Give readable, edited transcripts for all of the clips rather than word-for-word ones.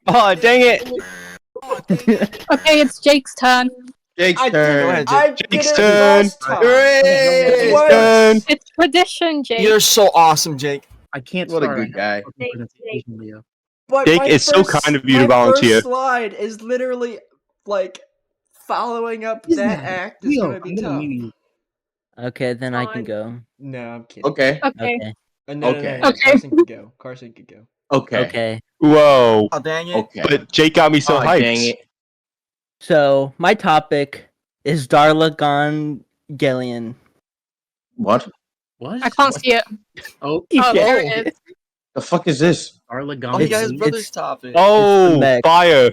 Oh, dang it! Okay, it's Jake's turn. Jake's I turn. did it. I did Jake's it turn. last time. Hooray! Jake's What? turn. It's tradition, Jake. You're so awesome, Jake. I can't What a start. good guy. Presentation video. But Jake, my it's so first- kind of you to my volunteer. first slide is literally like following up that act is gonna be tough. Okay, then I can Fine. go. No, I'm kidding. Okay. Okay. Okay. No, Okay. no, Okay. Carson could go. Carson could go. Okay. Okay. Whoa! Oh, dang it. Okay. But Jake got me so Aw, hyped. dang it. So my topic is Darla Gillian. What? What? I can't see it. Oh, Oh, there it is. The fuck is this? Arla Oh, you Gummy. guys' It's- brother's topic. Oh, mech. fire!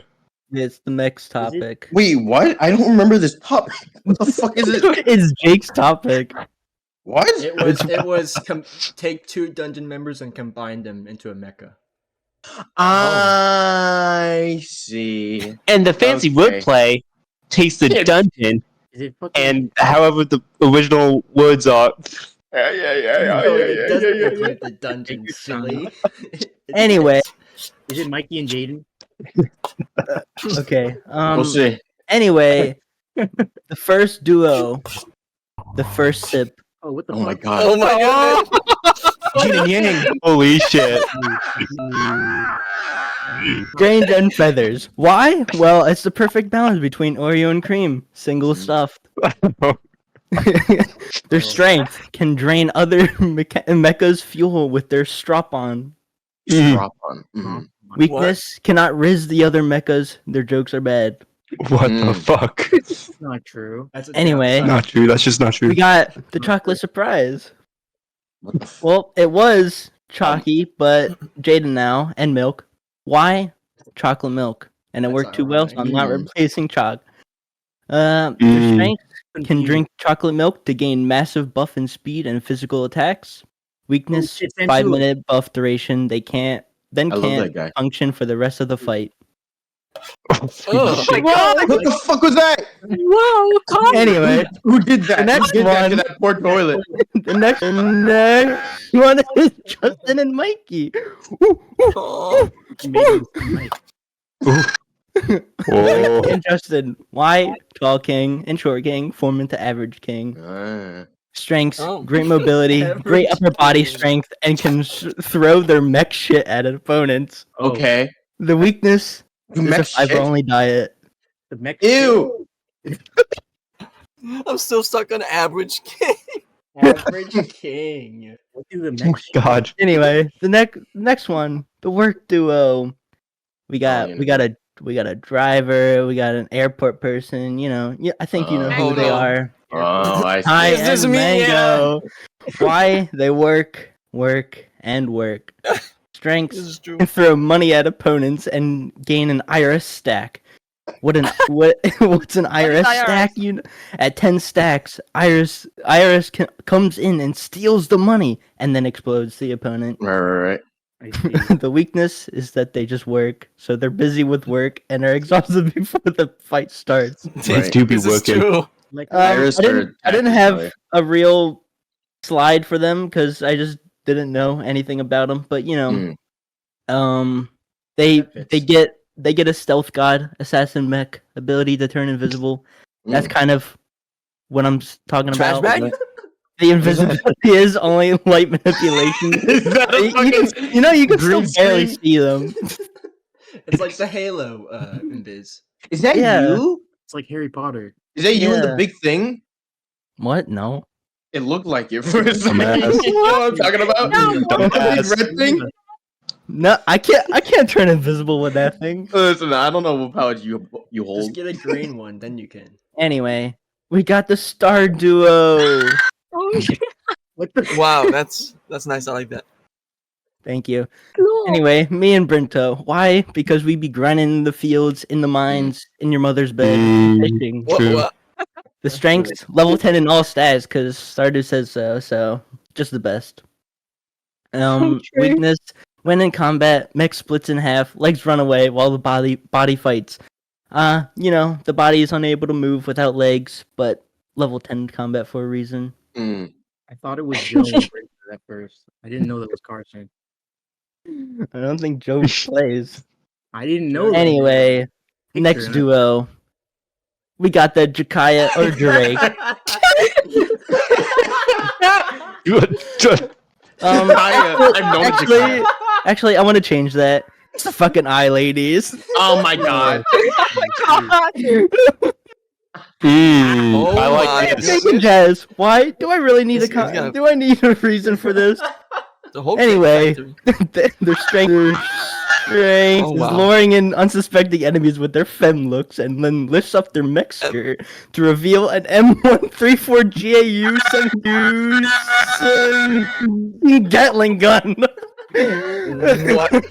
It's the next topic. Wait, what? I don't remember this topic. What the fuck is it? It's Jake's topic. What? It was take two dungeon members and combine them into a mecha. I see. And the fancy Okay. wordplay takes the Yeah. dungeon Is it fucking? and however the original words are. No, it doesn't look like the dungeon, silly. Anyway, Is it Mikey and Jaden? okay. We'll see. Anyway, the first duo, the first sip. Oh, what the Oh my fuck? god. Oh my goodness. Yin and Yang. Holy shit! Drained and feathers. Why? Well, it's the perfect balance between Oreo and cream. Single stuffed. Their strength can drain other mechas' fuel with their strap-on. Drop on. Mhm. Weakness cannot riz the other mechas. Their jokes are bad. What the Mm. fuck? That's not true. That's a Anyway. downside. Not true. That's just not true. We got the chocolate surprise. What the fuck? Well, it was chalky, but Jaden now and milk. Why? Chocolate milk, and it That's worked too well, so I'm not ironic. replacing chalk. Their Mm. strength can drink chocolate milk to gain massive buff in speed and physical attacks. Weakness, shit, Sensu. 5-minute buff duration. They can't I love can't that guy. function for the rest of the fight. Oh. Shit. Whoa! What the fuck was that? Whoa! Come Anyway, Who did that? The next Who did that to one- that poor toilet? the next one is Justin and Mikey. Oh. Whoa. And Justin, why tall king and short king form into average king? Strengths, Oh. great mobility, great Average upper body king. strength, and can throw their mech shit at opponents. Okay. The weakness You is a mech shit? fiber-only diet. The mech. Ew. I'm still stuck on average king. Average king. What do the Oh mech? my god. Anyway, the next one, the work duo. We got yeah. we got a driver, we got an airport person. You know, yeah, I think you know who Oh, they no. are. Oh, I see. Hi, Is this and me? Mango. Why they work, and work. This Strengths is true. can throw money at opponents and gain an IRS stack. What's an IRS IRS? stack? At 10 stacks, IRS comes in and steals the money and then explodes the opponent. Right. I see. The weakness is that they just work, so they're busy with work and are exhausted before the fight starts. They do be This is working. true. Like, Iris I didn't are have attacking a real slide for them because I just didn't know anything about them. But you know, Mm. they That fits. get a stealth god assassin mech ability to turn invisible. That's kind of what I'm talking Trash about. bag? The invisibility is only light manipulation. Is that a fucking you can still green barely screen? see them. It's like the Halo invis. Is that Yeah. you? it's like Harry Potter. Is that you in the Yeah. big thing? What? No. It looked like it for a second. Dumbass. You know what I'm talking about? No. The big Dumbass. red thing? No, I can't turn invisible with that thing. Listen, I don't know what powers you Just hold. get a green one, then you can. Anyway, we got the star duo. Oh, What the? Wow, that's nice. I like that. Thank you. cool. Anyway, me and Brinta. Why? Because we be grinding in the fields, in the mines, in your mother's bed, fishing. What, True. what? The strength, level 10 in all stats, because Stardew says so, so just the best. true. Weakness, when in combat, mech splits in half, legs run away while the body fights. You know, the body is unable to move without legs, but level 10 combat for a reason. Mm. I thought it was Joe at first. I didn't know that was Carson. I don't think Joe plays. I didn't know that. Anyway, Picture next it. duo. We got the Jakaya or Drake. Actually, I want to change that. It's the fucking eye ladies. Oh my god. Oh I my like this. goodness. Nathan Jazz. Why do I really need This guy's got a- do I need a reason for this? The whole Anyway. factory. Their strength Oh, is wow. luring in unsuspecting enemies with their femme looks and then lifts up their mech skirt to reveal an M134 GAU 72 Gatling gun. What?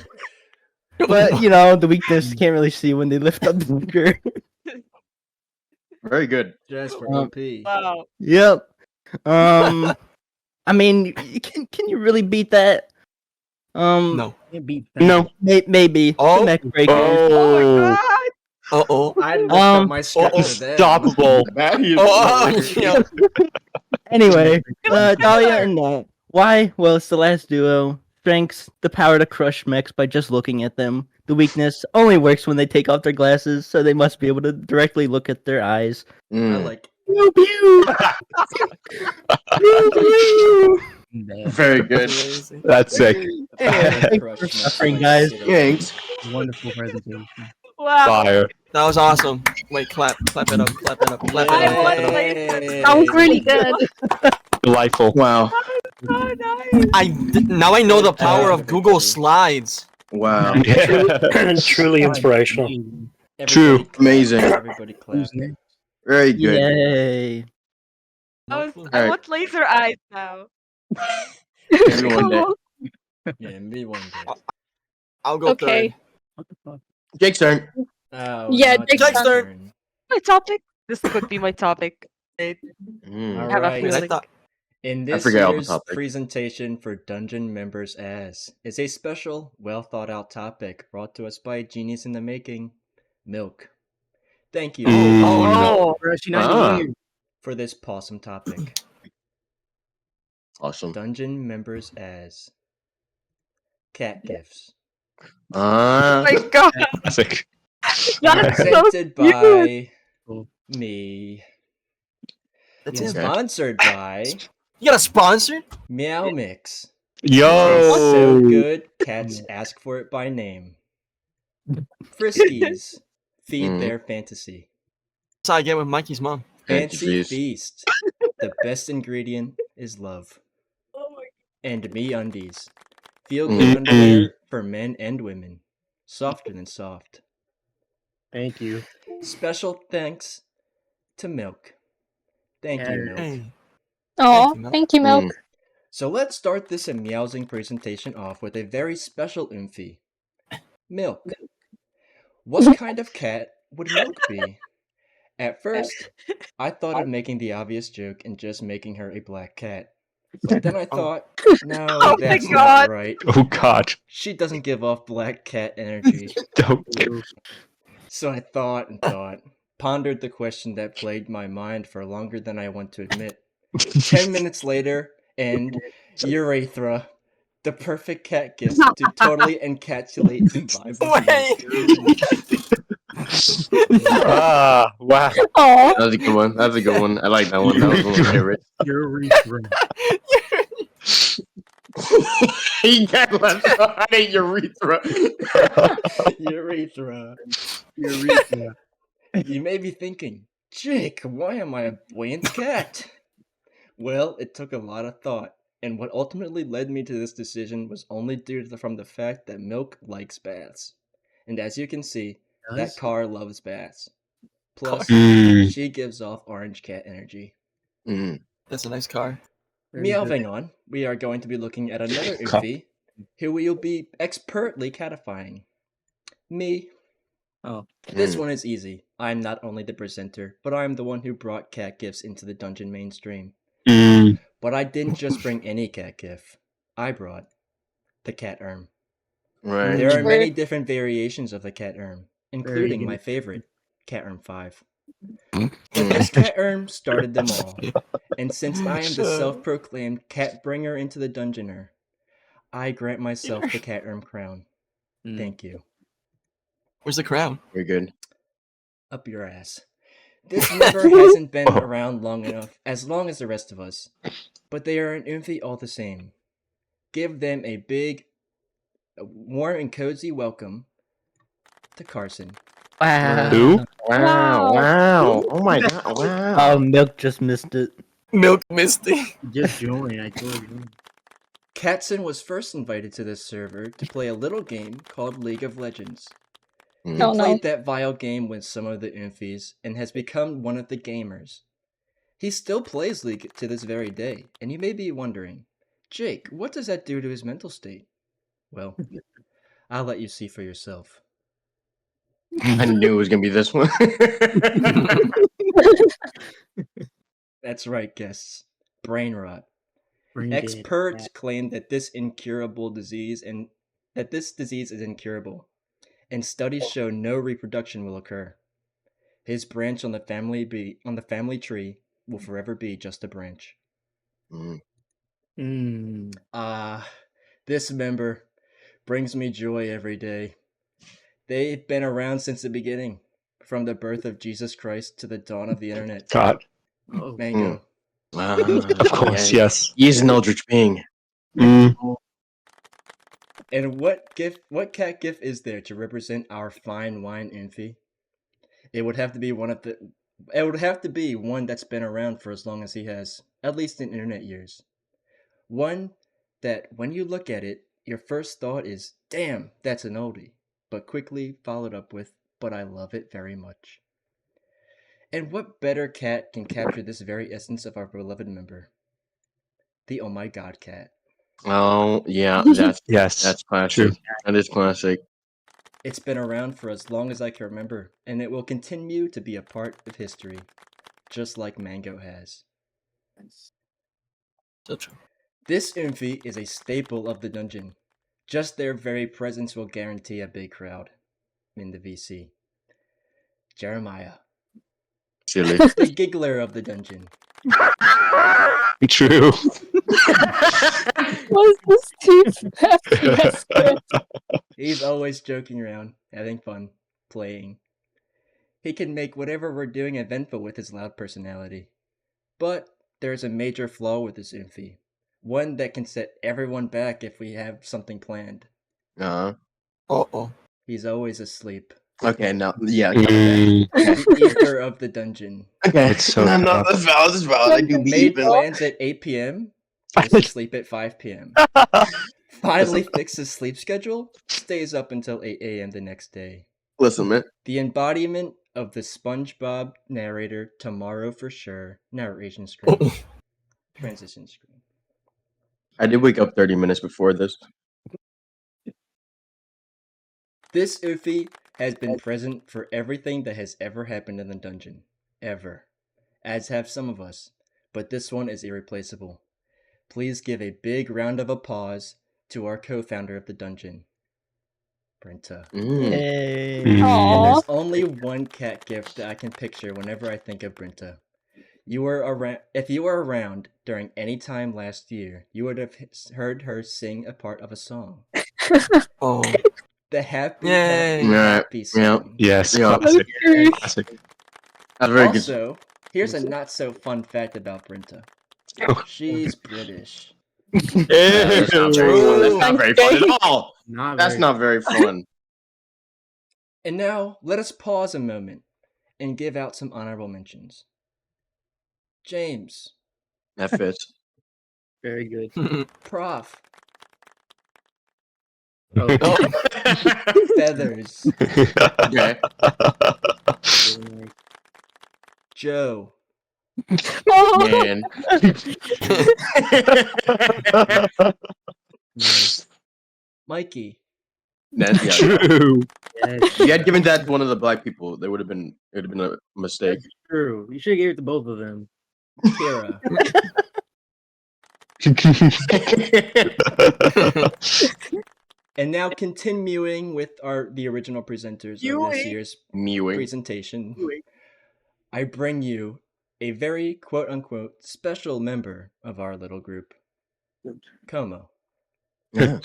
But, you know, the weakness can't really see when they lift up the skirt. Very good. Just for Um, OP. Wow. Yep. I mean, can you really beat that? No. Can't beat that. No. Maybe. Oh. The mech breaker. Oh. Uh-oh. I looked up my script for that. Unstoppable. That is Oh, yeah. Anyway, Dahlia and Nat. Why? Well, it's the last duo. Strengths, the power to crush mechs by just looking at them. The weakness only works when they take off their glasses, so they must be able to directly look at their eyes. I Mm, like. Pew pew! Pew pew! very good. Amazing. That's sick. Thanks for suffering, guys. Thanks. Wonderful presentation. Wow. Fire. That was awesome. Wait, clap it up, clap it up, clap it I up, want clap it up. laser. Sounds really good. Delightful. Wow. So nice. Now I know the power of Google Slides. Wow. Yeah. Truly inspirational. True. Amazing. Everybody clap. Who's next? Very good. Yay! No. Alright. want laser eyes now. Everyone there. Yeah, me one day. I'll go Okay. What the fuck? Jake's turn. Oh, Yeah, not Jake's your turn. turn. My topic? This could be my topic. Mm. have a Alright. third. I feeling. thought In this forget all the year's topics. presentation for Dungeon Members As is a special, well thought out topic brought to us by a genius in the making, Milk. Thank you Mm. Fresh Ah. 98. for this awesome topic. Awesome. Dungeon Members As cat gifts. Oh my god, Classic. that's so Presented cute. by Cool. me. that's Yeah. it. Sponsored by You got a sponsor? Meow Mix. So Yo. good, cats ask for it by name. Friskies feed Mm. their fantasy. That's how I get with Mikey's mom. Fancy Jeez. feast. The best ingredient is love. Oh my And me undies. Feel good Mm. underwear for men and women. Softer than soft. Thank you. Special thanks to Milk. Thank you, Yeah. Milk. Hey. Aw, Milk. thank you, Milk. Mm. So let's start this meowsing presentation off with a very special oomphy. Milk. What kind of cat would Milk be? At first, I thought of making the obvious joke and just making her a black cat. But then I thought, no, Oh my that's God. not right. Oh God. She doesn't give off black cat energy. Don't. So I thought and thought, pondered the question that plagued my mind for longer than I want to admit. 10 minutes later, and urethra, the perfect cat gift to totally encapsulate the vibe of Milk. Ah. Wow. Aw. That was a good one. That was a good one. I like that one. That was one of my favorites. Urethra. He got left on a urethra. Urethra. Urethra. You may be thinking, Jake, why am I a buoyant cat? Well, it took a lot of thought, and what ultimately led me to this decision was only due to from the fact that Milk likes baths. And as you can see, that car loves baths. Plus, Mm. she gives off orange cat energy. Mm. That's a nice car. Meowing on, we are going to be looking at another Oofy, who will be expertly catifying. Me. Oh. This Mm. one is easy. I'm not only the presenter, but I'm the one who brought cat gifts into the dungeon mainstream. Mm. But I didn't just bring any cat gift. I brought the cat erm. Right. There are Where- many different variations of the cat erm, including good. my favorite, cat erm 5. Mm. But this cat erm started them all. And since I am the self-proclaimed cat bringer into the dungeoner, I grant myself the cat erm crown. Mm. Thank you. Where's the crown? Very good. Up your ass. This member hasn't been around long enough, as long as the rest of us, but they are an Umphy all the same. Give them a big, warm and cozy welcome to Carson. Wow. Who? Wow. Wow. Oh my god. Wow. Milk just missed it. Milk Misty. Just join. I told you. Katson was first invited to this server to play a little game called League of Legends. He Oh, played that vile game with some of the Umphies and has become one of the gamers. He still plays League to this very day, and you may be wondering, Jake, what does that do to his mental state? Well, I'll let you see for yourself. I knew it was gonna be this one. That's right, guests. Brain rot. Bring it Experts back. claim that this is incurable, and studies show no reproduction will occur. His branch on the family tree will forever be just a branch. This member brings me joy every day. They've been around since the beginning, from the birth of Jesus Christ to the dawn of the internet. God. Oh, Mango. Of course, yes. He is an eldritch being. Mm. And what cat gif is there to represent our fine wine Umphy? It would have to be one that's been around for as long as he has, at least in internet years. One that when you look at it, your first thought is, damn, that's an oldie, but quickly followed up with, but I love it very much. And what better cat can capture this very essence of our beloved member? The Oh My God cat. Oh yeah, Yes. that's classic. True. That is classic. It's been around for as long as I can remember, and it will continue to be a part of history, just like Mango has. So true. This Umphy is a staple of the dungeon. Just their very presence will guarantee a big crowd in the VC. Jeremiah. Silly. The giggler of the dungeon. True. Was this too fast? He's always joking around, having fun, playing. He can make whatever we're doing eventful with his loud personality. But there's a major flaw with this Umphy. One that can set everyone back if we have something planned. Uh-oh. He's always asleep. Okay, now yeah. Mm. The ether of the dungeon. Okay. It's so no, tough. that's valid. That's valid. I do be Made even. plans at 8 p.m. Goes to sleep at 5 p.m. Finally fixes sleep schedule. Stays up until 8 a.m. the next day. Listen, man. The embodiment of the SpongeBob narrator, tomorrow for sure. Narration screen. Transition screen. I did wake up 30 minutes before this. This Umphy has been present for everything that has ever happened in the dungeon. Ever. As have some of us. But this one is irreplaceable. Please give a big round of applause to our co-founder of the dungeon, Brinta. Yay. And Aww. there's only one cat gift that I can picture whenever I think of Brinta. If you were around during any time last year, you would have heard her sing a part of a song. Oh. The happy, Yay. happy song. Yes. Yeah. Classic. Okay. Classic. That's very good. Also, here's a not so fun fact about Brinta. Oh. She's British. That's not very fun. That's not very fun at all. That's not very fun. And now, let us pause a moment and give out some honorable mentions. James. That fits. Very good. Prof. Oh, Feathers. Okay. Joe. Oh, Man. Mikey. That's, yeah. True. yes, You had given that to one of the black people, it would have been a mistake. true. You should have gave it to both of them. Kira. And now continuing with the original presenters of this year's Mewing. presentation, I bring you a very quote-unquote special member of our little group, Komo. Yeah.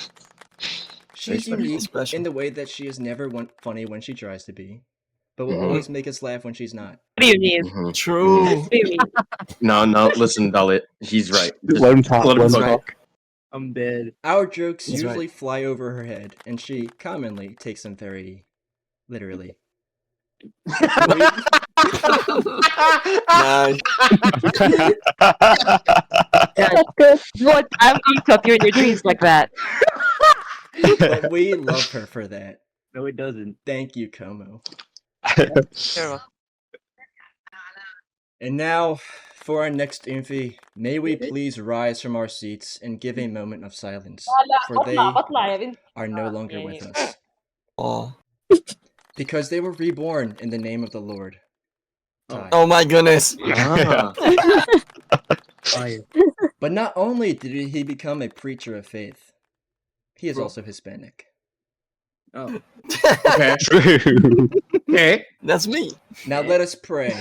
She's special. unique Special. in the way that she is never funny when she tries to be, but will Mhm. always make us laugh when she's not. What do you need? Mhm. True. What do you need? No, listen, Dalit. He's right. Just Let him talk. let him Let him talk. talk. I'm dead. Our jokes He's right. usually fly over her head, and she commonly takes them very literally. Nice. That's good. What? I'm going to appear in your dreams like that. But we love her for that. No, it doesn't. Thank you, Komo. Sure. And now, for our next Infi, may we please rise from our seats and give a moment of silence, for they are no longer with us. Oh. Because they were reborn in the name of the Lord. Tai. Oh my goodness. Ah. Fire. But not only did he become a preacher of faith, he is also Hispanic. Oh. Okay. True. Okay. That's me. Now let us pray.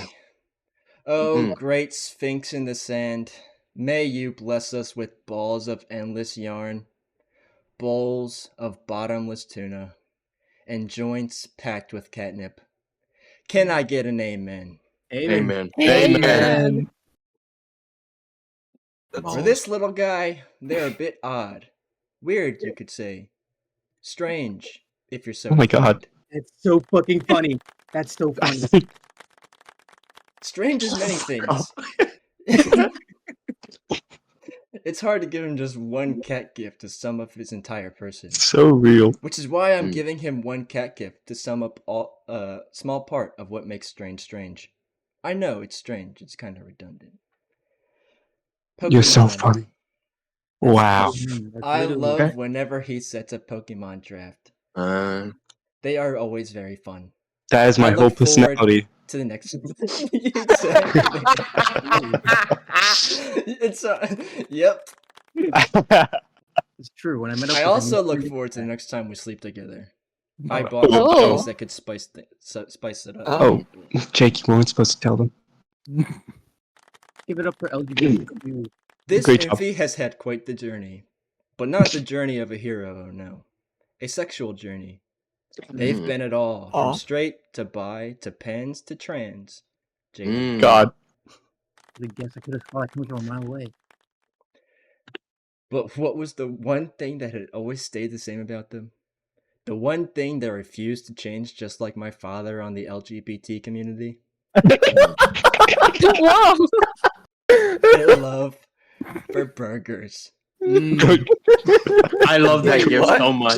Oh, Mhm. great Sphinx in the sand, may you bless us with balls of endless yarn, bowls of bottomless tuna, and joints packed with catnip. Can I get an amen? Amen. Amen. For this little guy, they're a bit odd. Weird, you could say. Strange, if you're so Oh my God. inclined. That's so fucking funny. That's so funny. Strange as many things. It's hard to give him just one cat gift to sum up his entire person. So real. Which is why I'm Mm. giving him one cat gift to sum up all small part of what makes strange strange. I know it's strange, it's kind of redundant. You're so Pokemon. funny. Wow. That's I literally- love Okay. whenever he sets a Pokemon draft. Uh, They are always very fun. That is my I whole look forward personality. to the next. Exactly. It's yep. It's true. When I met up I with also him, look forward to the next time we sleep together. I Oh. bought Oh. things that could spice it up. Oh, Jake, you weren't supposed to tell them. give it up for LGBTQ. This Great job. Infi has had quite the journey, but not the journey of a hero. No, a sexual journey. They've Mhm. been it all, Aw. from straight to bi to pens to trans. Jaden. Mm. God. I guess I could have thought I came from a mile away. But what was the one thing that had always stayed the same about them? The one thing that refused to change, just like my father on the LGBT community? Wow. Their love for burgers. Mm. I love that Wait, gift what? so much.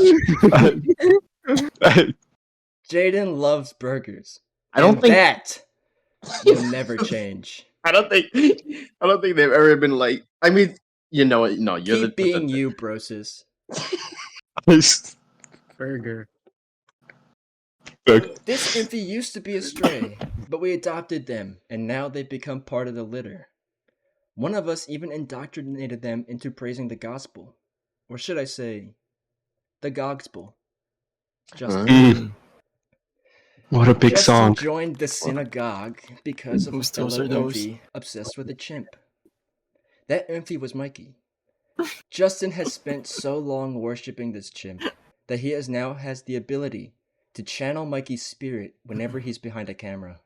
Jaden loves burgers. I don't and think that will never change. I don't think they've ever been like. I mean, you know what? No, you're Keep being you, broses. Burger. This Infi used to be a stray, but we adopted them, and now they've become part of the litter. One of us even indoctrinated them into praising the gospel. Or should I say, the gospel. Justin. Mm. What a big Justin song. joined the synagogue because of a Whose toes fellow are those? Infi obsessed with a chimp. That Infi was Mikey. Justin has spent so long worshipping this chimp that he now has the ability to channel Mikey's spirit whenever he's behind a camera.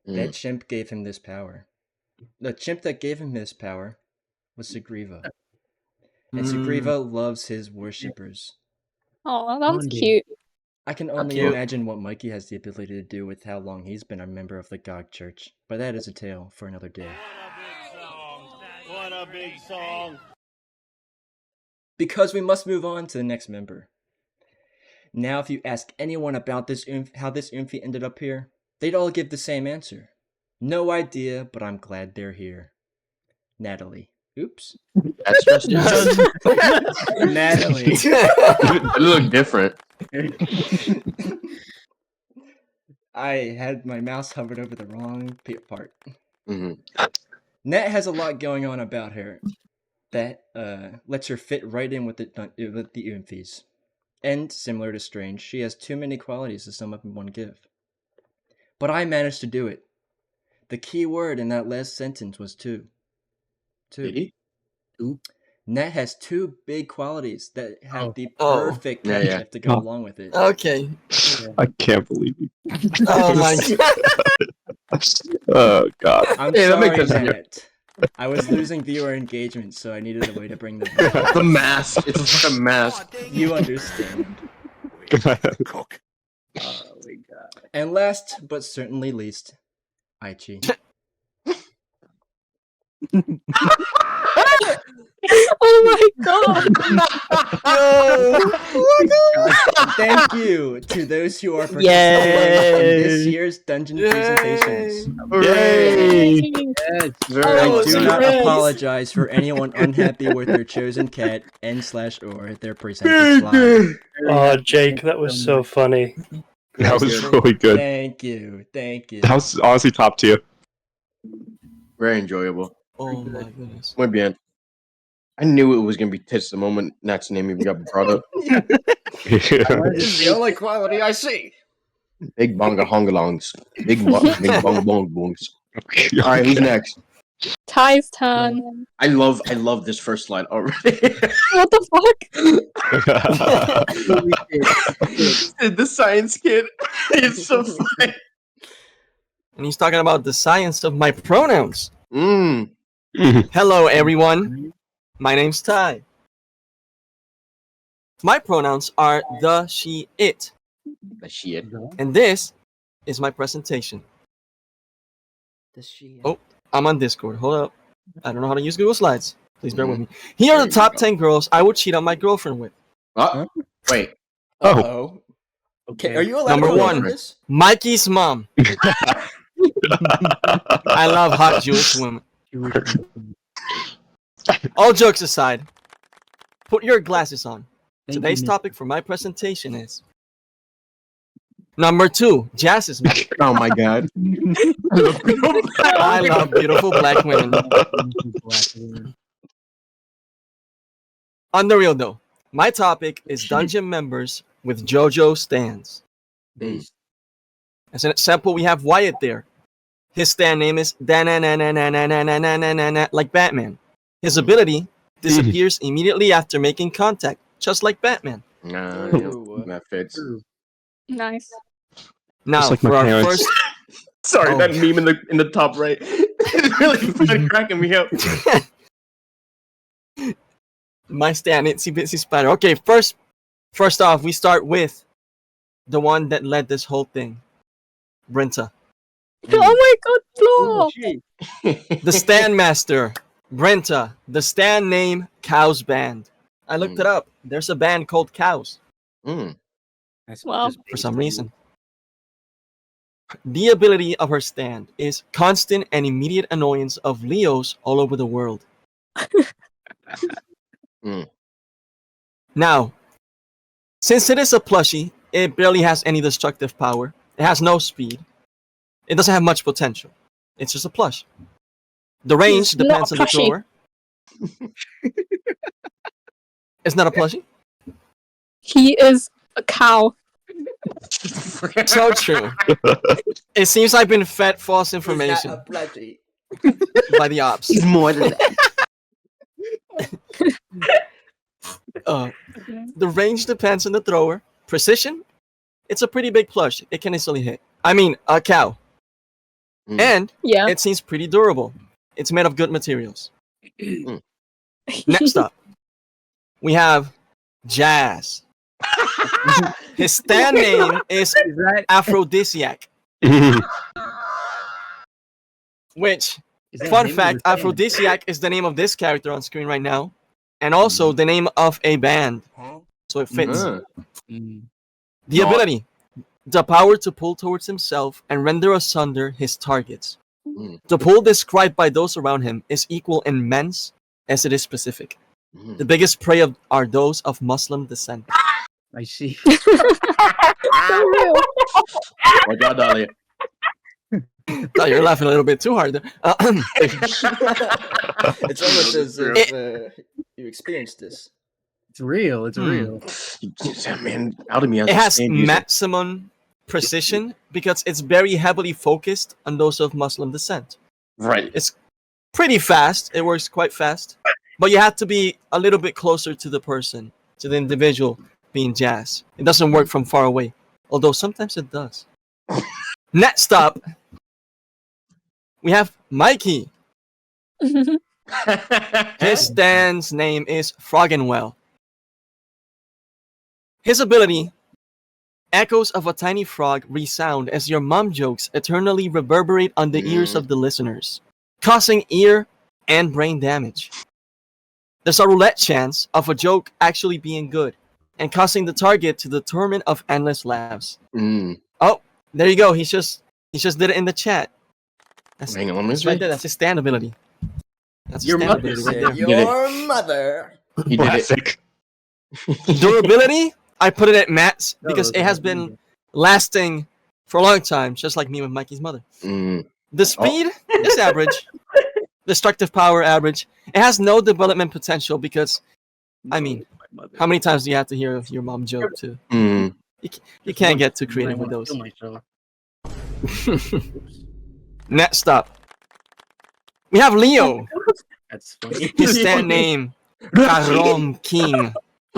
That chimp gave him this power. The chimp that gave him this power was Sugriva. And Sugriva loves his worshippers. Oh, that's Bonding. cute. I can only cute. imagine what Mikey has the ability to do with how long he's been a member of the GOG Church, but that is a tale for another day. What a big song. Because we must move on to the next member. Now, if you ask anyone about this how this Infi ended up here, they'd all give the same answer. No idea, but I'm glad they're here. Natalie. Oops. That's just Natalie. It look different. I had my mouse hovered over the wrong part. hmm Nat has a lot going on about her that lets her fit right in with the Infis. And, similar to Strange, she has too many qualities to sum up in one give. But I managed to do it. The key word in that last sentence was two. Did he? Net has two big qualities that have the Oh. perfect Yeah, ketchup yeah. to go along with it. Okay. I can't believe you. Oh my Oh god. I'm Yeah, that sorry, makes sense. Net. I was losing viewer engagement, so I needed a way to bring them back. The mask. It's a fucking mask. You understand. Cook. Oh my god. And last but certainly least, Aichi. Oh my god. Thank you to those who are participating in this Yay. year's dungeon Yay. presentations. Yay! Yes. Very I Oh, do well not done. apologize for anyone unhappy with their chosen cat and/or their presented slide. Oh, Jake, that was so funny. That was really good. Thank you. That was honestly top tier. Very enjoyable. Oh my goodness. Muy bien. I knew it was gonna be tits the moment Nat's name even got brought up. This is the only quality I see. Big bonga hongalongs. Big bong bong bongs. All right, who's next? Ty's turn. I love this first slide already. What the fuck? The science kid. It's so funny. And he's talking about the science of my pronouns. Mm. Hello, everyone. My name's Ty. My pronouns are the, she, it. The shit. And this is my presentation. Oh, I'm on Discord. Hold up. I don't know how to use Google Slides. Please bear with me. Here are the top 10 girls I would cheat on my girlfriend with. Wait. Oh. Uh-oh. Okay, are you allowed Number to go one. over this? Mikey's mom. I love hot Jewish women. All jokes aside, put your glasses on. Today's topic for my presentation is number 2, Jazz's mom. Oh my god. I love beautiful black women. On the real though, my topic is dungeon members with JoJo stands. As an example, we have Wyatt there. His stand name is like Batman. His ability disappears immediately after making contact, just like Batman. Nah, Ooh. that fits. Nice. Now, Just like my for our parents. first, Sorry, Oh. that meme in the top right. It's really fucking cracking me up. my stand, Itsy Bitsy Spider. Okay, first off, we start with the one that led this whole thing, Brinta. Oh my god, Flo! The stand master, Brinta. The stand name, Cows Band. I looked it up. There's a band called Cows Mm. Wow. for some reason. The ability of her stand is constant and immediate annoyance of Leos all over the world. Now, since it is a plushie, it barely has any destructive power. It has no speed. It doesn't have much potential. It's just a plush. The range It's not depends a on the plushie. thrower. It's not a plushie? He is a cow. So true. It seems I've been fed false information by the ops. He's more than that. The range depends on the thrower. Precision? It's a pretty big plush. It can easily hit. I mean, a cow. And Yeah. it seems pretty durable. It's made of good materials. Next up, we have Jazz. His stand name is Aphrodisiac. Which, fun fact, Aphrodisiac is the name of this character on screen right now, and also the name of a band. So it fits. The ability, the power to pull towards himself and render asunder his targets. The pull described by those around him is equal in immense as it is specific. The biggest prey are those of Muslim descent. I see. So real. What y'all done here? Oh, you're laughing a little bit too hard there. It's almost as if you experienced this. It's real. It's real. Man, out of me. It has maximum precision because it's very heavily focused on those of Muslim descent. Right. It's pretty fast. It works quite fast. But you have to be a little bit closer to the person, to the individual being jazzed. It doesn't work from far away, although sometimes it does. Next up, we have Mikey. His stand's name is Froggenwell. His ability, echoes of a tiny frog resound as your mom jokes eternally reverberate on the ears of the listeners, causing ear and brain damage. There's a roulette chance of a joke actually being good and causing the target to the torment of endless laughs. Oh, there you go. He just did it in the chat. That's, Hang on, that's right there. That's his stand ability. That's his Your stand mother ability said right there. Your mother. He did it. Classic. Durability, I put it at max No, because those it are has not been needed. lasting for a long time, just like me with Mikey's mother. Mm. The speed is average. Destructive power average. It has no development potential because, I mean, how many times do you have to hear your mom joke too? Mm. You can't get too creative with those. Next up, we have Leo. That's funny. His stand name, Karom King.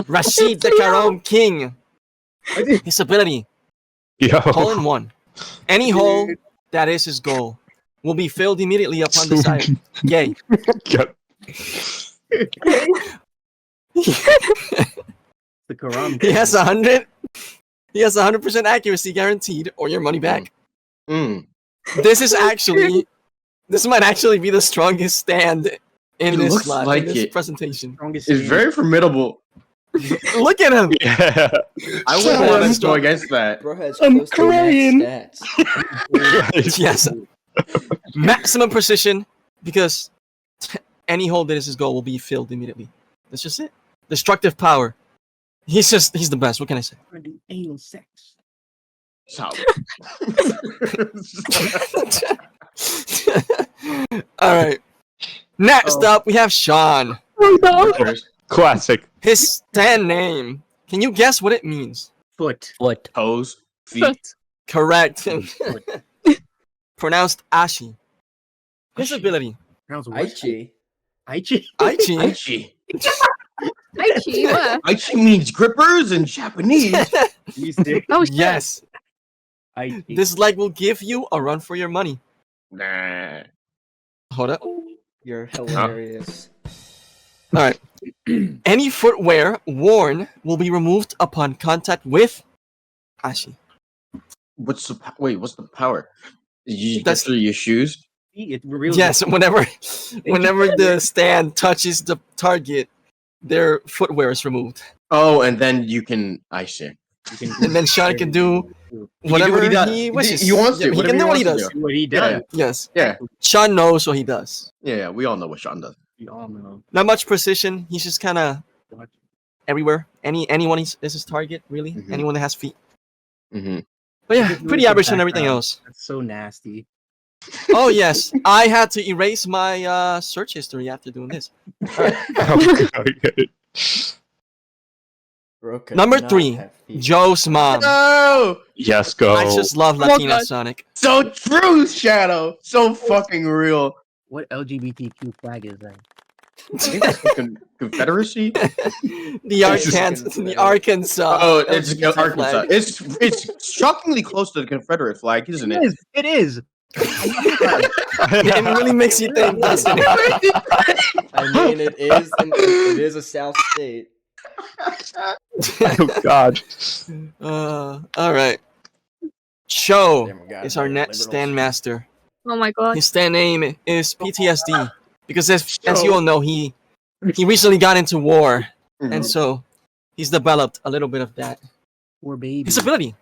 Rashid the Karom King. His ability, hole in one. Any hole that is his goal will be filled immediately upon desire. Yay. Yep. The Quran. He has 100. He has 100% accuracy guaranteed, or your money back. Mm. This is actually, this might actually be the strongest stand in It this looks slot, like in this it. presentation. It's very formidable. Look at him. Yeah. I wouldn't want to go against that. Bro has I'm close to crying. max stats. Yes. Maximum precision, because any hole that is his goal will be filled immediately. That's just it. Destructive power. He's the best. What can I say? Anal sex. So. All right. Next up, we have Sean. Classic. His stand name. Can you guess what it means? Foot. Toes. Feet. Foot. Correct. Pronounced Ashi. His ability. Aichi. Aichi. Aichi. Aichi. Aichi, where? Aichi means grippers in Japanese. Oh shit. Yes. Aichi. This leg will give you a run for your money. Nah. Hold up. You're hilarious. All right. Any footwear worn will be removed upon contact with Ashi. What's the power? You That's- through your shoes? It reveals Yes, whenever the stand touches the target, their footwear is removed. Oh, and then you can. I see. And then Sean can do He whatever can do what he he wishes. he wants to, Yeah, he whatever can he do what he wants does. to what he does. Yes. Yeah. Sean knows what he does. Yeah. We all know what Sean does. We all know. Not much precision. He's just kind of everywhere. Anyone is his target, really. Mhm. Anyone that has feet. Mm-hmm. But yeah, Just pretty look at average the on everything background. else. That's so nasty. Oh yes, I had to erase my search history after doing this. Okay. Bro could Number not 3, have feet. Joe's mom. No. Yes, go. I just love Oh, Latina God. Sonic. So true, Shadow. So fucking real. What LGBTQ flag is that? I think that's the Confederacy. The Arkansas. Oh, it's LGBT Arkansas. flag. It's shockingly close to the Confederate flag, isn't it? It is. It really makes you think, doesn't it? I mean, it is a South state. Oh God. All right. Cho Damn, God, is our like next liberals. stand master. Oh my god. His stand name is PTSD because as you all know, he recently got into war, and so he's developed a little bit of that. Poor baby. His ability: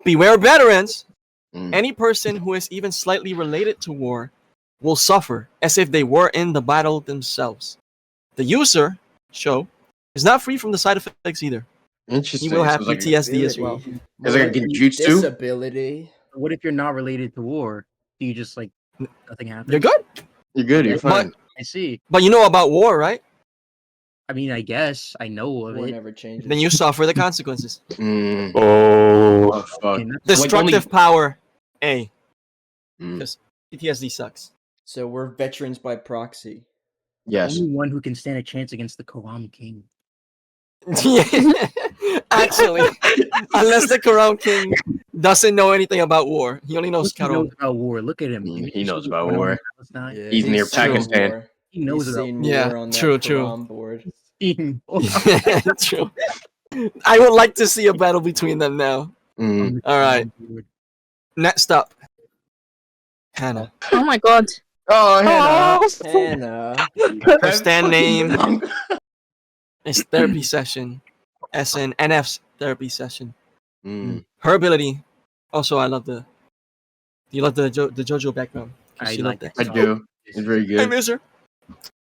beware veterans. Mm. Any person who is even slightly related to war will suffer as if they were in the battle themselves. The user, Cho, is not free from the side effects either. Interesting. He will have So it's PTSD as well. It's like a genjutsu. Disability. What if you're not related to war? Do you just like nothing happens? You're good, You're good. You're fine. I see. but you know about war, right? I mean, I guess I know of War it. never changes. Then you suffer the consequences. Mm. Oh. Oh fuck. Okay, that's- Destructive power, A. Mm. Because PTSD sucks. So we're veterans by proxy. Yes. Only one who can stand a chance against the Koram King. Actually, unless the Crown King doesn't know anything about war, he only knows He knows Karom. about war. Look at him. He knows about war. Palestine. Yeah, He's near seen Pakistan. war. He knows He's about seen Yeah, war on that true. Quran board. That's true. I would like to see a battle between them now. Mm. All right. Next up, Hannah. Oh my god. Oh, Hannah. Hannah. Her stand name is therapy session, as in NF's therapy session. Mm. Her ability. Also, I love the. You love the JoJo background. I She like loved I do. It's very I good. miss her.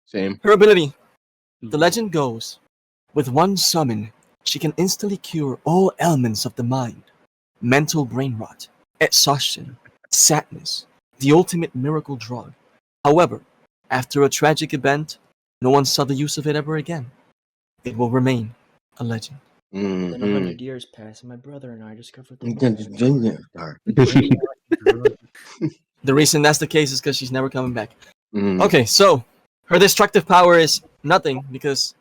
Same. Her ability. The legend goes, with one summon, she can instantly cure all ailments of the mind, mental brain rot, exhaustion, sadness, the ultimate miracle drug. However, after a tragic event, no one saw the use of it ever again. It will remain a legend. Then Mm-hmm. 100 years passed, and my brother and I discovered the The reason that's the case is because she's never coming back. Mm. Okay, so her destructive power is nothing because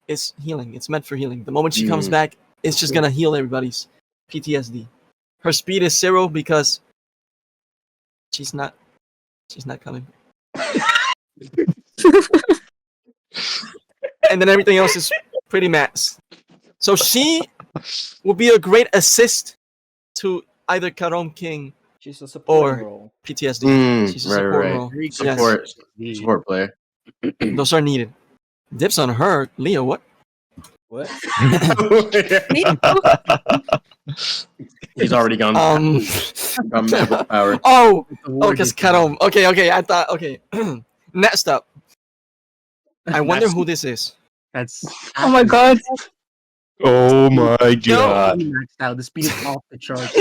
it's healing. It's meant for healing. The moment she comes back, it's just gonna heal everybody's PTSD. Her speed is 0 because she's not coming back. And then everything else is pretty max. So she will be a great assist to either Karom King She's a support or role. PTSD. She's a support role. Support player. Those are needed. Dips on her, Leo. What? What? He's already gone. Got magical power. Oh, because Karom. Okay. I thought. Okay. Next up, I wonder who this is. That's. Oh my god. Oh my god. Maxed out. The speed is off the charts.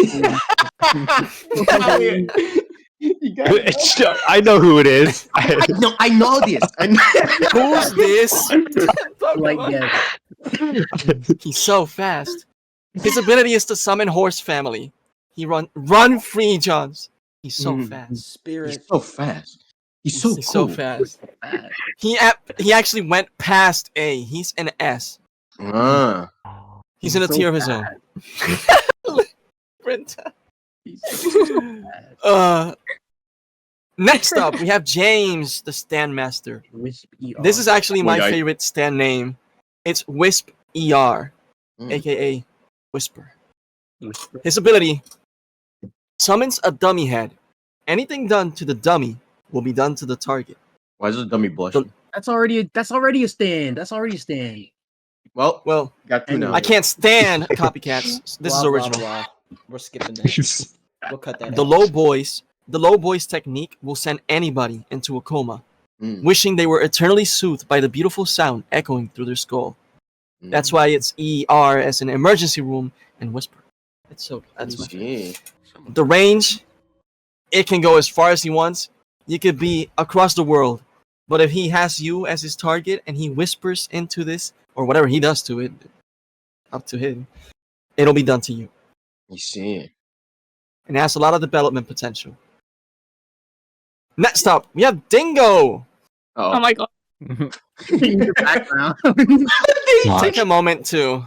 I know who it is. I know this. Who's this? Like yes. He's so fast. His ability is to summon horse family. He run free, Johns. He's so fast. Spirit. He's so fast. He's so so fast. He actually went past A. He's an S. He's in a tier of his own. Brinta. Next up, we have James, the Stand Master. This is actually my favorite stand name. It's Wisp ER, aka Whisper. His ability summons a dummy head. Anything done to the dummy will be done to the target. Why is the dummy blushing? That's already a stand. Well, got two now. I can't stand copycats. This is original. Blah. We're skipping that. We'll cut that The out. low boys technique will send anybody into a coma, wishing they were eternally soothed by the beautiful sound echoing through their skull. That's why it's ER as an emergency room and whisper. It's so that's my favorite. The range, it can go as far as he wants. You could be across the world, but if he has you as his target and he whispers into this or whatever he does to it, up to him, it'll be done to you. You see. And it has a lot of development potential. Next up, we have Dingo. Oh my god. In the background. Take a moment to.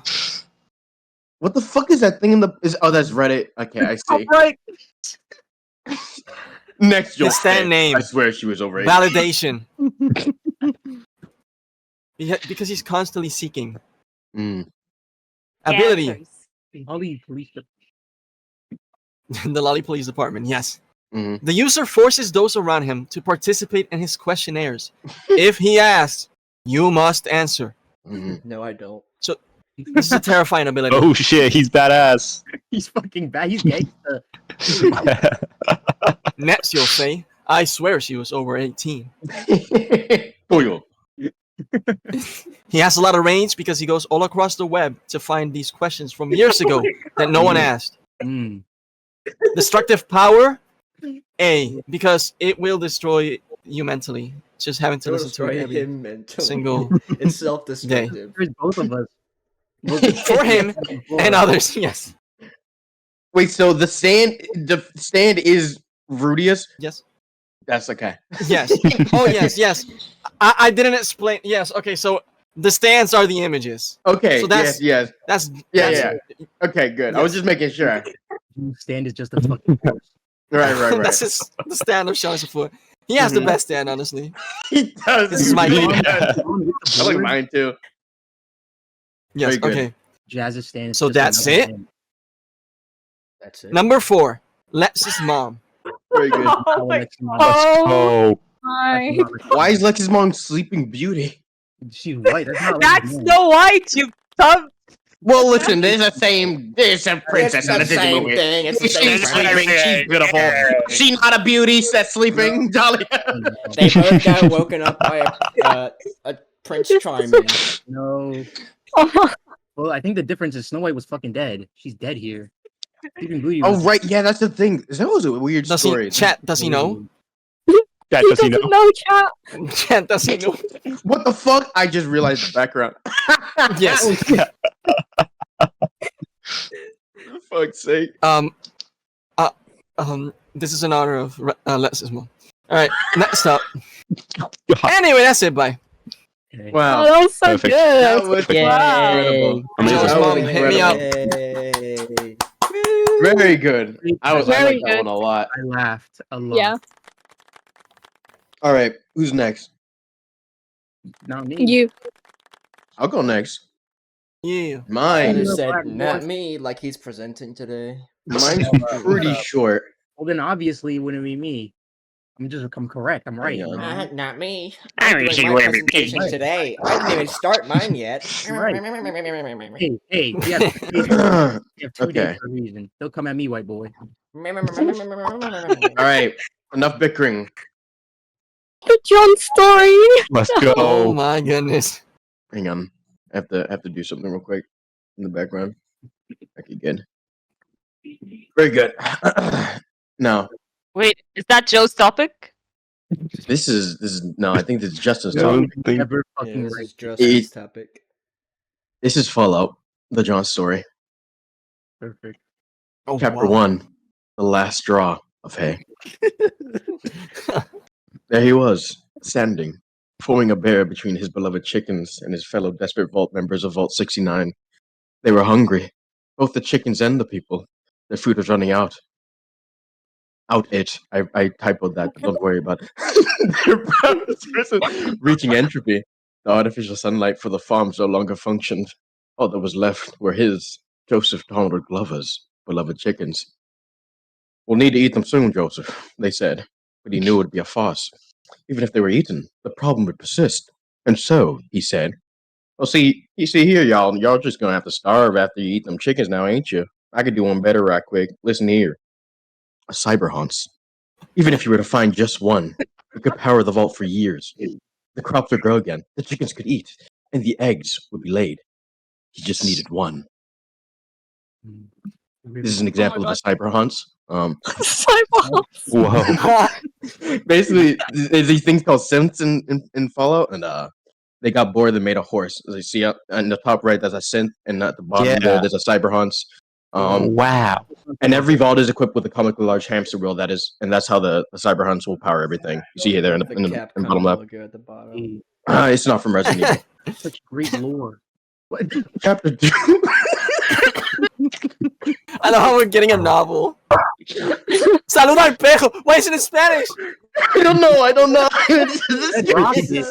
What the fuck is that thing in the? That's Reddit. Okay, I see. Right. Next joke. His stand name. I swear she was over 8. Validation. Because he's constantly seeking. Ability. Ollie police. The Lolly Police Department, yes. The user forces those around him to participate in his questionnaires. If he asks, you must answer. No, I don't. So, this is a terrifying ability. Oh shit, he's badass. He's fucking bad. He's gangsta. Next, you'll say, I swear she was over 18. He has a lot of range because he goes all across the web to find these questions from years ago that no one asked. Destructive power, A, because it will destroy you mentally. Just having to listen to it every single It's self-destructive. There's both of us. For him and others, yes. Wait, so the stand is Rudius? Yes. That's okay. Yes. Oh, yes. I didn't explain. Yes. Okay. So the stands are the images. Okay. So that's yes. that's Yeah. that's- Yeah. Okay. Good. I was Yes. just making sure. Stand is just a fucking force. Right. that's the stand of Sean's foot. He has the best stand, honestly. He does. This is my He opinion. does. On with the I like board, mine too. Yes. Very good. Okay. Jazz's stand is So just that's another it? stand. That's it. Number 4. Lex's mom. Very good. Oh my Let's not- Oh Oh, my. that's not- Why is Lex's mom Sleeping Beauty? She's white. That's not That's Lex's mom. Snow White, you dumb. Well, listen, there's a princess in the Disney same movie. thing. It's the She's same sleeping. She's beautiful. She not a beauty. That's sleeping. Dolly. They both got woken up by a Prince Charming. No. Oh, Well, I think the difference is Snow White was fucking dead. She's dead here. Sleeping Beauty Oh was- right, yeah, that's the thing. That was a weird Does story. he chat? Does he know? that he does he doesn't know? know, chat. Chat, does he know? What the fuck? I just realized the background. Yes. For fuck's sake. This is in honor of Lex's mom. All right. Next up. Anyway, that's it. Bye. Okay. Oh, Wow. that was so Perfect. That good. was Amazing. Joe's mom, was hit me up. Yay. Very good. I like Very that good. one a lot. I laughed a lot. Yeah, All right, who's next? Not me. you. I'll go next. Yeah. Mine. Tyler No, said, Black not Boy. me, like he's presenting today. Mine's pretty short. Well, then obviously it wouldn't be me. I'm correct. I'm right. Yeah. you know? Not me. I I'm didn't doing say my where we presentation be. today. I didn't even start mine yet. Right. Hey, we have 2 days Okay. for a reason. Don't come at me, white boy. All right. Enough bickering. The John story. Let's Oh go. my goodness. Hang on. I have to do something real quick in the background. Okay, good. Very good. Now, Wait, is that Joe's topic? this is no, I think this is Justin's I topic. don't think- Never Yeah, fucking this right. is Justin's topic. This is Fallout, the John story. Perfect. Oh, Chapter wow. 1, the last straw of hay. There he was, standing, forming a bear between his beloved chickens and his fellow desperate vault members of Vault 69. They were hungry, both the chickens and the people. Their food was running out. Out it. I typoed that, but don't worry about it. Their powers reaching entropy. The artificial sunlight for the farms no longer functioned. All that was left were his, Joseph Donald Glover's, beloved chickens. We'll need to eat them soon, Joseph, they said, but he knew it would be a farce. Even if they were eaten, the problem would persist. And so, he said, well, you see here, y'all just gonna have to starve after you eat them chickens now, ain't you? I could do one better right quick. Listen here. A cyber haunts. Even if you were to find just one, it could power the vault for years. The crops would grow again, the chickens could eat, and the eggs would be laid. He just needed one. This is an example of the cyber haunts. Cyber. Whoa. Basically, there's these things called synths in Fallout, and they got bored and made a horse. As you see up on the top right, there's a synth, and at the bottom Yeah. there's a cyber haunts. Wow. And every vault is equipped with a comically large hamster wheel. That's how the cyber hunts will power everything. You see here there in the, in the Capcom bottom left. logo at the bottom. Hey, It's not from Resident Evil. such great lore. What? Chapter 2. I know how we're getting a novel. Salud al pejo. Why is it in Spanish? I don't know. That's Rocky.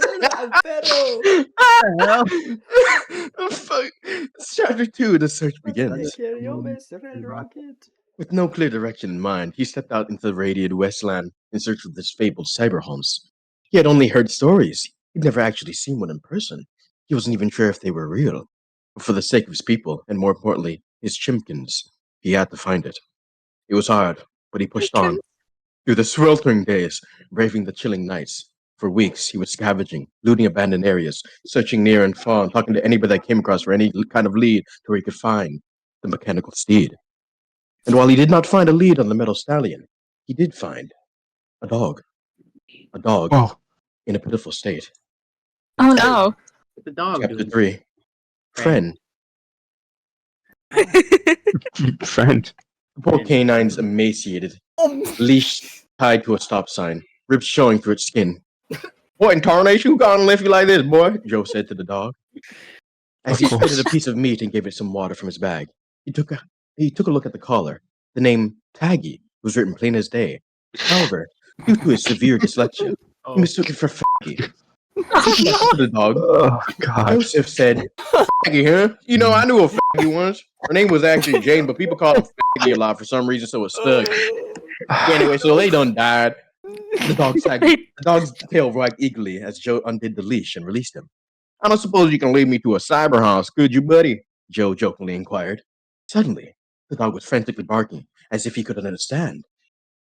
Fuck. It's chapter 2. The search begins. With no clear direction in mind, he stepped out into the radiant Westland in search of this fabled cyberhomes. He had only heard stories. He'd never actually seen one in person. He wasn't even sure if they were real. But for the sake of his people, and more importantly, his chimkins, he had to find it. It was hard, but he pushed on. Through the sweltering days, braving the chilling nights. For weeks, he was scavenging, looting abandoned areas, searching near and far, and talking to anybody that came across for any kind of lead to where he could find the mechanical steed. And while he did not find a lead on the metal stallion, he did find a dog. A dog Oh. in a pitiful state. Oh no. What the dog Chapter doing? 3. Friend. Friend. The poor canine's emaciated, leash tied to a stop sign, ribs showing through its skin. What in tarnation? Who gonna lift you like this, boy? Joe said to the dog. As he spitted a piece of meat and gave it some water from his bag, he took a look at the collar. The name Taggy was written plain as day. However, due to his severe dyslexia, he mistook it for Faggy. To the dog, Oh, God. Joseph said, Faggy, huh? You know, I knew a Faggy once. Her name was actually Jane, but people call her Faggy a lot for some reason, so it stuck. Anyway, so they done died. The dog's tail wagged eagerly as Joe undid the leash and released him. I don't suppose you can lead me to a cyber house, could you, buddy? Joe jokingly inquired. Suddenly, the dog was frantically barking, as if he could understand,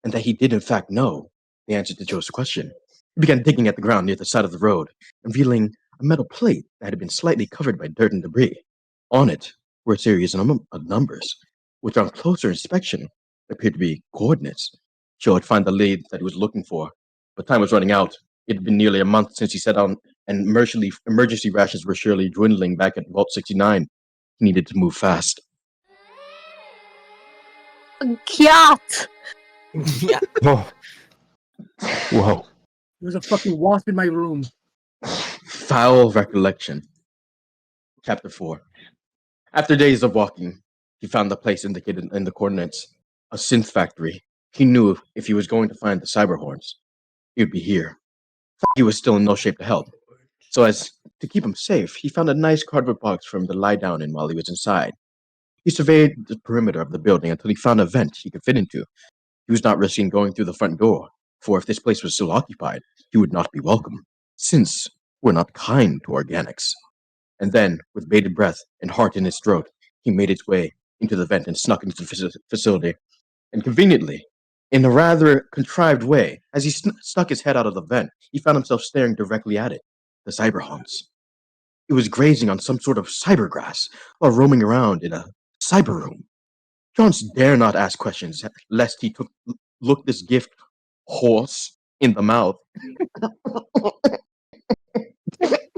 and that he did in fact know the answer to Joe's question. He began digging at the ground near the side of the road, revealing a metal plate that had been slightly covered by dirt and debris. On it were a series of numbers, which on closer inspection appeared to be coordinates. Joe had found the lead that he was looking for, but time was running out. It had been nearly a month since he set out, and emergency rations were surely dwindling back at Vault 69. He needed to move fast. Cat. Yeah. Oh. Whoa. There's a fucking wasp in my room. Foul recollection. Chapter 4. After days of walking, he found the place indicated in the coordinates, a synth factory. He knew if he was going to find the cyberhorns, he would be here. He was still in no shape to help. So as to keep him safe, he found a nice cardboard box for him to lie down in while he was inside. He surveyed the perimeter of the building until he found a vent he could fit into. He was not risking going through the front door, for if this place was still occupied, he would not be welcome, since we're not kind to organics. And then, with bated breath and heart in his throat, he made his way into the vent and snuck into the facility. And conveniently, in a rather contrived way, as he stuck his head out of the vent, he found himself staring directly at it, the cyberhaunts. It was grazing on some sort of cybergrass while roaming around in a cyber room. Johns dare not ask questions, lest he look this gift horse in the mouth.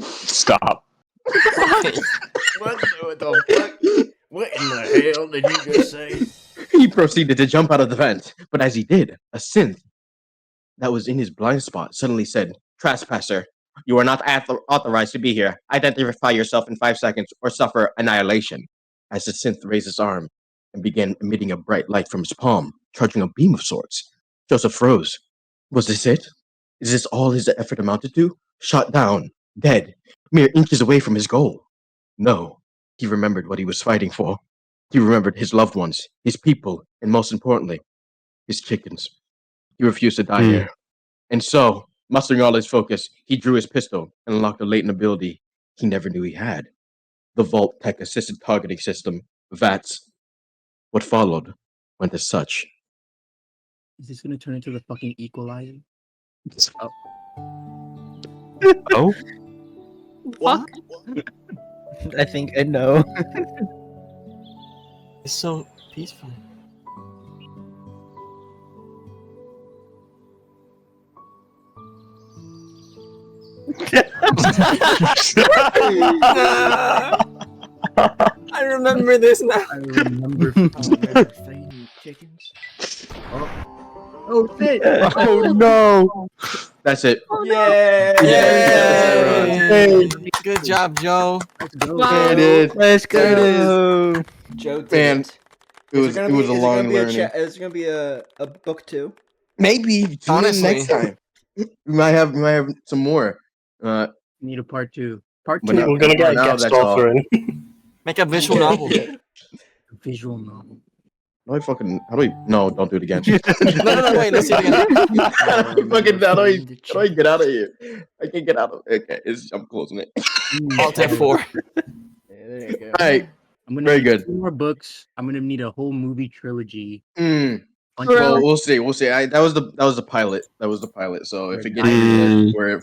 Stop. What the fuck? What in the hell did you just say? He proceeded to jump out of the vent, but as he did, a synth that was in his blind spot suddenly said, "Trespasser, you are not authorized to be here. Identify yourself in 5 seconds or suffer annihilation." As the synth raised his arm and began emitting a bright light from his palm, charging a beam of sorts, Joseph froze. Was this it? Is this all his effort amounted to? Shot down, dead, mere inches away from his goal. No, he remembered what he was fighting for. He remembered his loved ones, his people, and most importantly, his chickens. He refused to die here. And so, mustering all his focus, he drew his pistol and unlocked a latent ability he never knew he had. The Vault Tech Assisted Targeting System, VATS. What followed went as such. Is this gonna turn into the fucking Equalizer? Oh? Fuck. I think I know. It's so peaceful. I remember this now. I remember. Chickens. Oh shit! Oh no! That's it. Yeah! Yay! Good job, Joe. Let's go. There it is. Let's There it go. Joe did Man, it. It was a long learning. Is there gonna be a book 2? Maybe Honestly. next time. We might have some more. Need a part 2. Part But 2. now- We're gonna get a now guest that's all. author in. Make a visual novel. Visual novel. How do I no, don't do it again. No, wait, let's see it again. How do I get out of here? I can't get out of it. Okay, I'm closing it. Alt F4. Yeah, there you go. Alright. I'm gonna Very need good. 2 more books. I'm gonna need a whole movie trilogy. Bunch Well, of- we'll see. That was the pilot. So if it gets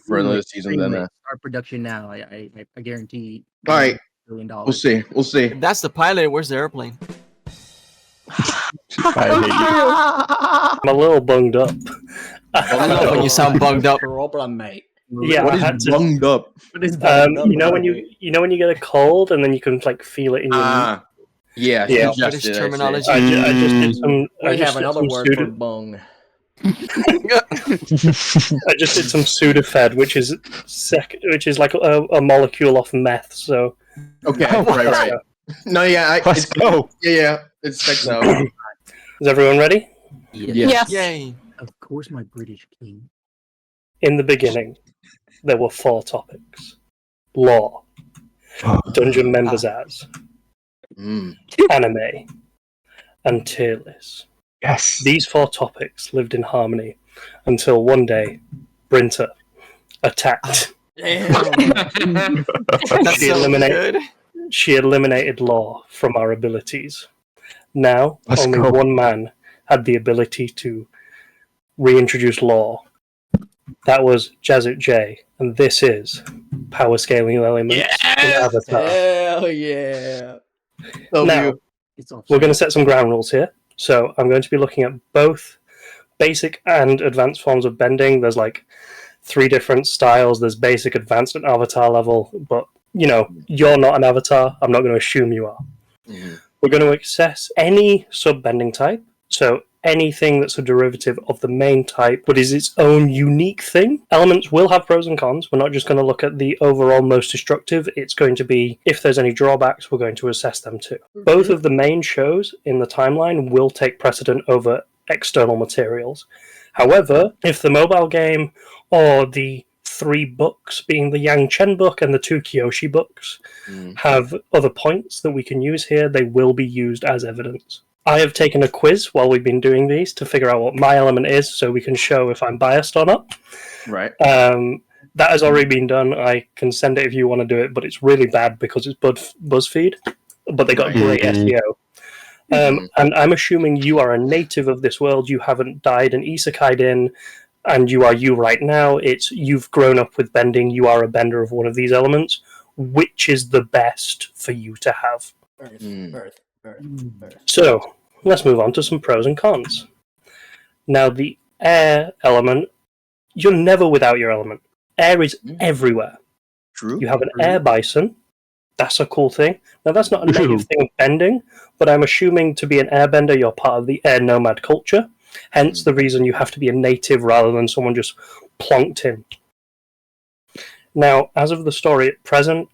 for another season, then start production now. I guarantee. all right. $1 billion. We'll see. If that's the pilot, where's the airplane? I I'm a little bunged up. I love when you sound bugged up. Problem, mate. Yeah, What I is had to. bunged up? What is bunged up You know about when it? you get a cold and then you can like feel it in your. Yeah. Yeah. Suggested, British I see. terminology. I just did some. I We just have did another some word for student. bung. I just did some Sudafed, which is like a molecule off meth. So Okay, right. No, yeah, Let's go. Yeah, it sticks out. is everyone ready? Yes. Yay. Of course, my British king. In the beginning, there were 4 topics: law, dungeon members as, anime, and tier lists. Yes. These 4 topics lived in harmony until one day, Brinta attacked. That's She so eliminated- good. She eliminated law from our abilities. Now, Let's only go. one man had the ability to reintroduce law. That was Jazit J, and this is power scaling elements in Avatar. Hell yeah. Now, It's all we're going to set some ground rules here. So I'm going to be looking at both basic and advanced forms of bending. There's like 3 different styles. There's basic, advanced, and avatar level. But, you're not an avatar. I'm not going to assume you are. We're going to assess any sub-bending type. So anything that's a derivative of the main type, but is its own unique thing. Elements will have pros and cons. We're not just going to look at the overall most destructive. It's going to be, if there's any drawbacks, we're going to assess them too. Both of the main shows in the timeline will take precedent over external materials. However, if the mobile game or the 3 books, being the Yang Chen book and the 2 Kyoshi books, have other points that we can use here, they will be used as evidence. I have taken a quiz while we've been doing these to figure out what my element is so we can show if I'm biased or not. Right. That has already been done. I can send it if you want to do it, but it's really bad because it's BuzzFeed, but they got great SEO. And I'm assuming you are a native of this world, you haven't died and isekai'd in, and you are you right now. It's you've grown up with bending, you are a bender of one of these elements. Which is the best for you to have? Earth. So, let's move on to some pros and cons. Now, the air element, you're never without your element. Air is everywhere. True. You have an air bison. That's a cool thing. Now, that's not a native thing of bending, but I'm assuming to be an airbender, you're part of the air nomad culture. Hence the reason you have to be a native rather than someone just plonked in. Now, as of the story at present,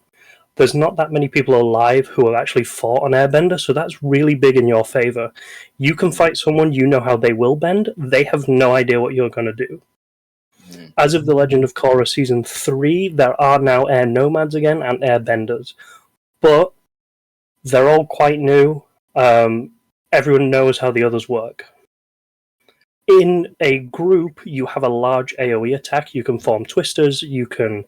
there's not that many people alive who have actually fought an airbender, so that's really big in your favor. You can fight someone, you know how they will bend, they have no idea what you're going to do. As of The Legend of Korra Season 3, there are now air nomads again and airbenders, but they're all quite new. Everyone knows how the others work. In a group, you have a large AoE attack, you can form twisters, you can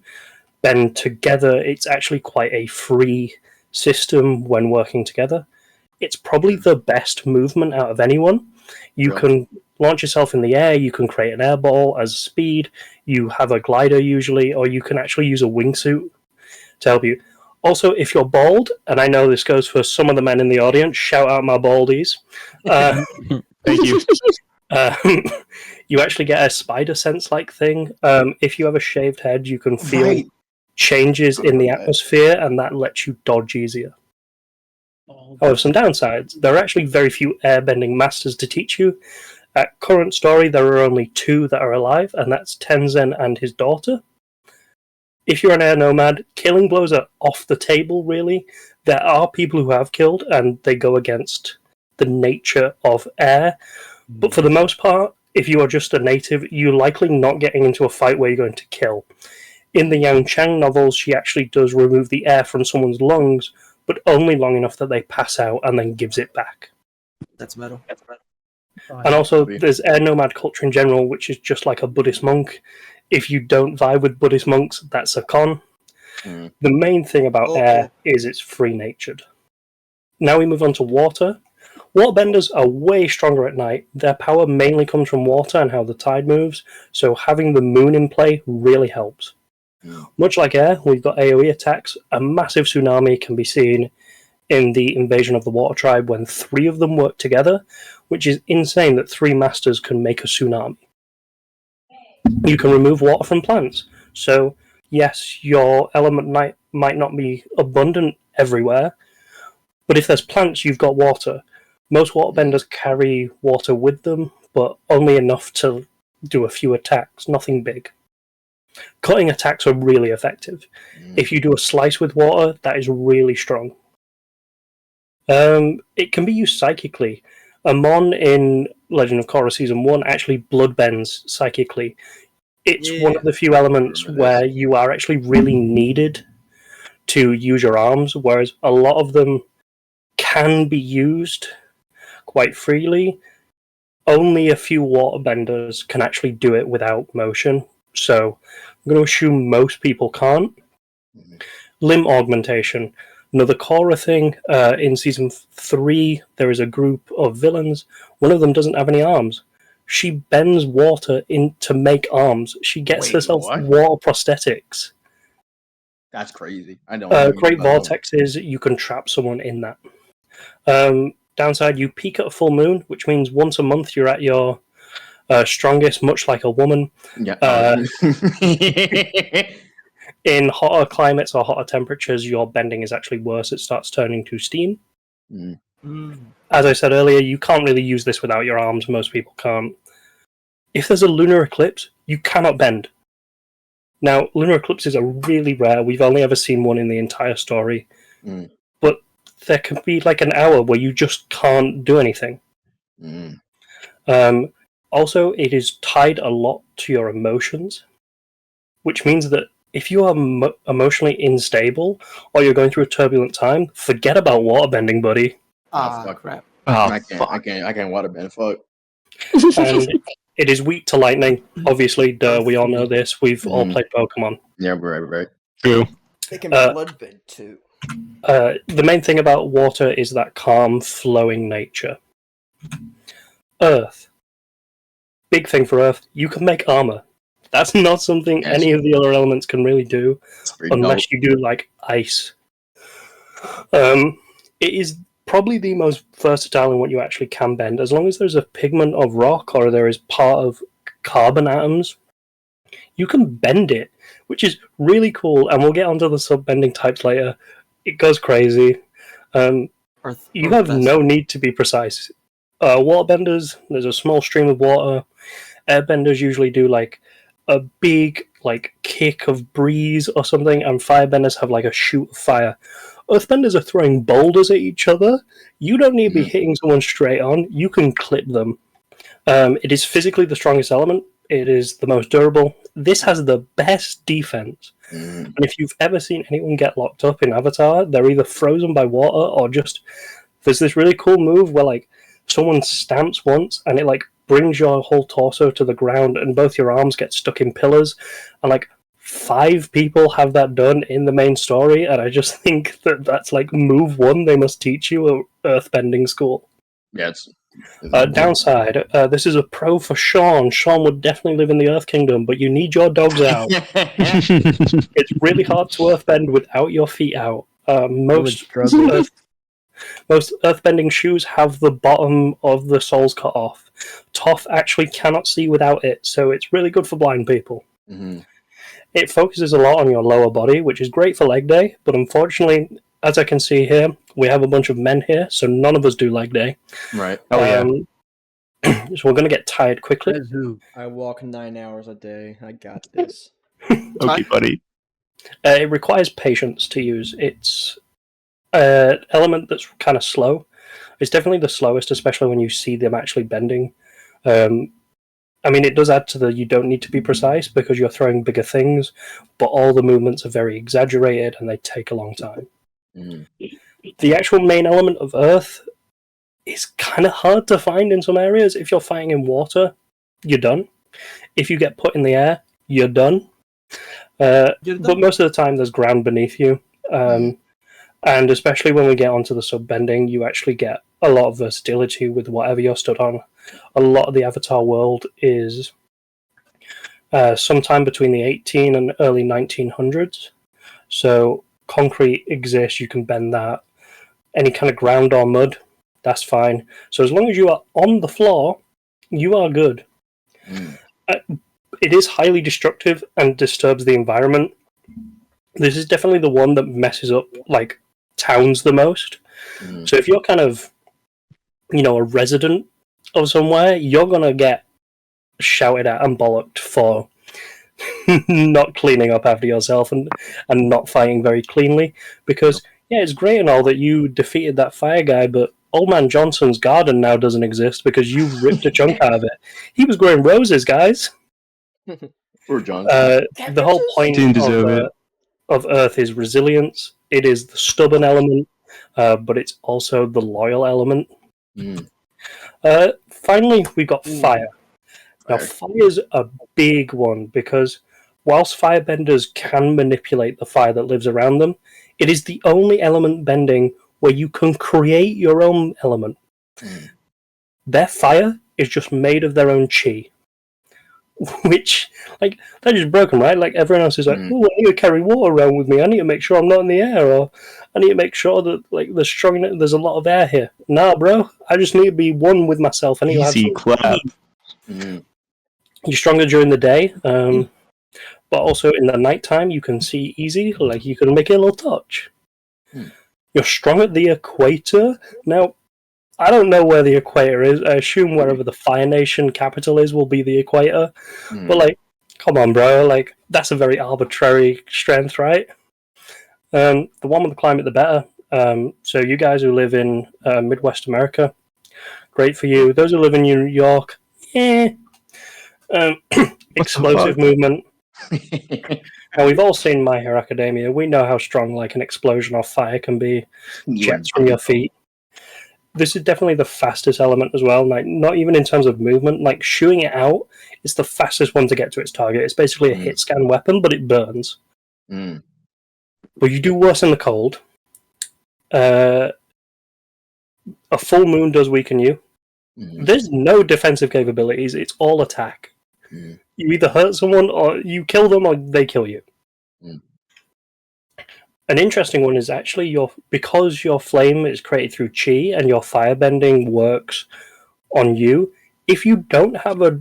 bend together. It's actually quite a free system when working together. It's probably the best movement out of anyone. You can launch yourself in the air, you can create an air ball as speed, you have a glider usually, or you can actually use a wingsuit to help you. Also, if you're bald, and I know this goes for some of the men in the audience, shout out my baldies. Thank you. You actually get a spider sense-like thing. If you have a shaved head, you can feel changes in the atmosphere, and that lets you dodge easier. However, some downsides. There are actually very few airbending masters to teach you. At current story, there are only 2 that are alive, and that's Tenzin and his daughter. If you're an air nomad, killing blows are off the table, really. There are people who have killed, and they go against the nature of air. But for the most part, if you are just a native, you're likely not getting into a fight where you're going to kill. In the Yang Chang novels, she actually does remove the air from someone's lungs, but only long enough that they pass out and then gives it back. That's metal. And also, there's air nomad culture in general, which is just like a Buddhist monk. If you don't vibe with Buddhist monks, that's a con. The main thing about air is it's free-natured. Now we move on to water. Waterbenders are way stronger at night. Their power mainly comes from water and how the tide moves, so having the moon in play really helps. Much like air, we've got AoE attacks. A massive tsunami can be seen in the Invasion of the Water Tribe when 3 of them work together, which is insane that 3 masters can make a tsunami. You can remove water from plants. So, yes, your element might not be abundant everywhere, but if there's plants, you've got water. Most waterbenders carry water with them, but only enough to do a few attacks, nothing big. Cutting attacks are really effective. If you do a slice with water, that is really strong. It can be used psychically. Amon in Legend of Korra Season 1 actually bloodbends psychically. It's one of the few elements where you are actually really needed to use your arms, whereas a lot of them can be used quite freely. Only a few waterbenders can actually do it without motion, so I'm going to assume most people can't. Limb augmentation. Another Korra thing, in Season 3, there is a group of villains. One of them doesn't have any arms. She bends water in to make arms. She gets herself water prosthetics. That's crazy. I don't. Great vortexes, you can trap someone in that. Downside, you peak at a full moon, which means once a month you're at your strongest, much like a woman. Yeah. In hotter climates or hotter temperatures, your bending is actually worse. It starts turning to steam. As I said earlier, you can't really use this without your arms. Most people can't. If there's a lunar eclipse, you cannot bend. Now, lunar eclipses are really rare. We've only ever seen one in the entire story. But there can be like an hour where you just can't do anything. Also, it is tied a lot to your emotions, which means that if you are emotionally unstable or you're going through a turbulent time, forget about waterbending, buddy. Fuck. Crap. I can't waterbend. Fuck. And it is weak to lightning. Obviously, duh, we all know this. We've all played Pokemon. Yeah, right. True. It can be bloodbend too. The main thing about water is that calm, flowing nature. Earth. Big thing for Earth. You can make armor. That's not something any of the other elements can really do, unless you do like ice. It is probably the most versatile in what you actually can bend. As long as there's a pigment of rock or there is part of carbon atoms, you can bend it, which is really cool. And we'll get onto the sub-bending types later. It goes crazy. You have no need to be precise. Waterbenders, there's a small stream of water. Airbenders usually do like a big like kick of breeze or something, and firebenders have like a shoot of fire. Earthbenders are throwing boulders at each other. You don't need to be hitting someone straight on. You can clip them. It is physically the strongest element. It is the most durable. This has the best defense. And if you've ever seen anyone get locked up in Avatar, they're either frozen by water or just... There's this really cool move where like someone stamps once and it like brings your whole torso to the ground and both your arms get stuck in pillars. And like 5 people have that done in the main story, and I just think that that's like move 1 they must teach you at Earthbending school. Yeah, downside, this is a pro for Sean. Sean would definitely live in the Earth Kingdom, but you need your dogs out. It's really hard to Earthbend without your feet out. Most Earthbending shoes have the bottom of the soles cut off. Toph actually cannot see without it, so it's really good for blind people. It focuses a lot on your lower body, which is great for leg day, but unfortunately, as I can see here, we have a bunch of men here, so none of us do leg day. Right. So we're going to get tired quickly. I walk 9 hours a day. I got this. Okay, buddy. It requires patience to use. It's an element that's kind of slow. It's definitely the slowest, especially when you see them actually bending. I mean, it does add to the you don't need to be precise because you're throwing bigger things, but all the movements are very exaggerated and they take a long time. The actual main element of Earth is kind of hard to find in some areas. If you're fighting in water, you're done. If you get put in the air, you're done. But most of the time, there's ground beneath you. And especially when we get onto the sub-bending, you actually get a lot of versatility with whatever you're stood on. A lot of the Avatar world is sometime between the 18 and early 1900s. So concrete exists, you can bend that. Any kind of ground or mud, that's fine. So as long as you are on the floor, you are good. It is highly destructive and disturbs the environment. This is definitely the one that messes up like towns the most. So if you're kind of, a resident of somewhere, you're gonna get shouted at and bollocked for not cleaning up after yourself and not fighting very cleanly. Because yeah, it's great and all that you defeated that fire guy, but Old Man Johnson's garden now doesn't exist because you ripped a chunk out of it. He was growing roses, guys. Poor John. The whole point Didn't deserve it. of Earth is resilience. It is the stubborn element, but it's also the loyal element. Finally, we got fire. Now, fire is a big one because whilst firebenders can manipulate the fire that lives around them, it is the only element bending where you can create your own element. Their fire is just made of their own chi. Which, like, they're just broken, right? Like, everyone else is like, oh, I need to carry water around with me. I need to make sure I'm not in the air, or I need to make sure that, like, there's a lot of air here. Nah, bro. I just need to be one with myself. I need to have Easy clap. You're stronger during the day, but also in the nighttime you can see easy, like you can make it a little touch. You're strong at the equator. Now, I don't know where the equator is. I assume wherever the Fire Nation capital is will be the equator. But, like, come on, bro. Like, that's a very arbitrary strength, right? The warmer the climate, the better. So you guys who live in Midwest America, great for you. Those who live in New York, explosive movement. Now, we've all seen My Hero Academia. We know how strong, like, an explosion of fire can be. Jets from your feet. This is definitely the fastest element as well. Like, not even in terms of movement. Like, shooting it out is the fastest one to get to its target. It's basically a hit scan weapon, but it burns. But you do worse in the cold. A full moon does weaken you. There's no defensive capabilities. It's all attack. You either hurt someone, or you kill them, or they kill you. An interesting one is actually because your flame is created through chi and your firebending works on you. If you don't have a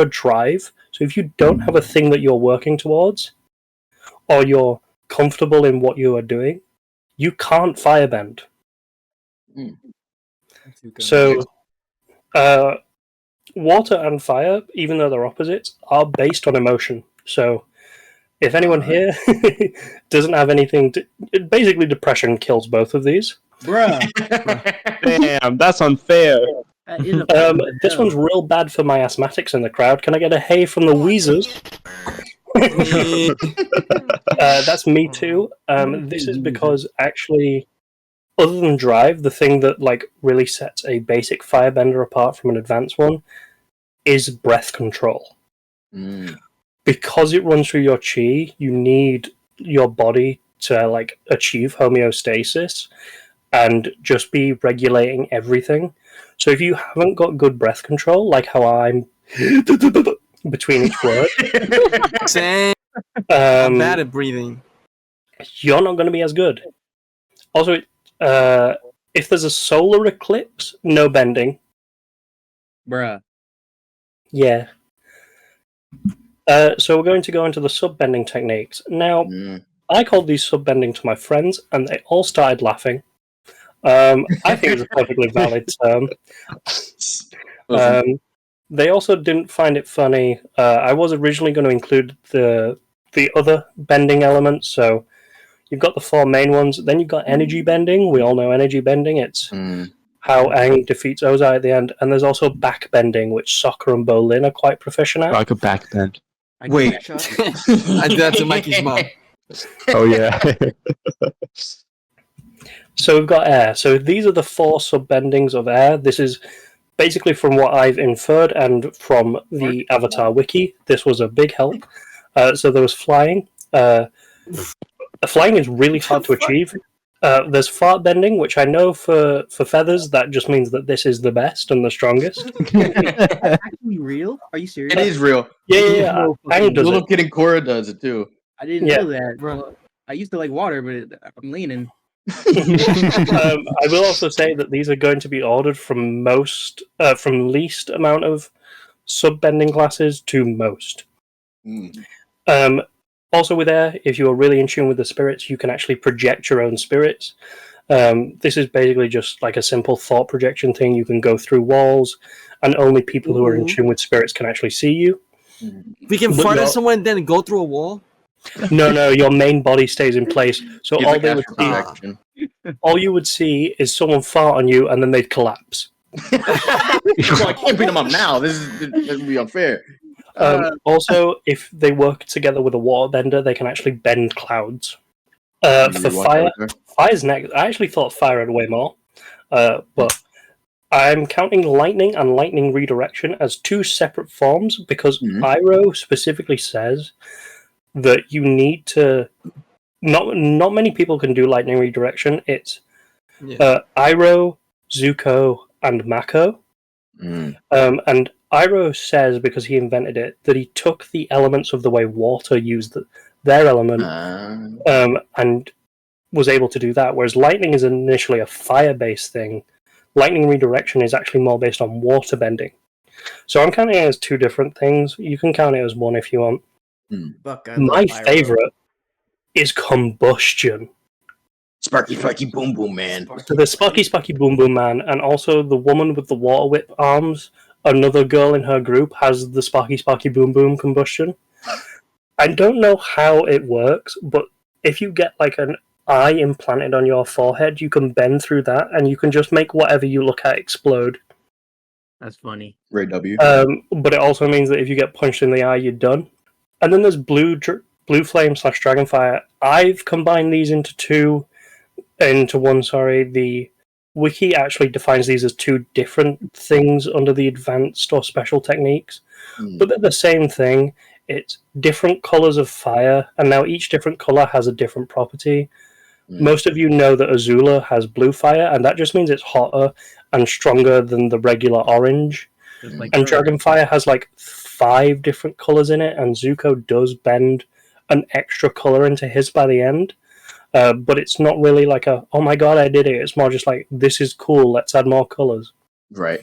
drive, so if you don't have a thing that you're working towards, or you're comfortable in what you are doing, you can't firebend. So, water and fire, even though they're opposites, are based on emotion. So, if anyone here doesn't have anything basically depression kills both of these. Bruh. Damn, that's unfair. This one's real bad for my asthmatics in the crowd. Can I get a hey from the Weezers? That's me too. This is because actually, other than drive, the thing that like really sets a basic firebender apart from an advanced one is breath control. Because it runs through your chi, you need your body to like achieve homeostasis and just be regulating everything. So if you haven't got good breath control, like how I'm between each word, Same. I'm bad at breathing. You're not going to be as good. Also, if there's a solar eclipse, no bending. Bruh. Yeah. So we're going to go into the sub-bending techniques. Now, I called these sub-bending to my friends, and they all started laughing. I think it's a perfectly valid term. They also didn't find it funny. I was originally going to include the other bending elements, so you've got the four main ones. Then you've got energy bending. We all know energy bending. It's how Aang defeats Ozai at the end. And there's also back bending, which Sokka and Bolin are quite proficient at. Like a back bend. Wait. I did that to Mikey's mom. Oh, yeah. So we've got air. So these are the four sub-bendings of air. This is basically from what I've inferred and from the Avatar wiki. This was a big help. So there was flying. Flying is really hard to achieve. There's fart bending, which I know for feathers, that just means that this is the best and the strongest. Actually real? Are you serious? It is real. Yeah. Aang does Little it. Kid and Korra does it too. I didn't know that. Bro. I used to like water, but I'm leaning. I will also say that these are going to be ordered from least amount of sub-bending classes to most. Also with air, if you are really in tune with the spirits, you can actually project your own spirits. This is basically just like a simple thought projection thing. You can go through walls, and only people who are in tune with spirits can actually see you. We can But fart no- at someone and then go through a wall. No, your main body stays in place. So It's all like they would astral see, projection. all you would see is someone fart on you, and then they'd collapse. Well, I can't beat them up now. This would be unfair. Also, if they work together with a waterbender, they can actually bend clouds. You For rewatch fire, that, okay? fire's next. I actually thought fire had way more, but I'm counting lightning and lightning redirection as two separate forms because Iroh specifically says that you need to. Not many people can do lightning redirection. It's Iroh, Zuko, and Mako. And Iroh says, because he invented it, that he took the elements of the way water used their element and was able to do that, whereas lightning is initially a fire-based thing. Lightning redirection is actually more based on water bending. So I'm counting it as two different things. You can count it as one if you want. Fuck, I My love Iroh. favorite is combustion. Sparky, Sparky, Boom Boom Man. So the Sparky Boom Boom Man, and also the woman with the water whip arms, another girl in her group has the Sparky Boom Boom combustion. I don't know how it works, but if you get like an eye implanted on your forehead, you can bend through that, and you can just make whatever you look at explode. That's funny. Ray W. But it also means that if you get punched in the eye, you're done. And then there's Blue Flame / Dragonfire. I've combined these into one. Sorry, the wiki actually defines these as two different things under the advanced or special techniques, but they're the same thing. It's different colors of fire, and now each different color has a different property. Most of you know that Azula has blue fire, and that just means it's hotter and stronger than the regular orange. Like and Dragonfire has like 5 different colors in it, and Zuko does bend an extra color into his by the end. But it's not really like a, oh my god, I did it. It's more just like, this is cool, let's add more colors. Right.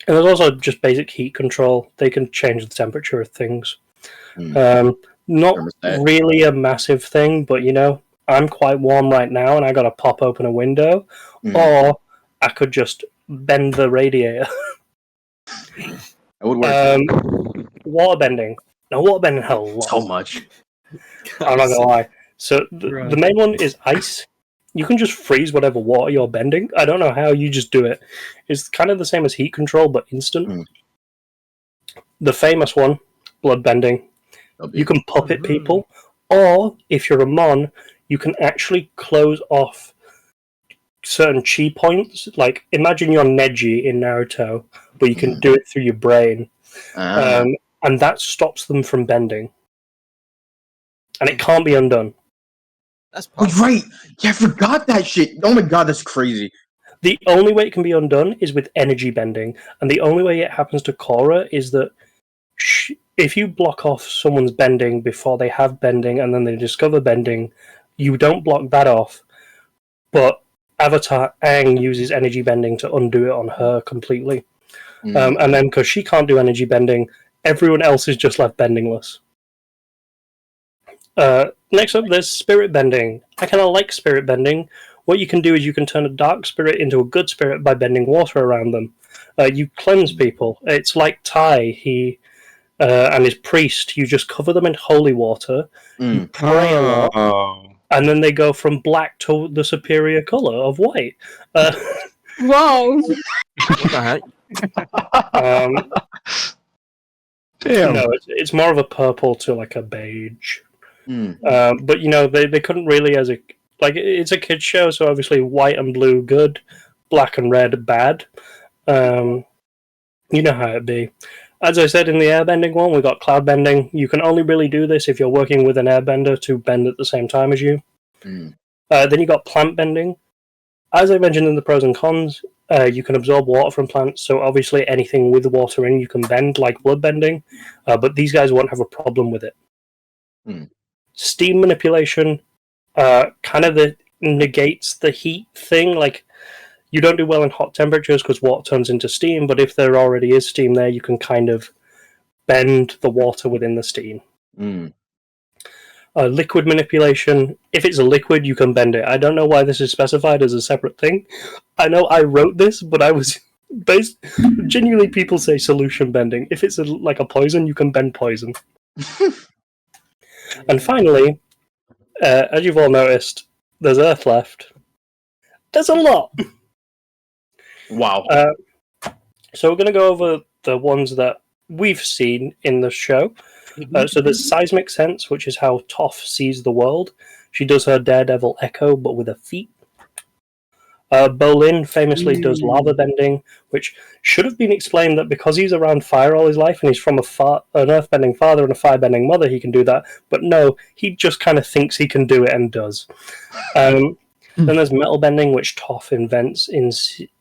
And there's also just basic heat control. They can change the temperature of things. Not really a massive thing, but you know, I'm quite warm right now and I gotta pop open a window, or I could just bend the radiator. That would work. Waterbending. Now, waterbending had a lot. So much. I'm not gonna lie. So the main one is ice. You can just freeze whatever water you're bending. I don't know how, you just do it. It's kind of the same as heat control, but instant. The famous one, blood bending. You can puppet people, or if you're a Mon, you can actually close off certain chi points. Like, imagine you're Neji in Naruto, but you can do it through your brain. And that stops them from bending. And it can't be undone. That's right. Yeah, I forgot that shit. Oh my god, that's crazy. The only way it can be undone is with energy bending, and the only way it happens to Korra is that if you block off someone's bending before they have bending and then they discover bending, you don't block that off. But Avatar Aang uses energy bending to undo it on her completely. And then because she can't do energy bending, everyone else is just left bendingless. Next up, there's spirit bending. I kind of like spirit bending. What you can do is you can turn a dark spirit into a good spirit by bending water around them. You cleanse people. It's like Tai. He and his priest. You just cover them in holy water. You pray a lot, and then they go from black to the superior color of white. Whoa! What the heck? Damn. No, it's more of a purple to like a beige. But you know, they couldn't really, as a it's a kids show, so obviously white and blue good, black and red bad. You know how it'd be. As I said in the airbending one, we got cloud bending. You can only really do this if you're working with an airbender to bend at the same time as you. Then you got plant bending. As I mentioned in the pros and cons, you can absorb water from plants, so obviously anything with water in you can bend, like blood bending, but these guys won't have a problem with it. Steam manipulation kind of negates the heat thing. Like, you don't do well in hot temperatures because water turns into steam, but if there already is steam there, you can kind of bend the water within the steam. liquid manipulation. If it's a liquid, you can bend it. I don't know why this is specified as a separate thing. I know I wrote this, but I was genuinely people say solution bending. If it's like a poison, you can bend poison. And finally, as you've all noticed, there's Earth left. There's a lot. Wow. So we're going to go over the ones that we've seen in the show. So there's seismic sense, which is how Toph sees the world. She does her daredevil echo, but with her feet. Bolin famously does lava bending, which should have been explained that because he's around fire all his life and he's from an earthbending father and a firebending mother, he can do that. But no, he just kind of thinks he can do it and does. Then there's metal bending, which Toph invents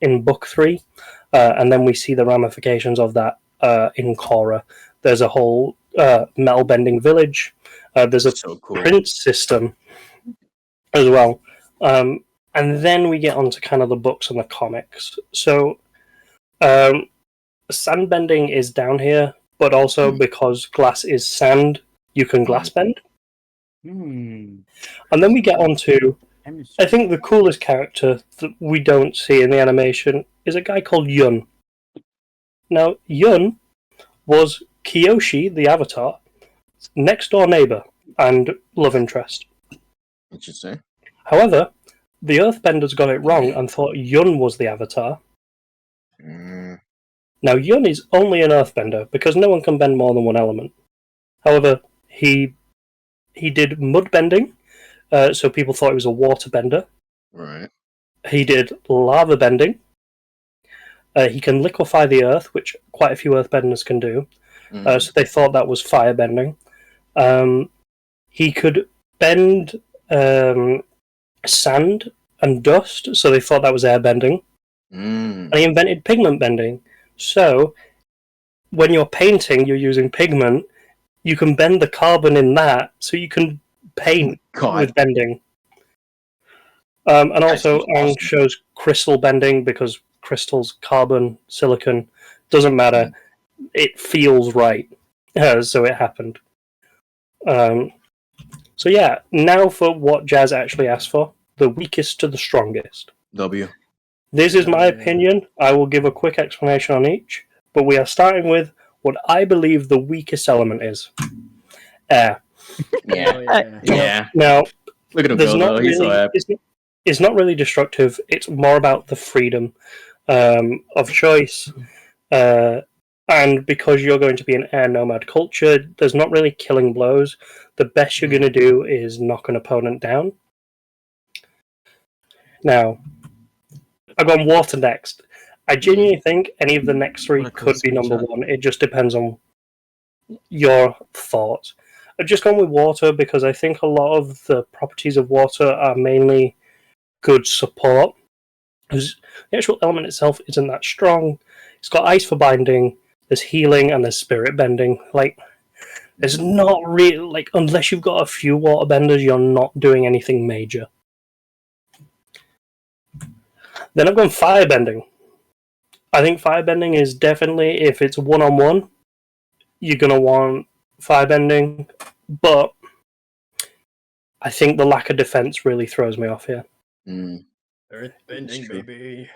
in Book 3, and then we see the ramifications of that in Korra. There's a whole metal bending village. There's a prince system as well. And then we get onto kind of the books and the comics. So, sand bending is down here, but also because glass is sand, you can glass bend. And then we get onto, I think the coolest character that we don't see in the animation is a guy called Yun. Now, Yun was Kyoshi, the Avatar, next door neighbor and love interest. Interesting. However, the Earthbenders got it wrong and thought Yun was the Avatar. Now, Yun is only an Earthbender because no one can bend more than one element. However, he did mud bending, so people thought he was a waterbender. Right. He did lava bending. He can liquefy the earth, which quite a few Earthbenders can do. So they thought that was fire bending. He could bend sand and dust, so they thought that was air bending. And he invented pigment bending. So when you're painting, you're using pigment, you can bend the carbon in that, so you can paint with bending. And also, Ang shows crystal bending because crystals, carbon, silicon, doesn't matter. It feels right, so it happened. So yeah, now for what Jazz actually asked for, the weakest to the strongest. W. This is my opinion. I will give a quick explanation on each, but we are starting with what I believe the weakest element is. Air. Yeah. Now, look at him go, though. He's so happy. It's not really destructive. It's more about the freedom of choice. And because you're going to be an air nomad culture, there's not really killing blows. The best you're going to do is knock an opponent down. Now, I've gone water next. I genuinely think any of the next three could be number one. It just depends on your thoughts. I've just gone with water because I think a lot of the properties of water are mainly good support. Because the actual element itself isn't that strong. It's got ice for binding, there's healing, and there's spirit bending. Like, there's not really, like, unless you've got a few water benders, you're not doing anything major. Then I've gone fire bending. I think fire bending is definitely, if it's one-on-one, you're going to want fire bending, but I think the lack of defense really throws me off here. Earth bending, baby.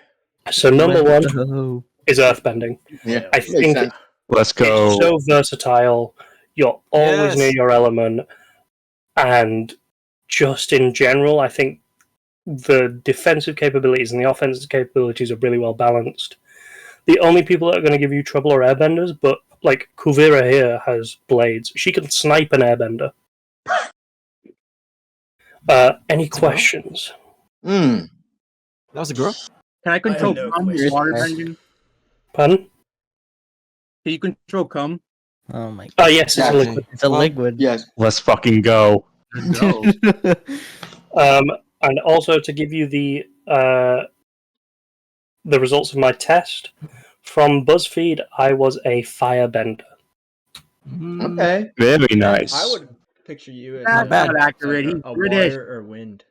So number one is earth bending. Yeah, I think Let's go. it's so versatile. You're always near your element, and just in general, I think the defensive capabilities and the offensive capabilities are really well balanced. The only people that are going to give you trouble are airbenders, but like Kuvira here has blades. She can snipe an airbender. Any questions? That was a girl? Can I control no cum questions. water bending? Pardon? Can you control cum? Oh my god. Oh, yes, it's a liquid. It's a liquid. Yes. Let's fucking go. And also to give you the results of my test from BuzzFeed, I was a firebender. Okay. Very nice. I would picture you as That's not accurate. He's a British. water or wind.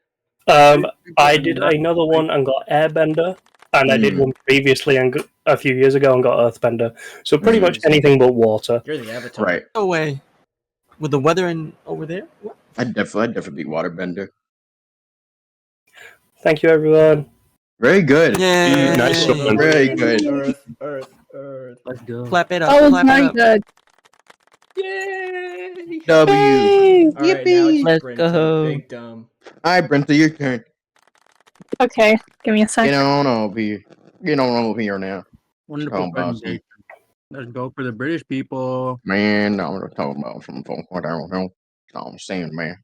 I did another one and got airbender, and I did one previously and a few years ago and got earthbender. So pretty much anything but water. You're the avatar. Right. No way. With the weather and over there? What? I'd definitely be waterbender. Thank you, everyone. Very good. Yeah. Nice one. Very good. Earth. Let's go. Clap it up. That was clap very it up. good. Yay! W. Yay! All right, now it's Let's Brinta. go. Big dumb. Alright, Brinta, your turn. Okay, give me a sec. Get on over here. Get on over here now. Wonderful Talking about presentation. Let's go for the British people. Man, I'm gonna talk about some folks what I don't know. That's all I'm saying, man.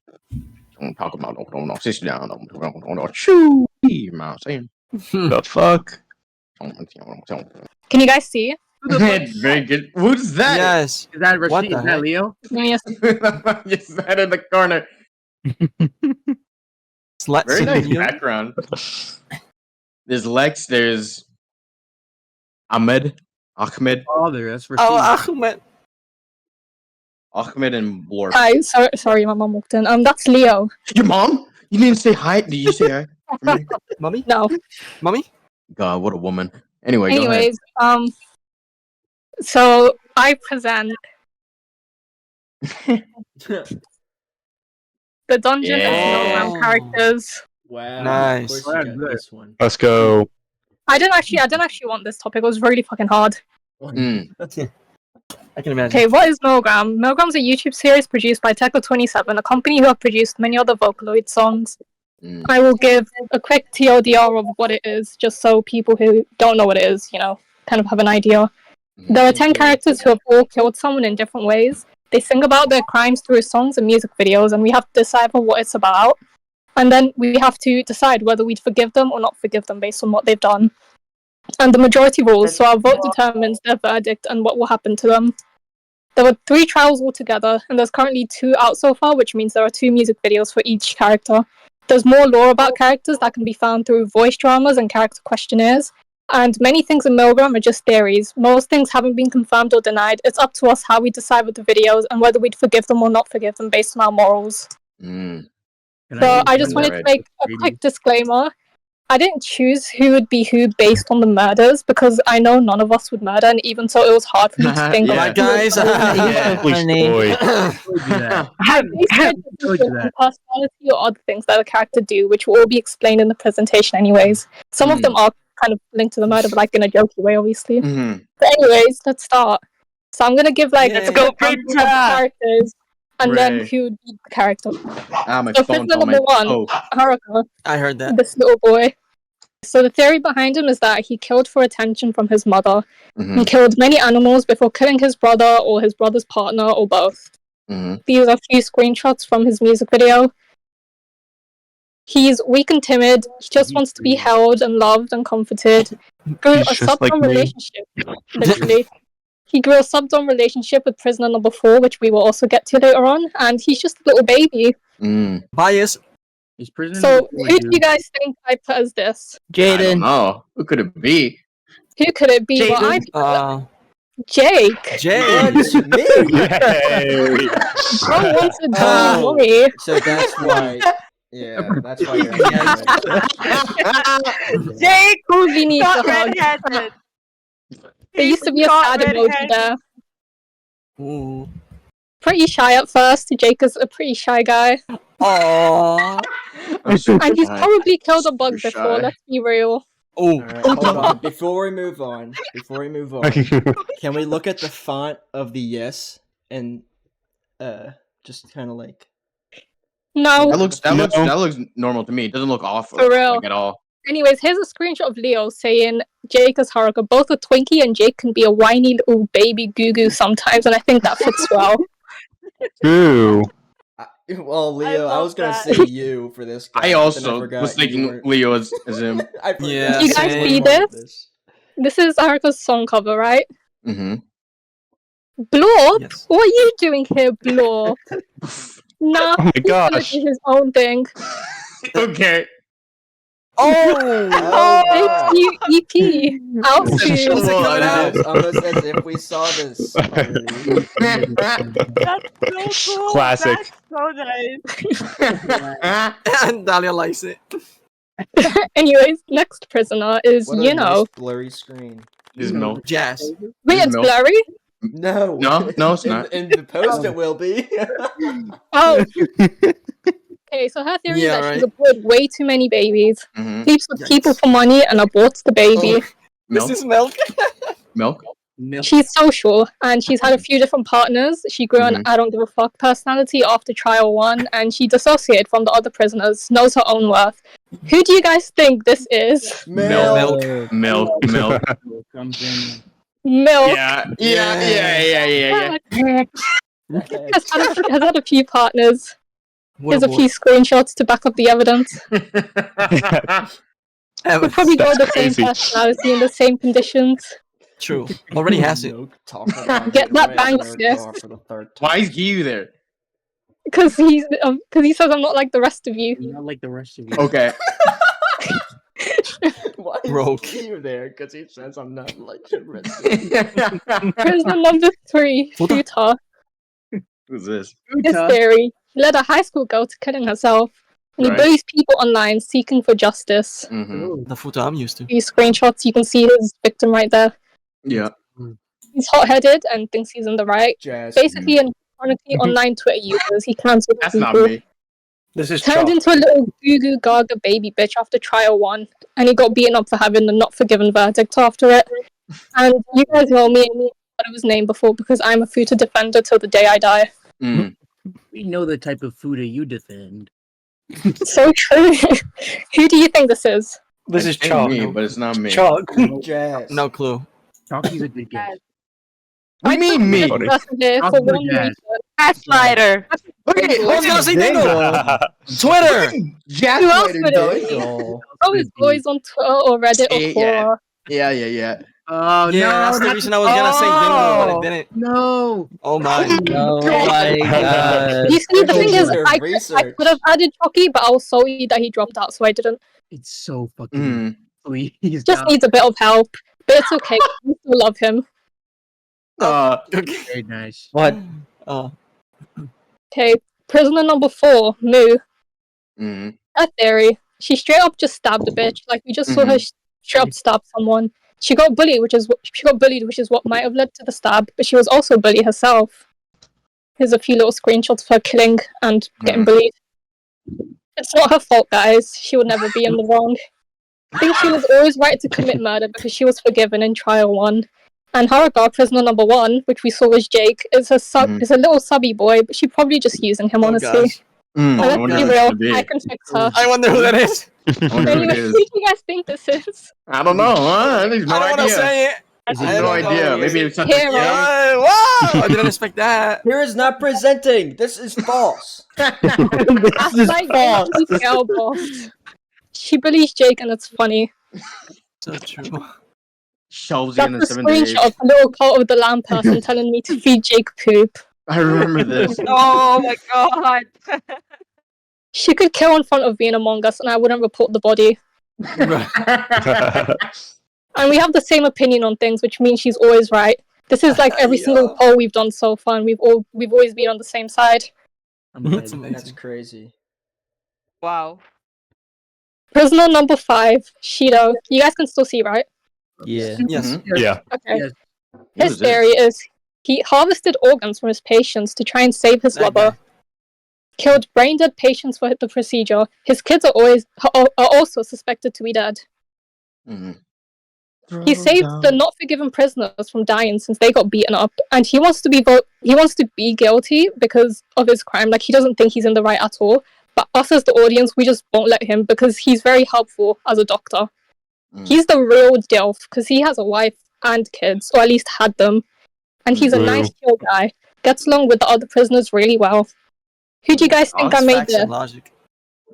I'm talk about no sit down, no shoo. You know what I'm saying? The fuck? Can you guys see? Very good. Who's that? Yes. Is that What Rashid? the Is that heck? Leo? Give me a sec. Who the fuck is that in the corner? Very nice background. There's Lex, there's Ahmed, Oh, there. That's Rashid. Oh, Ahmed. and Blorp. Hi, sorry, my mom walked in. That's Leo. Your mom? You didn't say hi? Did you say hi? for me? Mommy? No. Mommy? God, what a woman. Anyway, go ahead. Anyways, so I present the dungeon and Yeah. program characters. Wow. Nice. Of course you got this one. Let's go. I didn't actually want this topic. It was really fucking hard. Mm. I can imagine. Okay, what is Milgram? Milgram's a YouTube series produced by Tekla27, a company who have produced many other Vocaloid songs. Mm. I will give a quick TLDR of what it is, just so people who don't know what it is, kind of have an idea. There are 10 characters who have all killed someone in different ways. They sing about their crimes through songs and music videos, and we have to decipher what it's about. And then we have to decide whether we'd forgive them or not forgive them based on what they've done. And the majority rules, so our vote determines their verdict and what will happen to them. There were 3 trials altogether, and there's currently 2 out so far, which means there are 2 music videos for each character. There's more lore about characters that can be found through voice dramas and character questionnaires. And many things in Milgram are just theories. Most things haven't been confirmed or denied. It's up to us how we decide with the videos and whether we'd forgive them or not forgive them based on our morals. Mm. So I just wanted to make a quick disclaimer. I didn't choose who would be who based on the murders because I know none of us would murder, and even so, it was hard for me to think Yeah. of. Alright, guys. Please, boy. I based it on personality or other things that a character do, which will all be explained in the presentation anyways. Some of them are kind of linked to the murder, but like in a jokey way, obviously. Mm-hmm. But anyways, let's start. So I'm gonna give like Let's go go, characters, and then Right. who would be the character. My So phone prisoner told me. number 1, Oh. Haruka, I heard that. this little boy. So the theory behind him is that he killed for attention from his mother. Mm-hmm. He killed many animals before killing his brother or his brother's partner or both. Mm-hmm. These are a few screenshots from his music video. He's weak and timid. He just wants to be held and loved and comforted. Grew He's a just like sub-dom me. relationship, literally. He grew a sub-dom relationship with prisoner number 4, which we will also get to later on, and he's just a little baby. Mm. Bias. Is prisoner So, number who four do you guys think I put as this? I don't Jaden. know. Who could it be? Who could it be? Well, I Uh, Jake. Jay. Me? Yay! I wanted to Oh. be So that's why. Yeah, that's why you're. Jake, Corvie needs a hug. red-handed. There used to be a sad emoji there. Ooh. Pretty shy at first. Jake is a pretty shy guy. Aww. I'm super And he's shy. probably killed a bug Super before, shy. let's be real. Oh. Alright, hold on. Before we move on, can we look at the font of the yes and just kind of like No. That looks normal to me. It doesn't look awful For real. like at all. Anyways, here's a screenshot of Leo saying Jake is Haruka. Both a Twinkie and Jake can be a whiny little baby goo-goo sometimes, and I think that fits well. Ooh. well, Leo, I love was gonna that. say you for this guy. I but also then I forgot was you thinking weren't- Leo as him. I forgot. Yeah, You guys same. see this? This is Haruka's song cover, right? Mm-hmm. Blorp? Yes. What are you doing here, Blorp? Nah, Oh my he's gonna gosh. do his own thing. Okay. Oh. Oh, It's EP. Out It's soon. so wow. Almost as if we saw this already. That's so cool. Classic. That's so nice. And Dahlia likes it. Anyways, next prisoner is What a Yino. nice blurry screen. There's no. Jazz. Wait, it's no- blurry? No. No, it's not. In the post, it will be. Oh. Okay, so her theory Yeah, is that she's right. aborted way too many babies, Mhm. sleeps with Yikes. people for money, and aborts the baby. This is milk. Milk. She's social, and she's had a few different partners. She grew an Mhm. I don't give a fuck personality after trial 1, and she dissociated from the other prisoners, knows her own worth. Who do you guys think this is? Milk. Milk. Milk. Milk. Milk. Yeah. Has had a few partners. What Here's a about- few screenshots to back up the evidence. We probably got the same crazy. personality and the same conditions. True. Already has it. Get that bank stiff. Why is Giyu there? Because he says I'm not like the rest of you. You're not like the rest of you. Okay. Why is Broke. Giyu there? Because he says I'm not like the rest of you. Prisoner number 3, Hold on. Futa. Who's this? His theory. He led a high school girl to killing herself. And he Right. bullies people online seeking for justice. Mm-hmm. The Futa I'm used to. These screenshots, you can see his victim right there. Yeah. He's hot-headed and thinks he's in the right. Jazz. Basically, in chronically online Twitter users, he cancelled That's people. not me. This is Turned Chalk. into a little goo-goo gaga baby bitch after trial 1, and he got beaten up for having the not forgiven verdict after it. And you guys know me, and me heard of his name before because I'm a Futa defender till the day I die. Mm. We know the type of food you defend. So true. Who do you think this is? This is It's Chalk. me, but it's not me. Chalk. Jazz. No clue. Chalky's a good guess. What do you mean me? Funny. Person here for I'll do one that. reason. Gaslighter. Wait, I was gonna say Dingle. Twitter. Jack Who else White would does. it be? Oh, his boys on Twitter or Reddit or Yeah. Quora. Yeah. Oh Yeah, no! that's the not- reason I was gonna say Dingle, but I didn't. No. Oh my. Oh my god. You see, the thing is, Your I research. could have added Chucky, but I was sorry that he dropped out, so I didn't. It's so fucking. Mm. Please. Just God. needs a bit of help. But it's okay. We still love him. Okay. Very nice. What? Okay, prisoner number 4, Moo. Mm. Her theory. She straight up just stabbed a bitch. Like, we just saw her straight up stab someone. She got bullied, which is what might have led to the stab, but she was also bullied herself. Here's a few little screenshots of her killing and getting bullied. It's not her fault, guys. She would never be in the wrong. I think she was always right to commit murder because she was forgiven in trial 1. And Haragar, prisoner number 1, which we saw was Jake, is is a little subby boy, but she's probably just using him, honestly. gosh. And I let's wonder be who it real, should be. I can fix her. I wonder who that is. I wonder who Anyway, it who is. do you guys think this is? I don't know. Huh? I have no I don't want to idea. say it. I have no idea. Maybe it's something. Hero. Wow! I didn't expect that. Here is not presenting. This is false. This is Like, false. she's girl boss. She bullies Jake and it's funny. So true. Shelves in That's the a 7 days. screenshot of a little cult of the lamb person telling me to feed Jake poop. I remember this. Oh my god. She could kill in front of me in Among Us and I wouldn't report the body. And we have the same opinion on things, which means she's always right. This is like every single poll we've done so far, and we've always been on the same side. That's That's amazing. crazy. Wow. Prisoner number 5, Shido. You guys can still see, right? Yeah. Yes. Yeah. Okay. Yes. His Who's this? theory is he harvested organs from his patients to try and save his That lover. guy. Killed brain-dead patients for the procedure. His kids are also suspected to be dead. Mhm. He saved the not forgiven prisoners from dying since they got beaten up, and he wants to be guilty because of his crime. Like, he doesn't think he's in the right at all. But us as the audience, we just won't let him because he's very helpful as a doctor. He's the real DILF because he has a wife and kids, or at least had them, and he's a nice, chill guy. Gets along with the other prisoners really well. Who do you guys think I That's made facts there? and logic.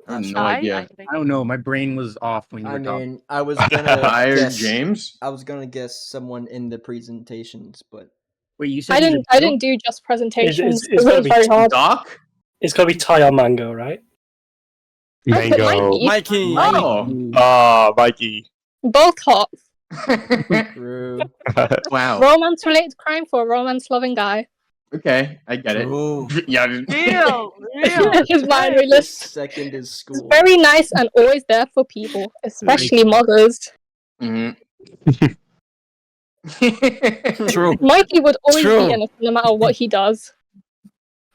I have no idea. I don't know. My brain was off when you I were talking. mean, I was gonna Hired guess, James? I was gonna guess someone in the presentations, but Wait, you said I he's a didn't do just presentations. It's It was gotta be very hard. Doc? It's gotta be Ty or Mango, right? I put Mango. Mikey. Mikey. Oh. Ah, Mikey. Both hot. true. Wow. Romance-related crime for a romance-loving guy. Okay, I get it. Ooh. Yeah. Real. His binary list. Second is He's school. very nice and always there for people, especially mothers. Mhm. True. Mikey would always True. be innocent no matter what he does.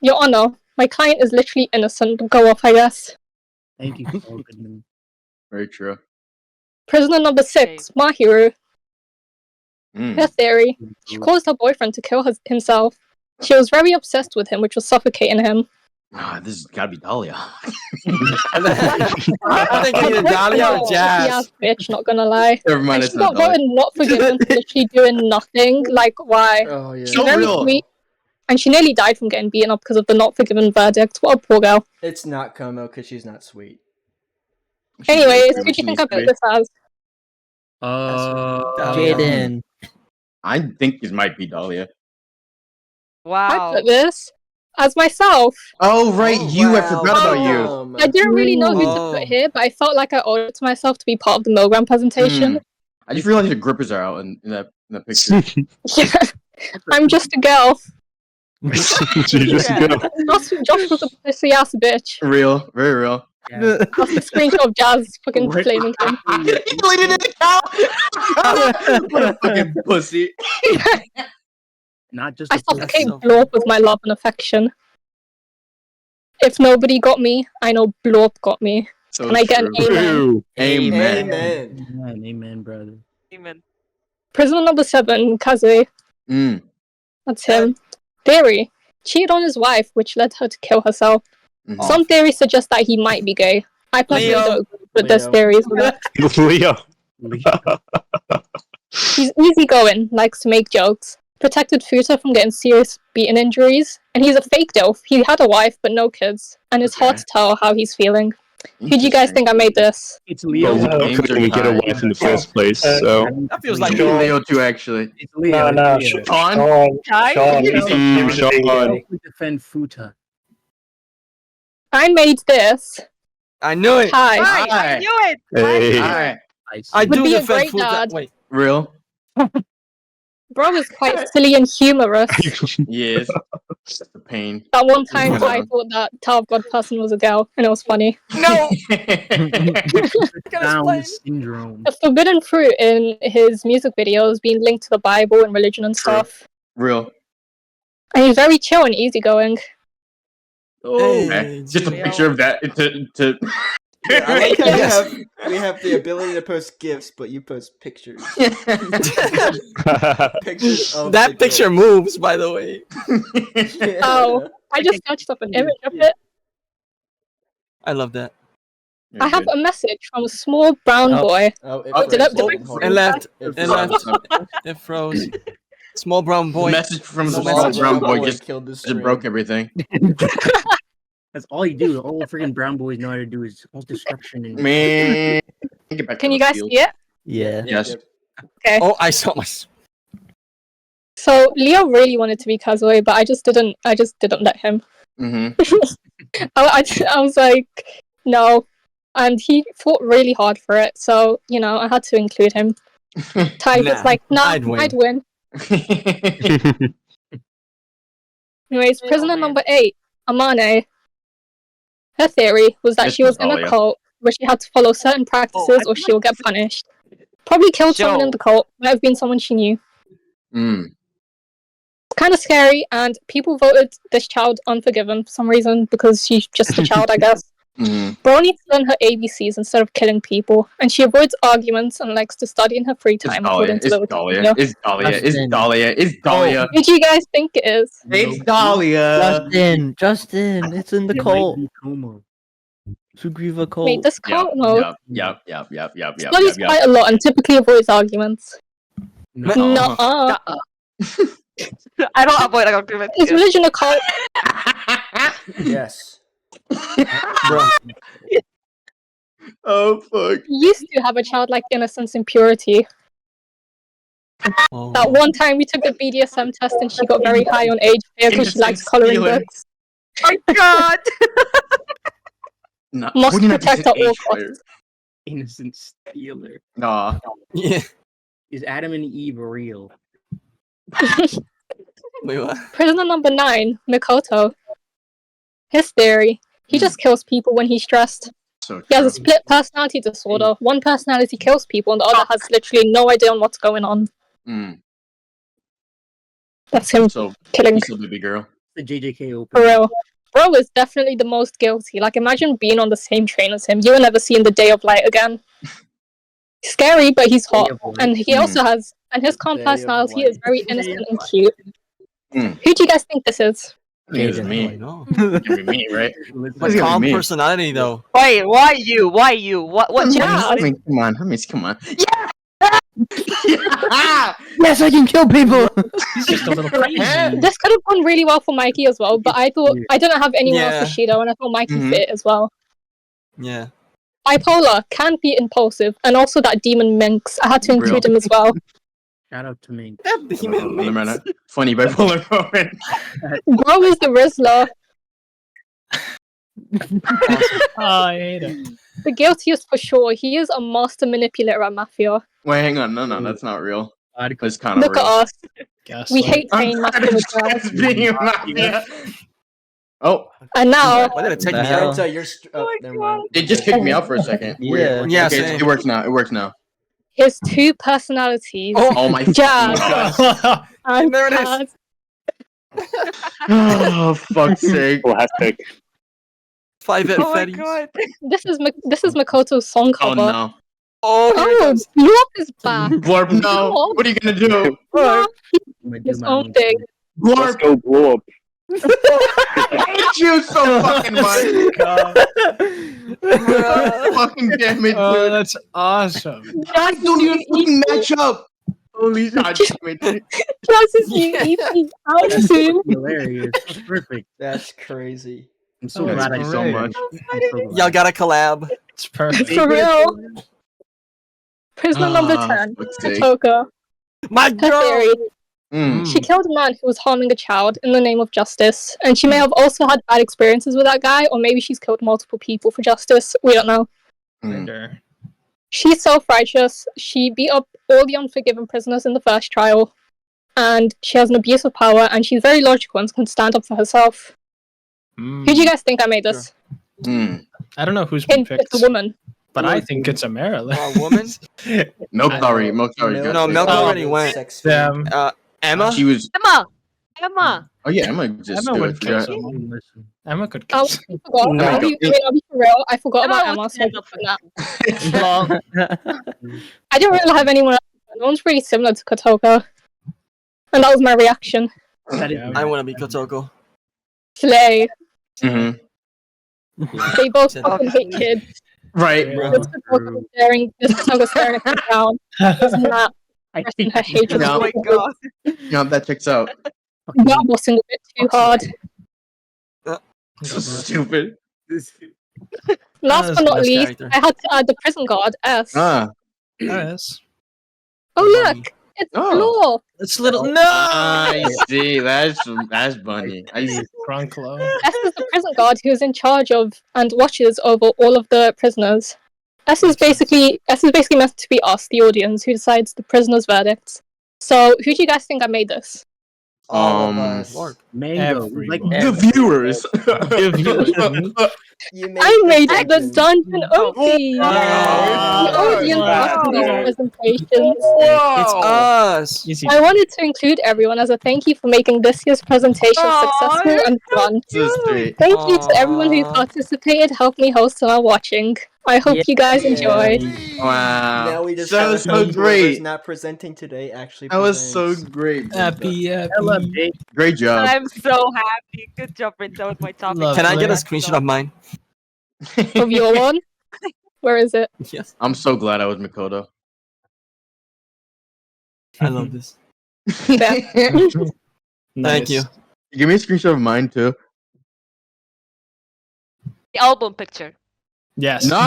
Your Honor, my client is literally innocent. Go off, I guess. Thank you, Saul Goodman. Very true. Prisoner number 6, Mahiru. Her theory, she caused her boyfriend to kill himself. She was very obsessed with him, which was suffocating him. This has got to be Dahlia. I'm thinking either Dahlia or Jazz. Yes, bitch, not gonna lie. Never mind, And it's she not got voted not forgiven for literally doing nothing. Like, why? Oh yeah. She's So very real. sweet. And she nearly died from getting beaten up because of the not forgiven verdict. What a poor girl. It's not Komo because she's not sweet. Anyways, who do you think I put this as? Jaden. I think this might be Dahlia. I Wow. put this as myself. Oh, right, Oh, you. I wow, forgot about you. Komo. I didn't really know who to Oh. put here, but I felt like I owed it to myself to be part of the Milgram presentation. I just realized the grippers are out in that picture. Yeah, I'm just a girl. You just go. Josh was a pussy ass bitch. Real, very real. That's the screenshot of Jazz fucking flaming him. Deleted the account. What a fucking pussy. Not just I a pussy. suffocate Blorp with my love and affection. If nobody got me, I know Blorp got me. So Can I get an true. amen? Ew. Amen. Amen. Amen, brother. Amen. Prisoner number 7, Kaze. Mm. That's him. Theory. Cheated on his wife, which led her to kill herself. Mhm. Some theories suggest that he might be gay. I personally Leo. don't agree with this Leo. theories. But Leo. he's easygoing, likes to make jokes, protected Futa from getting serious beating injuries, and he's a fake DILF. He had a wife but no kids, and it's hard to tell how he's feeling. Who do you guys think I made this? It's Well, Leo. Leo names couldn't are even get a tied. wife in the first place, so. That feels like Leo. Leo too, actually. It's Leo. No, it's Leo. Sean? Kai? Sean. Sean. We defend Futa. I made this. I knew it. Hi. Kai, I Hi. knew it. Hey. Alright. I Would do be a defend great food. dad. Wait. Real? Bro is quite silly and humorous. Yes. That's the pain. That one time Yeah. I thought that Tower of God person was a girl, and it was funny. No. Down syndrome. The forbidden fruit in his music videos being linked to the Bible and religion and True. stuff. Real. And he's very chill and easygoing. Okay. Just a Leo. picture of that to Yeah, I like how Yes. we have the ability to post GIFs, but you post pictures. Pictures of That the picture GIFs. moves, by the way. Yeah. Oh, I just searched up an image of it. I love that. I have a message from a small brown Oh. boy. Oh, it Oh, did I- froze. did I- Hold on, hold It on. left. It It froze. left. It froze. Small brown boy. Message from the Small small brown boy just killed the broke stream. everything. That's all you do. All freaking brown boys know how to do is all destruction and Man. Get back Can to you the guys field. see it? Yeah. Yes. Okay. Oh, I saw my. So Leo really wanted to be Kazuo, but I just didn't let him. Mm-hmm. I was like, no. And he fought really hard for it, so, you know, I had to include him. Ty was Nah, like, nah, I'd I'd win. win. Anyways, prisoner man. number 8, Amane. Her theory was that This she was was in a Dahlia. cult where she had to follow certain practices or she will get punished. Probably killed someone in Joe. the cult. Might have been someone she knew. Mm. Kind of scary, and people voted this child unforgiven for some reason because she's just a child, I guess. Mm. Bro needs to learn her ABCs instead of killing people, and she avoids arguments and likes to study in her free It's time. Dahlia. According to It's the Dahlia. Wikipedia. It's Dahlia. It's Justin. Dahlia. It's Dahlia. Who do you guys think it is? It's Dahlia. Justin, it's in the It cult. might be Komo. Sugriva cult. Wait, this cult mode Yep. studies quite a lot and typically avoids arguments. No. Nuh-uh. I don't avoid arguments. Is religion a cult? Yes. Bro. Oh fuck. We used to have a childlike innocence and purity. Oh. That one time we took the BDSM test and she got very high on age fear because she likes Innocence coloring stealer. books. Oh my god! Nah, Must we're not protect just at all age player. costs. Innocent stealer. Nah. Yeah. Is Adam and Eve real? Wait, what? Prisoner number 9, Mikoto. His theory, he just kills people when he's stressed. So He has a true. split personality disorder. One personality kills people and the other has literally no idea on what's going on. Mm. That's him So killing. he's a baby girl. The JJK open. For real. Bro is definitely the most guilty. Like, imagine being on the same train as him. You will never see in the day of light again. Scary, but he's hot. And he also has... And his calm Day of personality is light. very innocent and cute. Mm. Who do you guys think this is? It's I me. know. It's gonna be me, right? But It's gonna calm be me. personality though. Why? Why you? Why you? What? Yeah. I mean, come on. Come on. Yeah! Yes, I can kill people. He's just a little crazy. This could have gone really well for Mikey as well, but I thought... I didn't have anyone Yeah. else for Shido, and I thought Mikey Mhm. fit as well. Yeah. Bipolar can be impulsive, and also that demon minx. I had to include him as well. Shout out to me. That demon Never mind. mix. Funny bipolar moment. Bro is the Rizzler. Oh, I hate it. The guiltiest for sure. He is a master manipulator at Mafia. Wait, hang on. No, that's not real. It's kind of Look real. at us. Guess. We hate I'm Train Master tired with of Jazz. just being a mafia. Oh, And now, Why did it take The me hell? out? Brinta, you're never mind. it just kicked me out for a second. Yeah. Yeah, Okay, same. it works now. It works now. his two personalities. Oh my Jazz God. and There it is. Jazz. Oh, fuck's sake. Cool hashtag. 5 Oh my fatties. god. This is Makoto's song Oh cover. no. Oh, here it Oh, comes. Blorp is back. Glorp, no. What are you gonna do? Blorp, I'm gonna do his my own own thing. Let's Glorp, go blow up. I hate you so fucking much. Fucking damn it, Oh, dude. that's awesome. I don't even fucking match up. Holy God damn it. Jazz is new EP out soon. Hilarious. That's perfect. That's crazy. I'm so Oh, glad Thank I you so great. much. I'm so glad. Y'all gotta collab. It's perfect. For real. Prisoner number Ah, 10, fuck's sake. Katoka. My Her girl. theory. Mm. She killed a man who was harming a child in the name of justice, and she may have also had bad experiences with that guy, or maybe she's killed multiple people for justice. We don't know. Mm. Sure. She's self-righteous. She beat up all the unforgiven prisoners in the first trial, and she has an abuse of power, and she's very logical and can stand up for herself. Who do you guys think I made this? Mm. I don't know who's been Hint, picked, it's a woman. but I think it's a Maryland. A woman? Milk I Curry. know. Milk Curry. Milk- good. No, Milk Oh. already went. Sex Them. Emma? She was. Emma. Oh yeah, Emma just Emma do would it. kill Yeah. someone. Emma could Oh, kill I forgot. No, I'll be for real. I forgot about Emma, so I just put that. I didn't really have anyone else. No one's really similar to Katoka. And that was my reaction. That is Yeah, I wanna be Kotoko. Slay. hmm They both Yeah. fucking hate kids. Right. Yeah. This Katoka staring at the ground. This Matt I expressing think her hatred. Yeah. Oh my god. Yeah, that checks out. Not bossing a bit too hard. So stupid. Last That's but not the best least, character. I had to add the prison guard, S. Ah. Yes. Oh look! It's Oh. Law! It's little. No! I see. That's bunny. I see. Grunklo. S is the prison guard who is in charge of and watches over all of the prisoners. S is basically meant to be us, the audience, who decides the prisoners' verdicts. So, who do you guys think I made this? All of Um, us. Mango. Like Everyone. The viewers. You I made it the dungeon. dungeon OP! Wow. The audience Wow. after these presentations. It's us. Easy. I wanted to include everyone as a thank you for making this year's presentation successful and fun. This is great. Thank you to everyone who Aw. participated, helped me host, and are watching. I hope you guys enjoyed. Wow. Now we just That have was so whoever's great. not presenting today actually That was so presents. great. Brinta. Happy. Great job. I'm so happy. Good job, Brinta, with my topic. Love Can I get a Lovely. screenshot of mine? Of your one? Where is it? Yes. I'm so glad I was Mikoto. I love this. There. Thank you. Give me a screenshot of mine too. The album picture. Yes. No!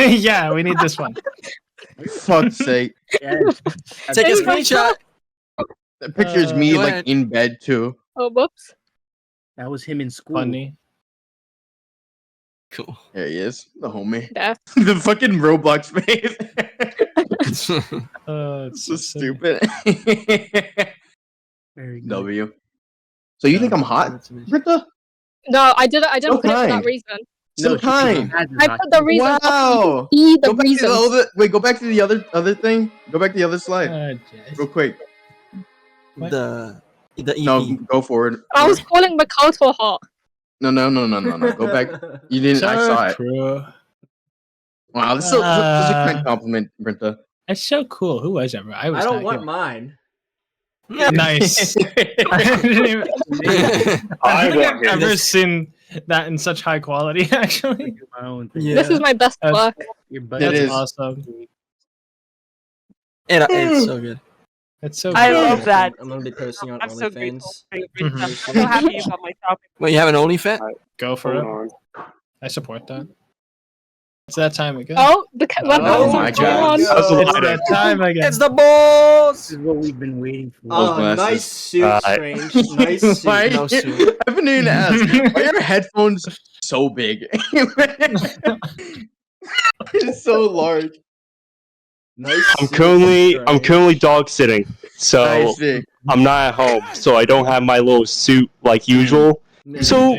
Yeah, we need this one. Fuck's sake. yes. Take a Thanks, screenshot. That picture is me Go like ahead. in bed too. Oh, whoops. That was him in school. Funny. Cool. There he is, the homie. There. The fucking Roblox face. It's So sick. stupid. Very good. W. So you think I'm hot, Brinta? No, I didn't So put it for that kind. reason. So she kind. has I put the reason. Wow. See the Go back to reason. the other. Wait, go back to the other thing. Go back to the other slide, Jay. real quick. What? The The EP. No, go forward. I was calling Makoto hot. No. Go back. You didn't. I saw it. True. Wow, this is a kind compliment, Brinta. That's so cool. Who was ever? I was. I don't not want here. mine. Nice. I don't think I've ever seen that in such high quality. Actually, My own thing. Yeah. This is my best work. Your butt It that's is. awesome. It's so good. It's so. I good. love that. I'm gonna be posting on I'm so OnlyFans. grateful for you, Brinta. I'm so happy you got my topic. Wait, you have an OnlyFans? Go for it. I support that. It's that time again. Oh, Oh my God. It's that time again. It's the boss! This is what we've been waiting for. Oh, glasses. nice suit, Right. Strange. Nice suit. Why? No suit. I've been needing to ask. Why are your headphones so big? It's so large. Nice I'm suit, currently Strange. dog sitting, so Nice thing. I'm not at home, so I don't have my little suit like usual. So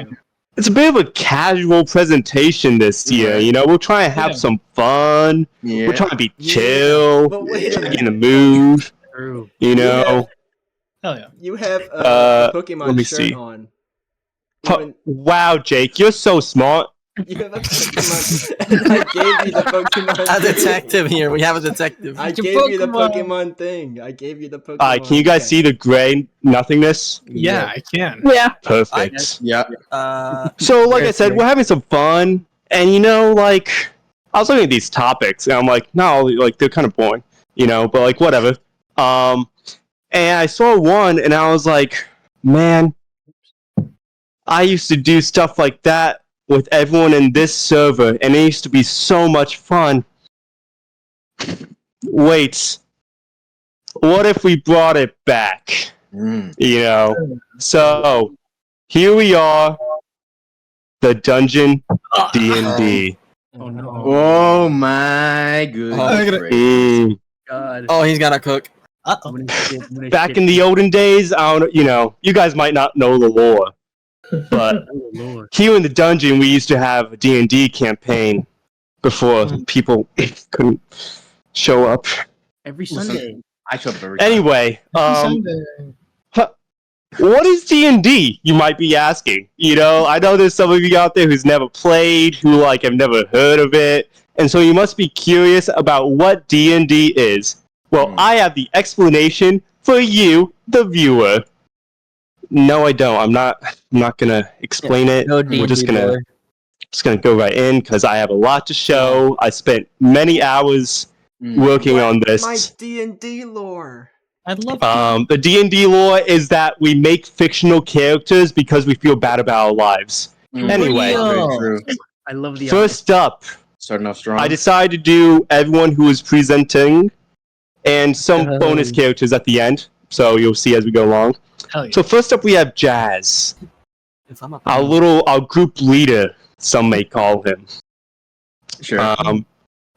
it's a bit of a casual presentation this year. Right. You know, we're trying to have Yeah. some fun. Yeah. We're trying to be Yeah, chill, but wait a trying to get minute. in the mood. True. You know. Hell yeah. You have a let Pokemon me shirt see. on. Wow, Jake, you're so smart. You have a Pokemon. And I gave you the Pokemon. A detective here. We have a detective. I It's a gave you the Pokemon. Pokemon thing. I gave you the Pokemon. Alright, can you guys see the gray nothingness? Yeah, I can. Yeah. Perfect. Yeah. So, like I said, we're having some fun, and you know, like, I was looking at these topics, and I'm like, no, like, they're kind of boring, you know, but like, whatever. And I saw one, and I was like, man, I used to do stuff like that with everyone in this server, and it used to be so much fun. Wait, what if we brought it back? Mm. You know, so here we are, the dungeon D&D. Oh no. Oh my goodness. God. Oh, he's gonna cook. I'm gonna shit- I'm gonna Back shit- in the olden days, I don't, you know, you guys might not know the lore, but Oh Lord. here in the dungeon, we used to have a D&D campaign before people couldn't show up. Every Listen, Sunday. I showed up every time. Anyway, Sunday. what is D&D? You might be asking. You know, I know there's some of you out there who's never played, who like have never heard of it, and so you must be curious about what D&D is. Well, I have the explanation for you, the viewer. No, I don't. I'm not gonna explain it. No We're just D&D gonna go right in because I have a lot to show. I spent many hours working on this. My D&D lore. I'd love The D&D lore is that we make fictional characters because we feel bad about our lives. Anyway, Very true. I love the first up, Starting off strong. I decided to do everyone who is presenting and some bonus characters at the end. So you'll see as we go along. Hell yeah. So first up we have Jazz, our group leader, some may call him. Sure.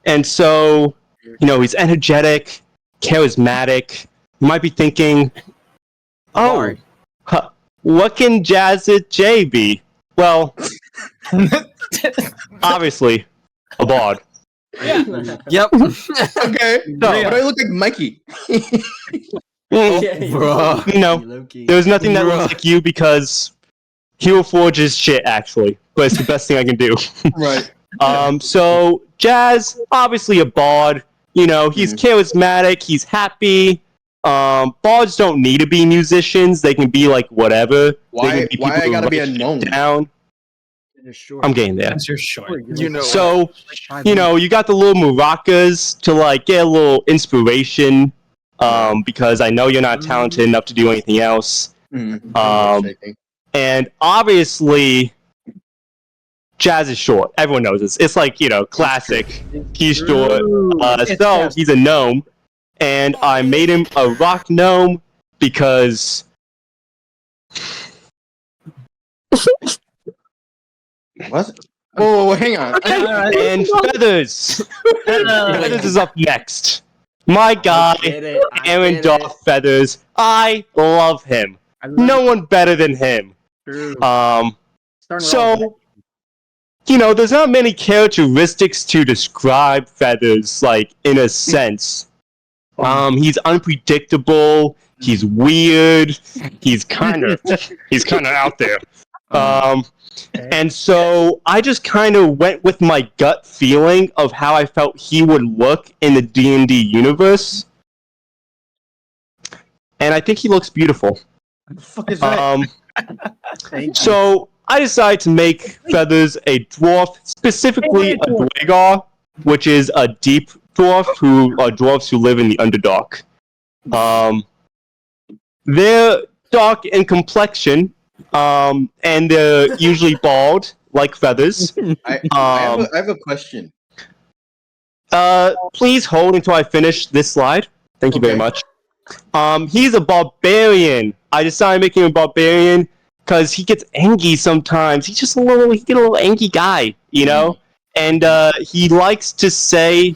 And so, you know, he's energetic, charismatic. You might be thinking, oh, what can Jazz at J be? Well, obviously, a bard. Yep. Okay. No, But I look like Mikey. You know, there's nothing that looks like you because Hero Forge is shit, actually. But it's the best thing I can do. Right. So, Jazz, obviously a bard. You know, he's charismatic, he's happy. Bards don't need to be musicians. They can be like whatever. Why- They can be why people I who gotta be write a shit gnome? Down. I'm getting there. You're short. You know. So, you know, you got the little maracas to like get a little inspiration. Because I know you're not talented enough to do anything else. And obviously, Jazz is short. Everyone knows this. It's like, you know, classic. He's short. So he's a gnome. And I made him a rock gnome because... What? Whoa, hang on. And Feathers. Feathers is up next. My guy, Aaron Darth Feathers. I love him. No one better than him. So, you know, there's not many characteristics to describe Feathers, like, in a sense. He's unpredictable. He's weird. He's kind of out there. And so I just kind of went with my gut feeling of how I felt he would look in the D&D universe. And I think he looks beautiful. What the fuck is that? So I decided to make Feathers a dwarf, specifically a Dwagar, which is a deep dwarf who are dwarves who live in the Underdark. They're dark in complexion, and they're usually bald, like Feathers. I have a question. Please hold until I finish this slide. Thank you very much. He's a barbarian. I decided to make him a barbarian because he gets angry sometimes. He's just a little angry guy, you know? And he likes to say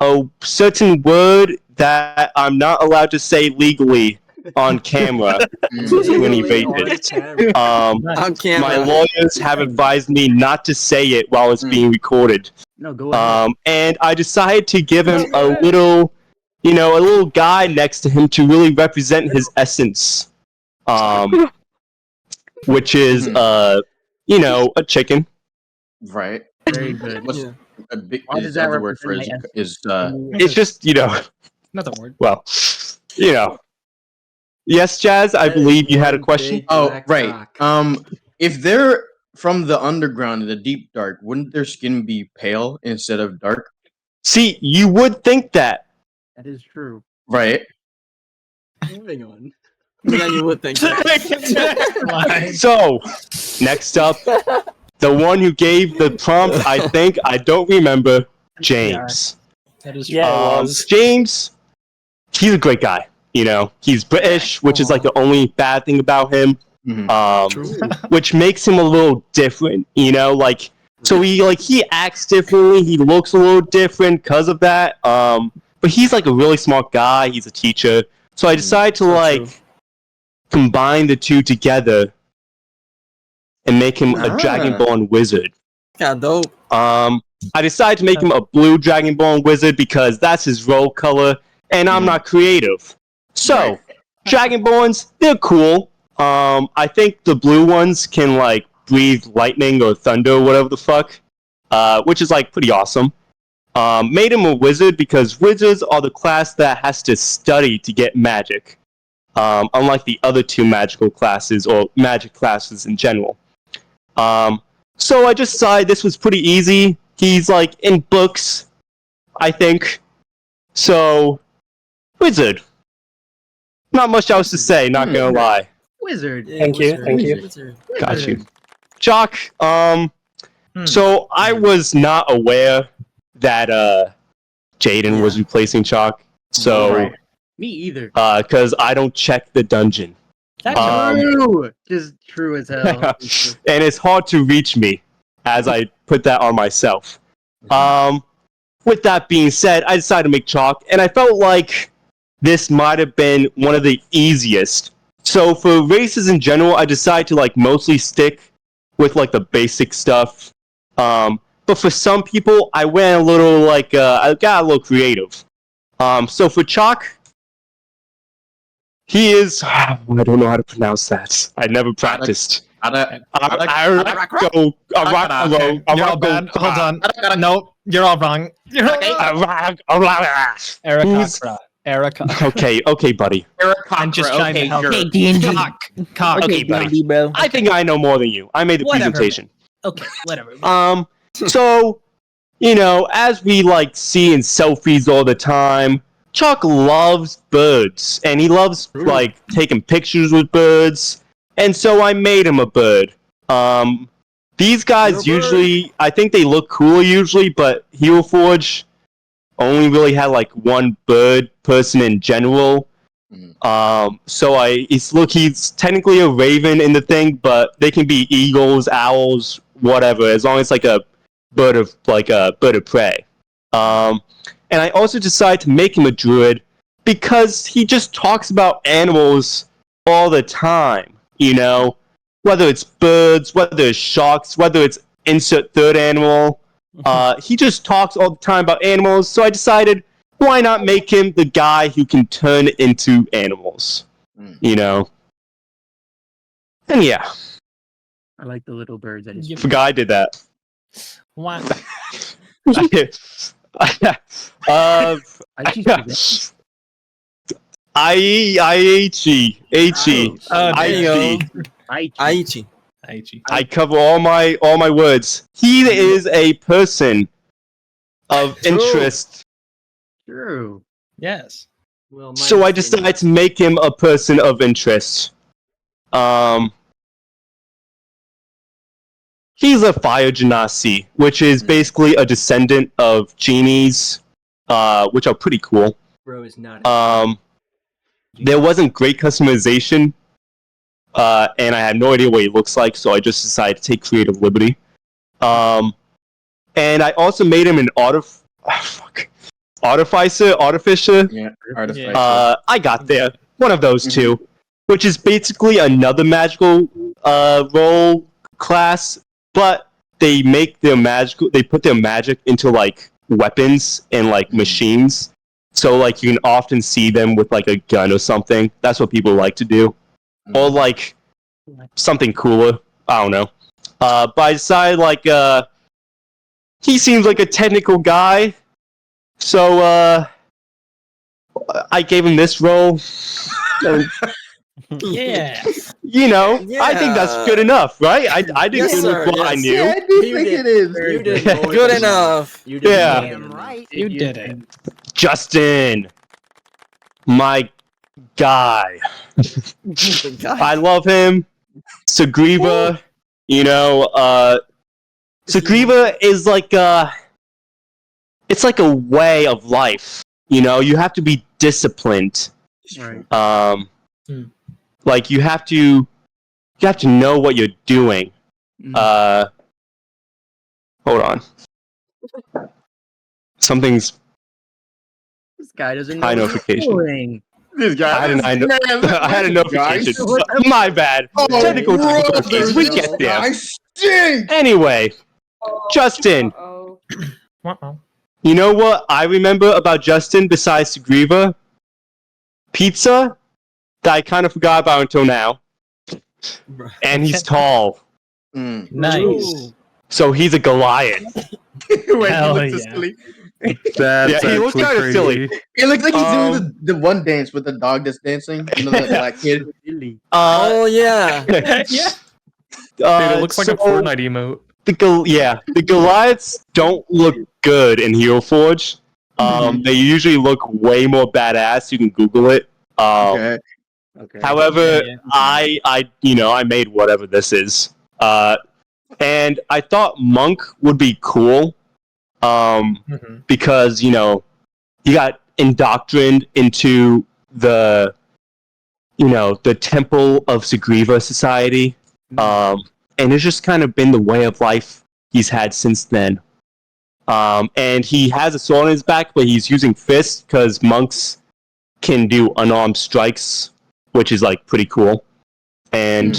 a certain word that I'm not allowed to say legally on camera when he rages. My lawyers have advised me not to say it while it's being recorded. No, go ahead. And I decided to give him a little guy next to him to really represent his essence. Which is, a chicken. Right. Very good. Why does that word for is it's just, Not the word. Well, Yes, Jazz, I believe you had a question. Oh, right. If they're from the underground in the deep dark, wouldn't their skin be pale instead of dark? See, you would think that. That is true. Right. Moving on. Yeah, you would think that. So, next up, the one who gave the prompt, I don't remember, James. That is James, he's a great guy. He's British, which is like the only bad thing about him. Which makes him a little different, so he acts differently, he looks a little different because of that. But he's like a really smart guy, he's a teacher. So I decided to combine the two together and make him a Dragonborn wizard. Yeah, dope. I decided to make him a blue Dragonborn wizard because that's his role color, and I'm not creative. So, Dragonborns, they're cool. I think the blue ones can breathe lightning or thunder or whatever the fuck, which is pretty awesome. Made him a wizard because wizards are the class that has to study to get magic, unlike the other two magical classes or magic classes in general. So I just decided this was pretty easy. He's in books, I think. So, wizard. Not much else to say, not gonna lie. Wizard. Thank you. Got you. Jock, so I was not aware that Jaden was replacing Chalk. So Me either. Because I don't check the dungeon. That's true. Just true as hell. And it's hard to reach me as I put that on myself. With that being said, I decided to make Chalk, and I felt like this might have been one of the easiest. So for races in general, I decided to mostly stick with the basic stuff. But for some people, I went a little I got a little creative. So for Chalk, he is I don't know how to pronounce that. I never practiced. You're all bad. Hold on. Nope, you're all wrong. Erica. Okay, buddy. I'm just trying to help. Okay, D&D. Cock. Okay, D&D, bro. I think I know more than you. I made the presentation. Okay, whatever. So, as we see in selfies all the time, Chuck loves birds, and he loves taking pictures with birds, and so I made him a bird. These guys usually, I think they look cool usually, but Hero Forge only really had one bird person in general. So he's technically a raven in the thing, but they can be eagles, owls, whatever, as long as a bird of prey. And I also decided to make him a druid because he just talks about animals all the time, whether it's birds, whether it's sharks, whether it's insert third animal. He just talks all the time about animals, so I decided, why not make him the guy who can turn into animals? you know. And yeah, I like the little birds that is. forgot I did that. Wow. Aichi. I cover all my words. He is a person of interest. True. Yes. Well, So I decided to make him a person of interest. He's a fire genasi, which is basically a descendant of genies, which are pretty cool. Bro is not. There wasn't great customization, and I had no idea what he looks like, so I just decided to take creative liberty. And I also made him an artificer. Yeah, artificer. I got there. One of those two, which is basically another magical role class, but they make their magical. They put their magic into like weapons and like machines. So like you can often see them with like a gun or something. That's what people like to do, or like something cooler. I don't know. But I decided like he seems like a technical guy, so I gave him this role. Yeah. You know, I think that's good enough, right? I did good with what I knew. Yeah, I do think it is. You did Good enough. You did Yeah. more than Right. You did it. Justin, my guy. I love him. Sugriva, you know, Sugriva is like it's like a way of life. You know, you have to be disciplined. Right. Like you have to know what you're doing. Hold on. Something's This guy doesn't know high what he's notification. doing. This guy. I had a notification. Guys. My bad. Technical difficulties. We get there. I stink. Anyway, Justin, Uh-oh. you know what I remember about Justin besides Sugriva? Pizza that I kind of forgot about until now. And he's tall. Nice. So he's a Goliath. When Hell he looks yeah. asleep. Yeah, he looks kind of silly. It looks like he's doing the one dance with the dog that's dancing. You know that black kid. Oh yeah. Yeah. Dude, it looks like a so Fortnite emote. the Goliaths don't look good in Hero Forge. They usually look way more badass. You can Google it. Okay. Okay. However, Yeah. I made whatever this is. And I thought Monk would be cool. Because, you know, he got indoctrined into the Temple of Sugriva Society. And it's just kind of been the way of life he's had since then. And he has a sword on his back, but he's using fists because monks can do unarmed strikes, which is like pretty cool. And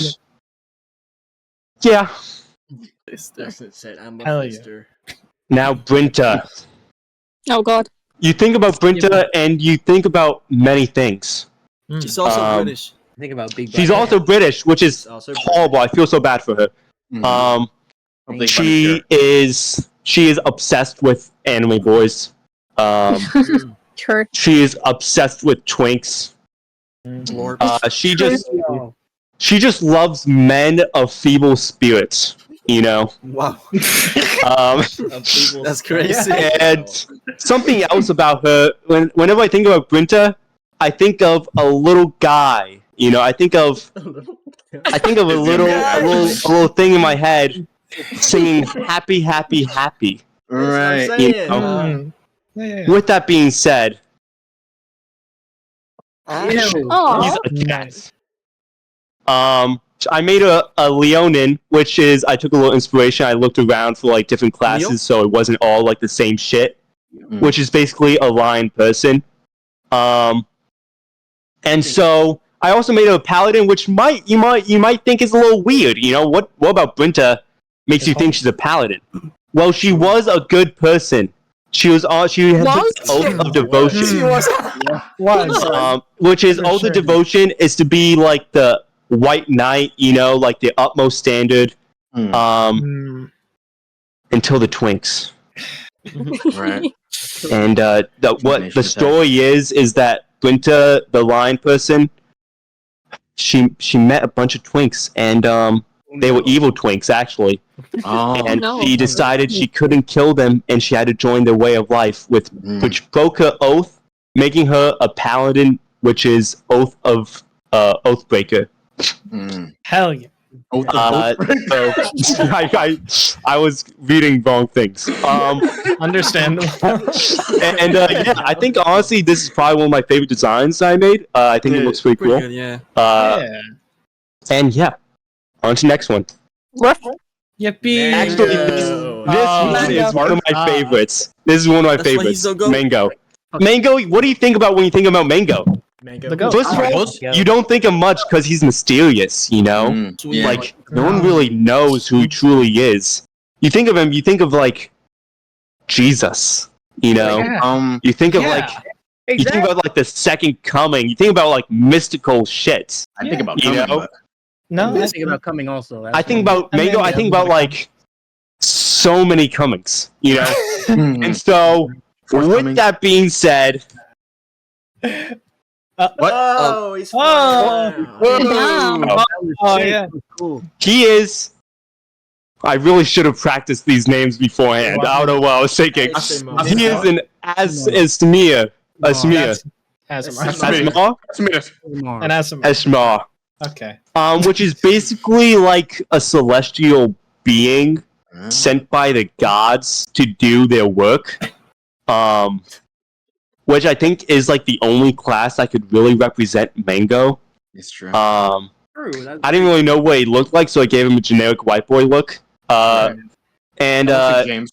yeah. Justin said, "I'm a Hell yeah. fister." Now Brinta. Oh god. You think about Brinta and you think about many things. She's also British. Think about Big She's Brother. also British, which is She's also horrible. I feel so bad for her. She is obsessed with anime boys. True. She is obsessed with twinks. Lord. She just loves men of feeble spirits. You know. Wow. That's That's crazy. And something else about her. Whenever I think about Brinta, I think of a little guy. You know, I think of a little thing in my head singing "Happy, Happy, Happy." Right. You know? With that being said, he's a cat. I made a Leonin, which is I took a little inspiration. I looked around for like different classes, so it wasn't all like the same shit. Which is basically a lion person. And so I also made a paladin, which you might think is a little weird. You know, what about Brinta makes you think she's a paladin? Well, she was a good person She was on. She had Was? the oath of devotion. She was. Which is For oath sure. of devotion is to be like the white knight, you know, like the utmost standard. Mm. Until the twinks. Right. And what the story is that Brinta, the lion person, she met a bunch of twinks, and they were evil twinks actually. And she decided she couldn't kill them, and she had to join their way of life, which broke her oath, making her a paladin, which is oath of oathbreaker. Hell yeah. So, I was reading wrong things. Understandable. and yeah, I think honestly, this is probably one of my favorite designs I made. I think it looks pretty cool. Good, yeah. And yeah, on to the next one. Yippee! Actually, this one is one of my favorites. This is one of my favorites. Mango. Mango, what do you think about when you think about Mango? First of all, you don't think of much because he's mysterious, you know? Like, no one really knows who he truly is. You think of him, you think of, like, Jesus, you know? You think of, like, you think about, like, the second coming. You think about, like, mystical shit. I think about you coming, know? but- No, I think about coming also. I think about Mango, I think about, like, so many comings, you know? And so, with that being said... What? Oh, he's Oh, yeah. Cool. He is. I really should have practiced these names beforehand. I don't know what I was thinking. He is an Asmir. Asmir. Asmar? An Asmir. Asmar. Okay. Which is basically like a celestial being sent by the gods to do their work. Which I think is like the only class that could really represent Mango. It's true. I didn't really know what he looked like, so I gave him a generic white boy look. And James.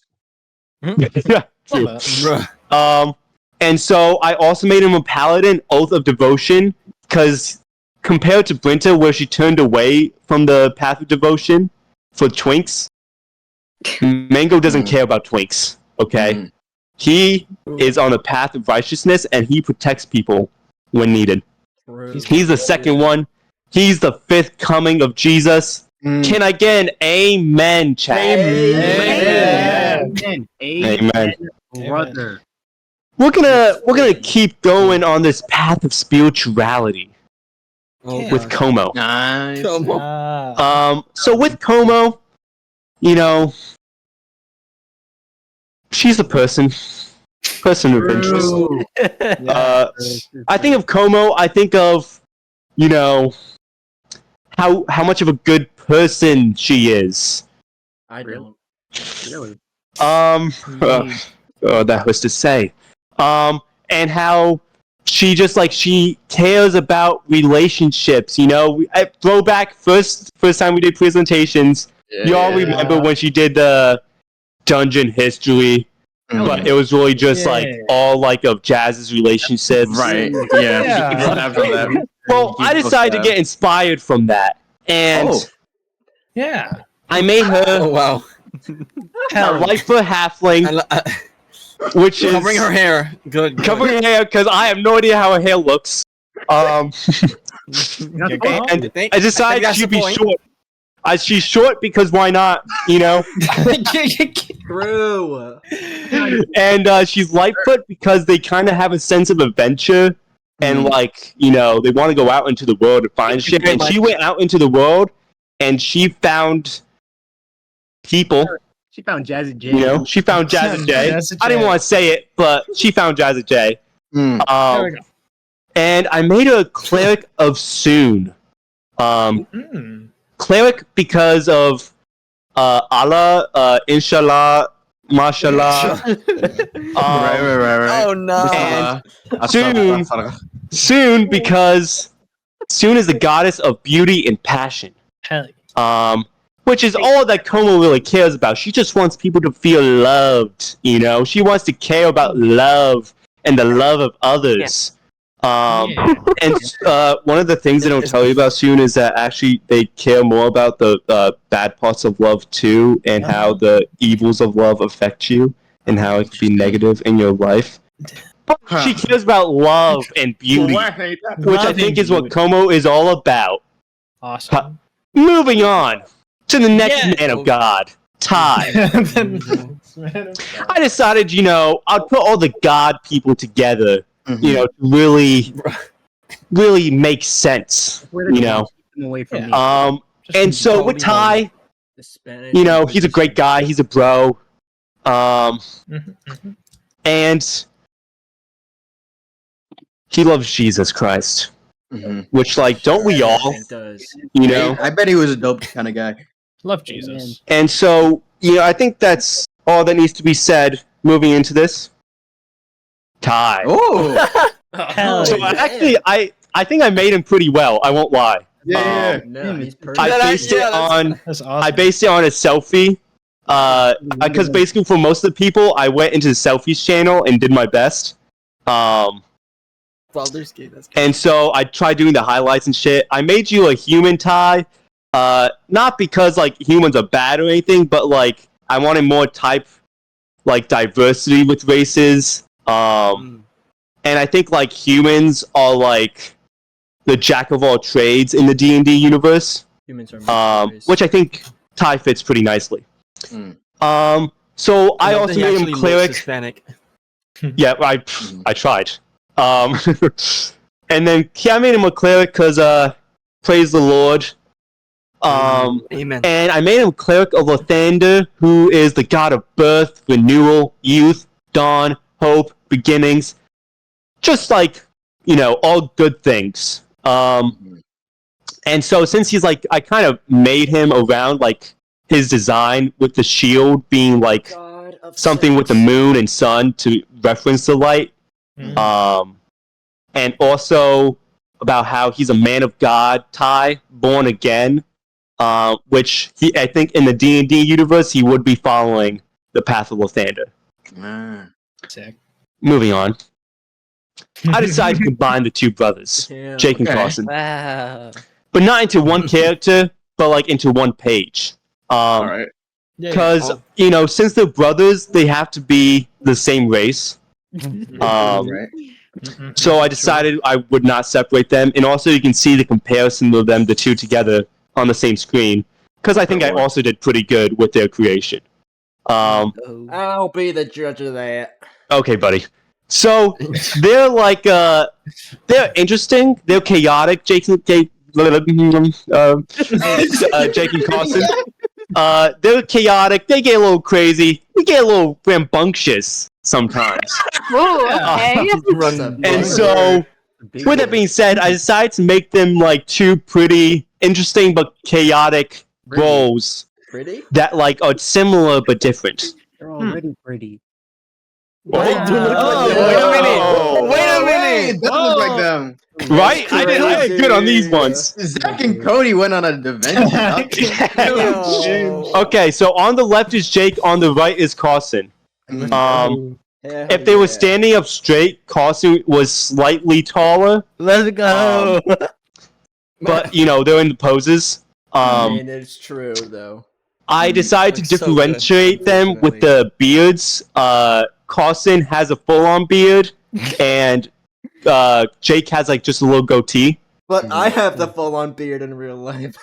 yeah, true. And so I also made him a paladin, oath of devotion, because compared to Brinta, where she turned away from the path of devotion for twinks, Mango doesn't care about twinks. Okay. He is on the path of righteousness, and he protects people when needed. He's the second one. He's the fifth coming of Jesus. Can I get an amen, chat? Amen. Brother. We're gonna keep going on this path of spirituality with Komo. Nice. So with Komo, you know, she's a person of interest. I think of Komo, I think of, you know, how much of a good person she is. I don't. Really? That was to say. And how she just like she cares about relationships, you know. Throwback first time we did presentations. You all remember when she did the dungeon history, but it was really just like all like of Jazz's relationships. Right. Yeah. Well, I decided to get inspired from that, and I made her. Oh wow. A Lifer halfling, which is covering her hair. Good. Covering her hair because I have no idea how her hair looks. And I decided she'd be short. She's short because why not? You know. True. And she's Lightfoot because they kind of have a sense of adventure, and like you know they want to go out into the world and find shit. And she went out into the world, and she found people. She found Jazzy J. You know, she found Jazzy J. I didn't want to say it, but she found Jazzy J. There we go. And I made her a cleric of Soon. Cleric because of Allah, Inshallah, Mashallah. Right. Oh no. And Soon because Soon is the goddess of beauty and passion. Which is all that Komo really cares about. She just wants people to feel loved, you know? She wants to care about love and the love of others. And one of the things they don't tell you about Soon is that actually they care more about the bad parts of love too, and how the evils of love affect you. and how it can be negative in your life. She cares about love and beauty, which I think is what Komo is all about. Awesome. Moving on to the next man of God, Ty. I decided, I'd put all the God people together, to really make sense, Away from me. And so with Ty, he's a great guy. He's a bro. And he loves Jesus Christ. Which, don't we all? I bet he was a dope kind of guy. Love Jesus. And so, I think that's all that needs to be said moving into this. Ty. Oh! So actually, I think I made him pretty well. I won't lie. Yeah. He's perfect. I based it on That's I awesome. based it on a selfie. Because basically for most of the people, I went into the selfies channel and did my best. Baldur's Gate, that's good. And so I tried doing the highlights and shit. I made you a human, Ty. Not because humans are bad or anything, but I wanted more diversity with races. And I think humans are the jack of all trades in the D&D universe. Humans are which I think Ty fits pretty nicely. So I also made him cleric. Hispanic. Yeah, I tried. And then I made him a cleric because praise the Lord. Amen. And I made him cleric of Lathander, who is the god of birth, renewal, youth, dawn, hope, beginnings. Just all good things. And so since he's I kind of made him around his design with the shield being something with the moon and sun to reference the light. And also about how he's a man of God, Ty, born again, which I think in the D&D universe he would be following the path of Lathander. Sick. Moving on. I decided to combine the two brothers, Jake and Carson, Wow. but not into one character, but into one page. All right. Because since they're brothers, they have to be the same race. Right. So I decided I would not separate them, and also you can see the comparison of them, the two together, on the same screen. Because I think I also did pretty good with their creation. I'll be the judge of that. Okay, buddy. So they're they're interesting. They're chaotic. Jake and Carson. They're chaotic. They get a little crazy. We get a little rambunctious sometimes. Ooh, okay. And so, with that being said, I decided to make them two pretty interesting but chaotic roles Pretty? that are similar but different. They're already pretty. Wait a minute! Wait a minute! It does look like them. Right? I did good on these ones. Zach and Cody went on an adventure. Okay, so on the left is Jake, on the right is Carson. If they were standing up straight, Carson was slightly taller. Let's go. But they're in the poses. It's true though. I decided to so differentiate them with the beards. Carson has a full-on beard, and Jake has just a little goatee. But I have the full-on beard in real life.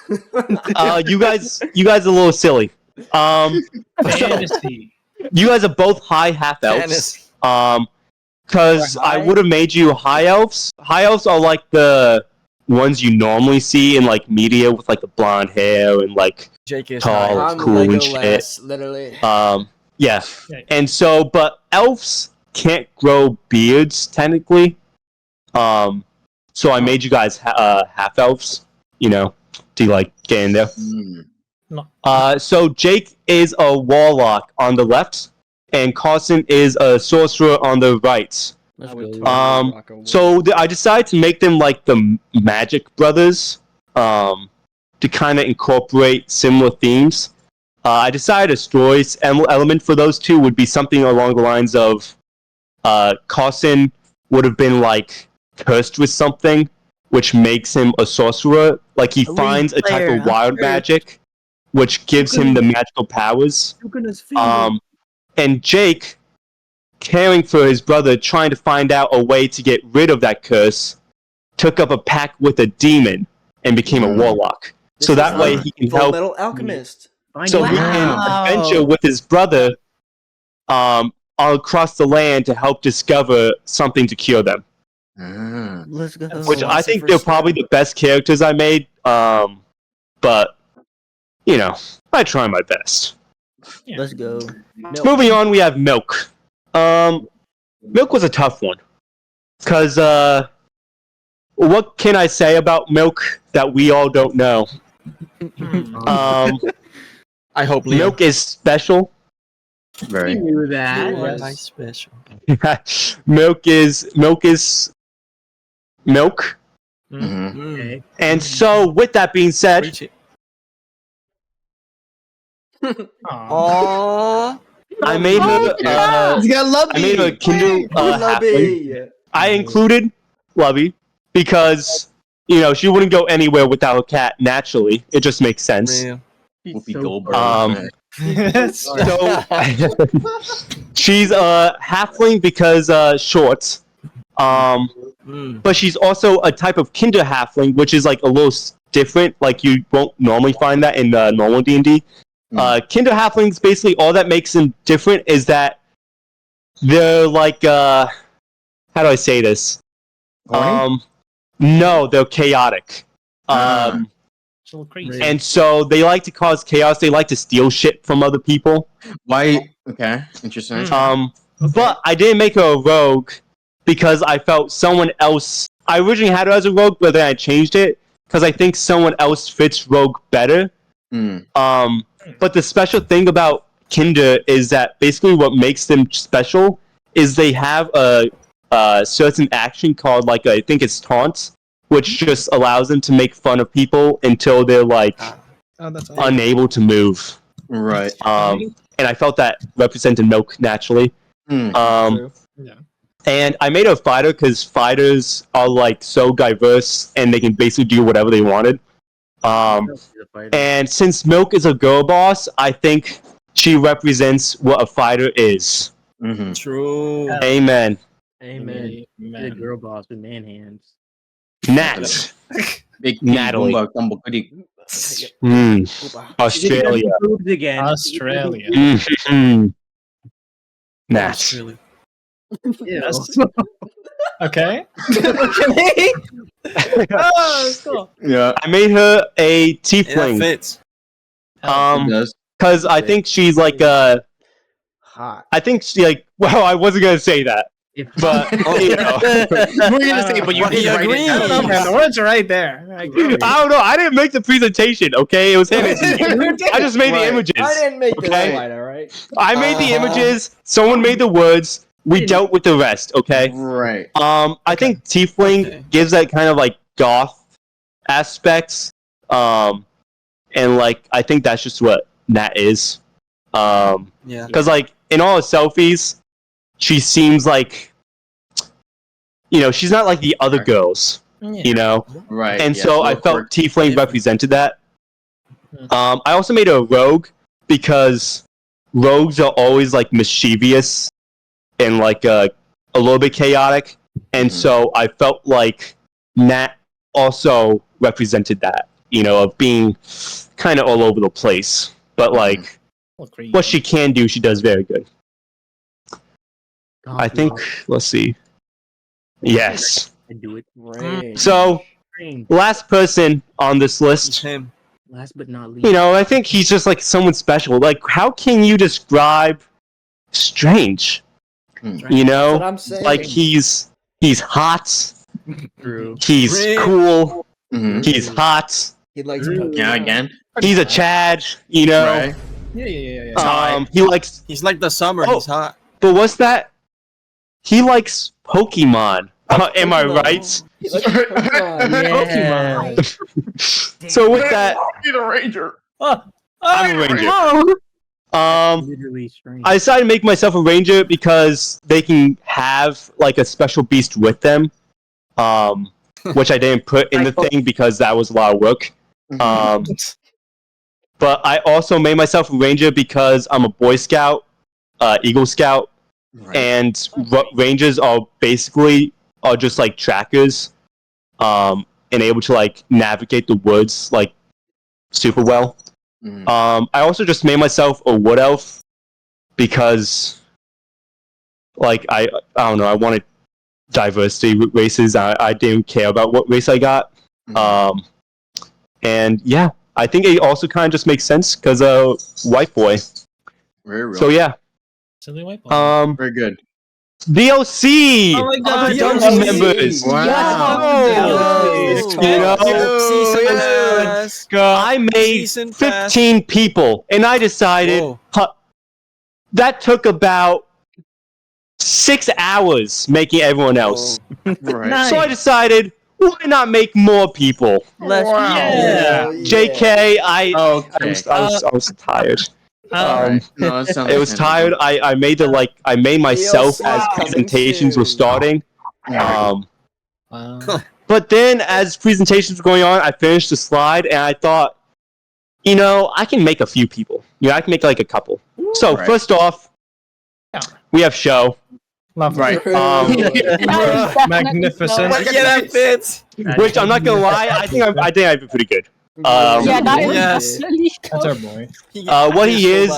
You guys are a little silly. Fantasy. You guys are both high half elves. Because I would have made you high elves. High elves are the ones you normally see in media with the blonde hair and Jake is tall, I'm cool and Legolas, shit. literally. Yeah. And so, but elves can't grow beards technically. So I made you guys half elves. To get in there. So Jake is a warlock on the left, and Carson is a sorcerer on the right. So I decided to make them the Magic Brothers, to kind of incorporate similar themes. I decided a story element for those two would be something along the lines of Carson would have been cursed with something, which makes him a sorcerer. He finds a type of wild magic, which gives him the magical powers. And Jake caring for his brother, trying to find out a way to get rid of that curse, took up a pact with a demon and became a warlock. This So is that way like he can Full help. Metal Alchemist. So he can adventure with his brother across the land to help discover something to cure them. Let's go. Which I think they're probably the best characters I made. But you know, I try my best. Let's go. Moving on, we have Milk. Milk was a tough one. Because, what can I say about Milk that we all don't know? I hope Milk is special. Very. knew that. You are my special. Milk is milk. Okay. And so, with that being said, Aww. I made her. He's got Lubby. I made her a Kindle halfling. Lubby. I included Lubby because she wouldn't go anywhere without her cat. Naturally, it just makes sense. Yeah. Whoopi Goldberg. So she's a halfling because short. But she's also a type of Kinder halfling, which is like a little different. Like you won't normally find that in normal D&D. Kinder halflings, basically all that makes them different is that they're like how do I say this? No, they're chaotic. So crazy. And so they like to cause chaos. They like to steal shit from other people. Why? Okay, interesting. But I didn't make her a rogue because I felt someone else. I originally had her as a rogue, but then I changed it because I think someone else fits rogue better. But the special thing about Kinder is that basically what makes them special is they have a certain action called I think it's taunt, which just allows them to make fun of people until they're unable to move. Right. And I felt that represented Milk naturally. And I made her a fighter because fighters are so diverse and they can basically do whatever they wanted. And since Milk is a girl boss, I think she represents what a fighter is. True. Amen. Amen. The girl boss with man hands. Nat. Big Natalie. Australia. Boobs again. Australia. Nat. Yes. Okay. Cool. Yeah. I made her a Yeah, tiefling. fits. Because I think she's hot. I think she well, I wasn't gonna say that. But We're gonna say, but you did right agree. I don't know, man. The words are right there. I don't know. I didn't make the presentation, okay? It was handed to me. I just made the images. I didn't make the okay? slide, alright? I made the images. Someone made the words. We dealt with the rest, okay? Right. I think Tiefling gives that kind of goth aspects. And I think that's just what Nat is. Yeah. Because in all her selfies, she seems she's not like the other girls. Right. And so I felt Tiefling represented that. I also made her a rogue because rogues are always mischievous and a little bit chaotic, and so I felt like Nat also represented that, of being kind of all over the place, but what she can do, she does very good. I think. Let's see. Yes. I do it. Right. So, last person on this list. Him. Last but not least. I think he's just someone special. How can you describe Strange? That's what I'm saying. He's hot. True. He's cool. He's hot. He likes again. He's a Chad. Right. Yeah. He likes. He's like the summer. He's hot. But what's that? He likes Pokemon. Am I right? He likes Pokemon. So with that, He's a ranger. I'm a ranger. Literally strange. I decided to make myself a ranger because they can have a special beast with them, which I didn't put in the thing because that was a lot of work. But I also made myself a ranger because I'm a Boy Scout, Eagle Scout, and rangers are just like trackers, and able to like navigate the woods like super well. I also just made myself a wood elf because like I don't know, I wanted diversity with races. I didn't care about what race I got. And yeah, I think it also kind of just makes sense because white boy. Very real. So yeah. Silly white boy. Very good. DLC! Oh my god, the dungeon members! I made 15 people, and I decided that took about 6 hours making everyone else. Right. So I decided, why not make more people? JK, I was tired. It was tired. I made I made myself as presentations were starting. But then as presentations were going on, I finished the slide and I thought, I can make a few people. I can make like a couple. So first off, we have Show. Right. Magnificent. Yeah, that fits. Which I'm not gonna lie, I think I did pretty good. That's That's our boy. What he is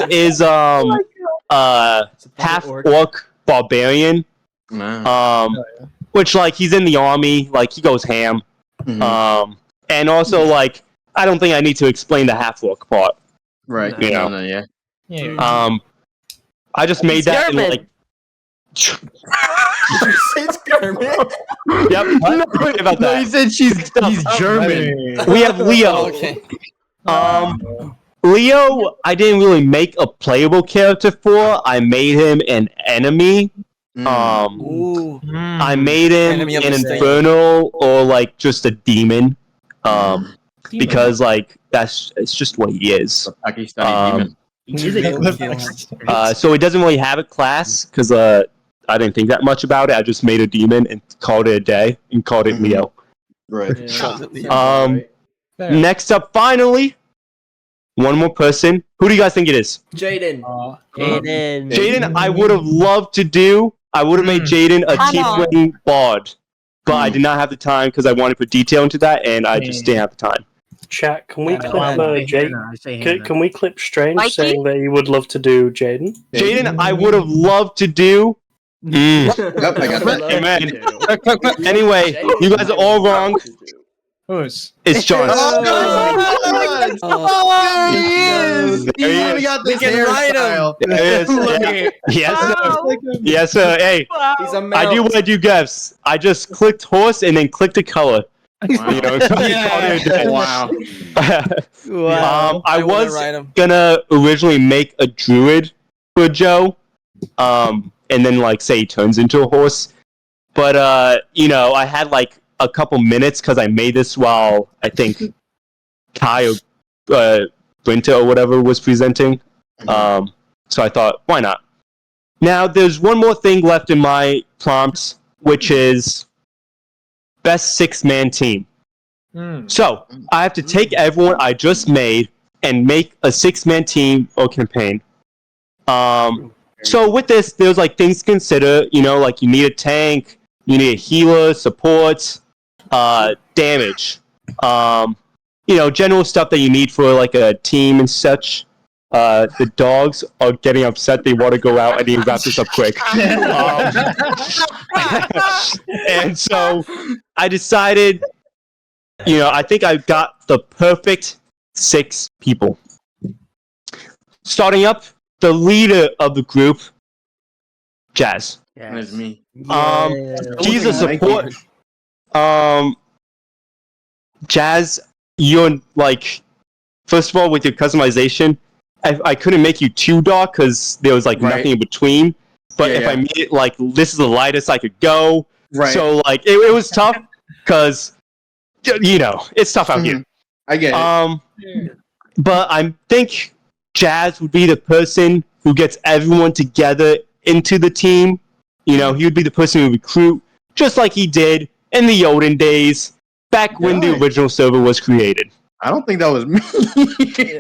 half orc barbarian. Which like he's in the army, like he goes ham. And also like I don't think I need to explain the half orc part. Right. I just made that in like It's Kermit. Yep. Sorry about that. He said he's German. We have Leo. Okay. Leo, I didn't really make a playable character for. I made him an enemy. I made him an infernal or like just a demon. Because like it's just what he is. Demon. So it doesn't really have a class because I didn't think that much about it. I just made a demon and called it a day and called it Leo. Right. Next up, finally, one more person. Who do you guys think it is? Jaden. Jaden, I would have loved to do. I would have made Jaden a tiefling bard, but I did not have the time because I wanted to put detail into that, and I just didn't have the time. Chat, can we clip Can we clip Strange saying that you would love to do Jaden? Jaden, I would have loved to do. Yep, I got that. Amen. Anyway, you guys are all wrong. Who's? It's John. Oh, he is. He only got this hairstyle. Yes, sir. Yes, sir. Hey, He's a I do what I do, guys. I just clicked horse and then clicked the color. Wow. Wow. I was gonna originally make a druid for Joe, and then like say he turns into a horse, but I had like a couple minutes because I made this while I think Kai or Brinta or whatever was presenting. So I thought, why not? Now there's one more thing left in my prompts, which is best 6-man team. So I have to take everyone I just made and make a 6-man team or campaign. So with this, there's like things to consider. Like you need a tank, you need a healer, support, damage. General stuff that you need for like a team and such. The dogs are getting upset. They want to go out. I need to wrap this up quick. And so I decided, I think I got the perfect 6 people. Starting up, the leader of the group, Jazz. That's me. She's a support. Jazz, you're like, first of all, with your customization, I couldn't make you too dark because there was like nothing in between. But if I made it like this is the lightest I could go, so like it was tough because it's tough out here. I get it. But I think Jazz would be the person who gets everyone together into the team. He would be the person who recruit, just like he did in the olden days, back when the original server was created. I don't think that was me.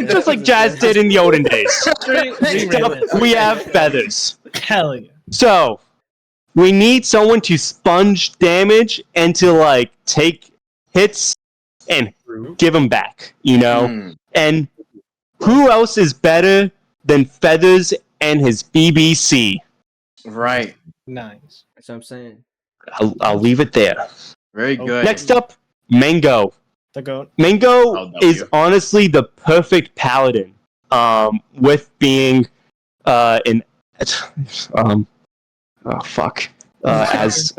Just like Jazz did in the olden days. We have feathers. Hell yeah. So we need someone to sponge damage and to like take hits and give them back, you know? And who else is better than Feathers and his BBC? Right. Nice. That's what I'm saying. I'll leave it there. Very good. Next up, Mango. The goat. Mango is honestly the perfect paladin. With being an oh fuck. As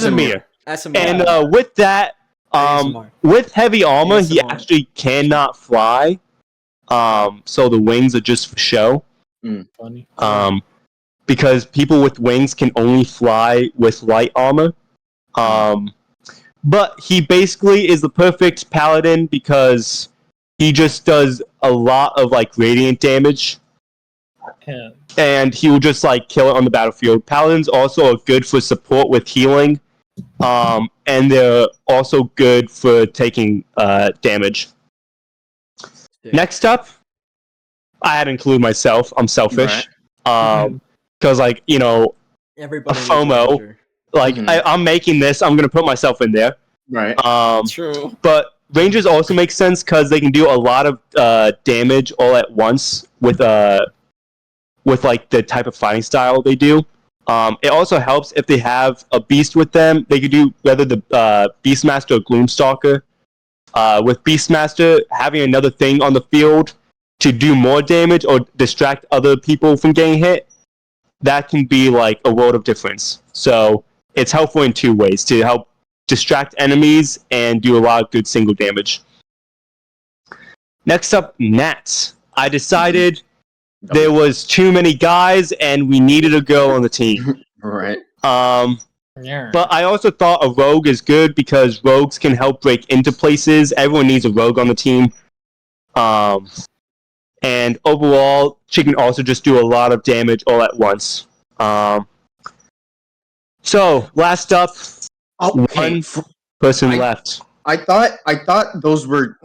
Amir. And with that, with heavy armor, he actually cannot fly. So the wings are just for show. Funny. Because people with wings can only fly with light armor. But he basically is the perfect paladin because he just does a lot of like radiant damage. Yeah. And he will just like kill it on the battlefield. Paladins also are good for support with healing. And they're also good for taking damage. Next up, I had to include myself. I'm selfish. Because like, you know, Everybody FOMO. Like I'm making this, I'm gonna put myself in there. Right. True. But Rangers also make sense because they can do a lot of damage all at once with like the type of fighting style they do. It also helps if they have a beast with them. They could do whether the Beastmaster or Gloomstalker. With Beastmaster, having another thing on the field to do more damage or distract other people from getting hit, that can be like a world of difference. So it's helpful in two ways, to help distract enemies and do a lot of good single damage. Next up, Nats. I decided there was too many guys and we needed a girl on the team. Right. But I also thought a rogue is good because rogues can help break into places. Everyone needs a rogue on the team. And overall, she can also just do a lot of damage all at once. So, last up, one person left. I thought those were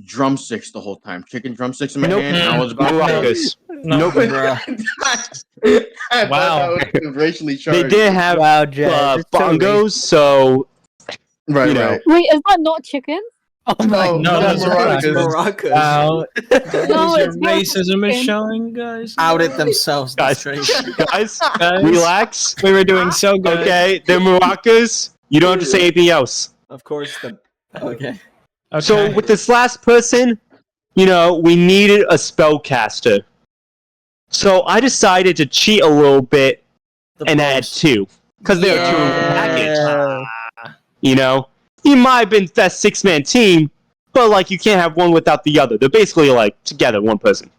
drumsticks the whole time. Chicken drumsticks in my hand. And I was about Maracas. No, Nope. I Wow. thought that was racially charged. They did have bongos, so Right, you know. right. Wait, is that not chicken? Oh my No, no, that's maracas. Wow. No, Your it's not racism is chicken. showing, guys. Outed themselves. Guys, Guys, relax. we were doing so good. Okay, they're maracas. You don't have to say anything else. Of course, okay. So with this last person, you know, we needed a spellcaster. So I decided to cheat a little bit and add two. Because there are two in the package. You know? You might have been that 6-man team, but like you can't have one without the other. They're basically like together, one person.